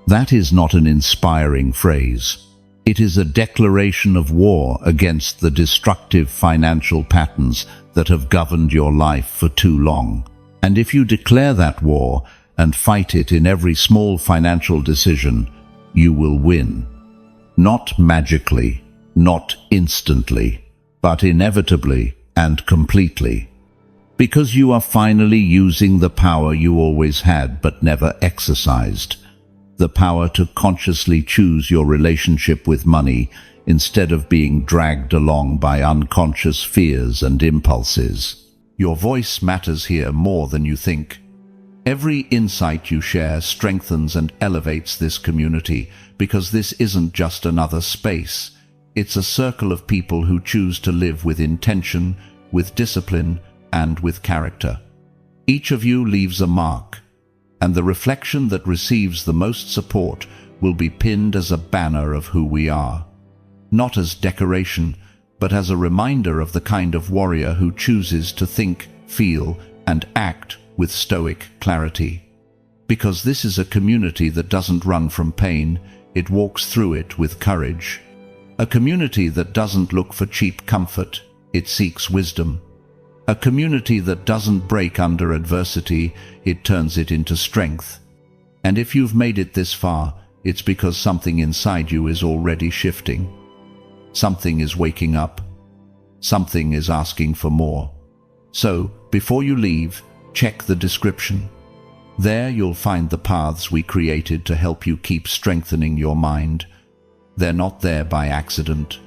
That is not an inspiring phrase. It is a declaration of war against the destructive financial patterns that have governed your life for too long. And if you declare that war and fight it in every small financial decision, you will win. Not magically, not instantly, but inevitably and completely. Because you are finally using the power you always had but never exercised. The power to consciously choose your relationship with money instead of being dragged along by unconscious fears and impulses. Your voice matters here more than you think. Every insight you share strengthens and elevates this community, because this isn't just another space. It's a circle of people who choose to live with intention, with discipline, and with character. Each of you leaves a mark, and the reflection that receives the most support will be pinned as a banner of who we are. Not as decoration, but as a reminder of the kind of warrior who chooses to think, feel, and act with stoic clarity. Because this is a community that doesn't run from pain, it walks through it with courage. A community that doesn't look for cheap comfort, it seeks wisdom. A community that doesn't break under adversity, it turns it into strength. And if you've made it this far, it's because something inside you is already shifting. Something is waking up. Something is asking for more. So, before you leave, check the description. There you'll find the paths we created to help you keep strengthening your mind. They're not there by accident.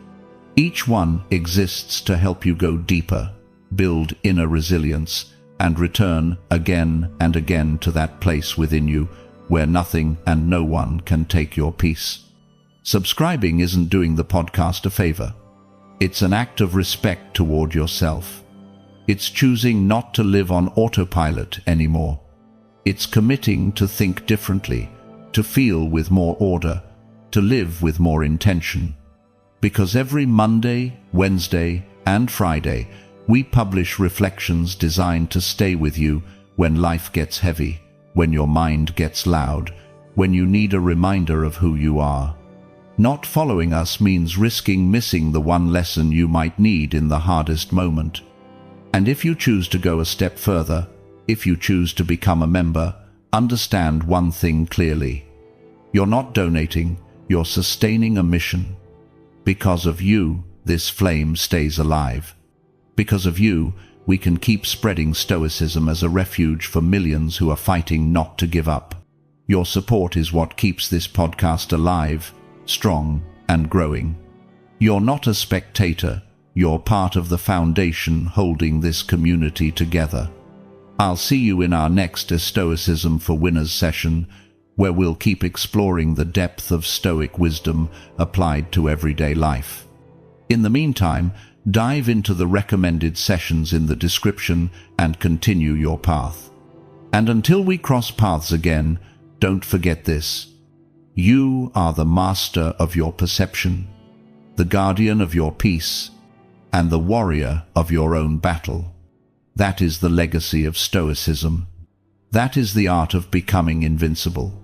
Each one exists to help you go deeper, build inner resilience, and return again and again to that place within you where nothing and no one can take your peace. Subscribing isn't doing the podcast a favor. It's an act of respect toward yourself. It's choosing not to live on autopilot anymore. It's committing to think differently, to feel with more order, to live with more intention. Because every Monday, Wednesday, and Friday, we publish reflections designed to stay with you when life gets heavy, when your mind gets loud, when you need a reminder of who you are. Not following us means risking missing the one lesson you might need in the hardest moment. And if you choose to go a step further, if you choose to become a member, understand one thing clearly. You're not donating, you're sustaining a mission. Because of you, this flame stays alive. Because of you, we can keep spreading Stoicism as a refuge for millions who are fighting not to give up. Your support is what keeps this podcast alive, strong, and growing. You're not a spectator, you're part of the foundation holding this community together. I'll see you in our next Stoicism for Winners session, where we'll keep exploring the depth of Stoic wisdom applied to everyday life. In the meantime, dive into the recommended sessions in the description and continue your path. And until we cross paths again, don't forget this. You are the master of your perception, the guardian of your peace, and the warrior of your own battle. That is the legacy of Stoicism. That is the art of becoming invincible.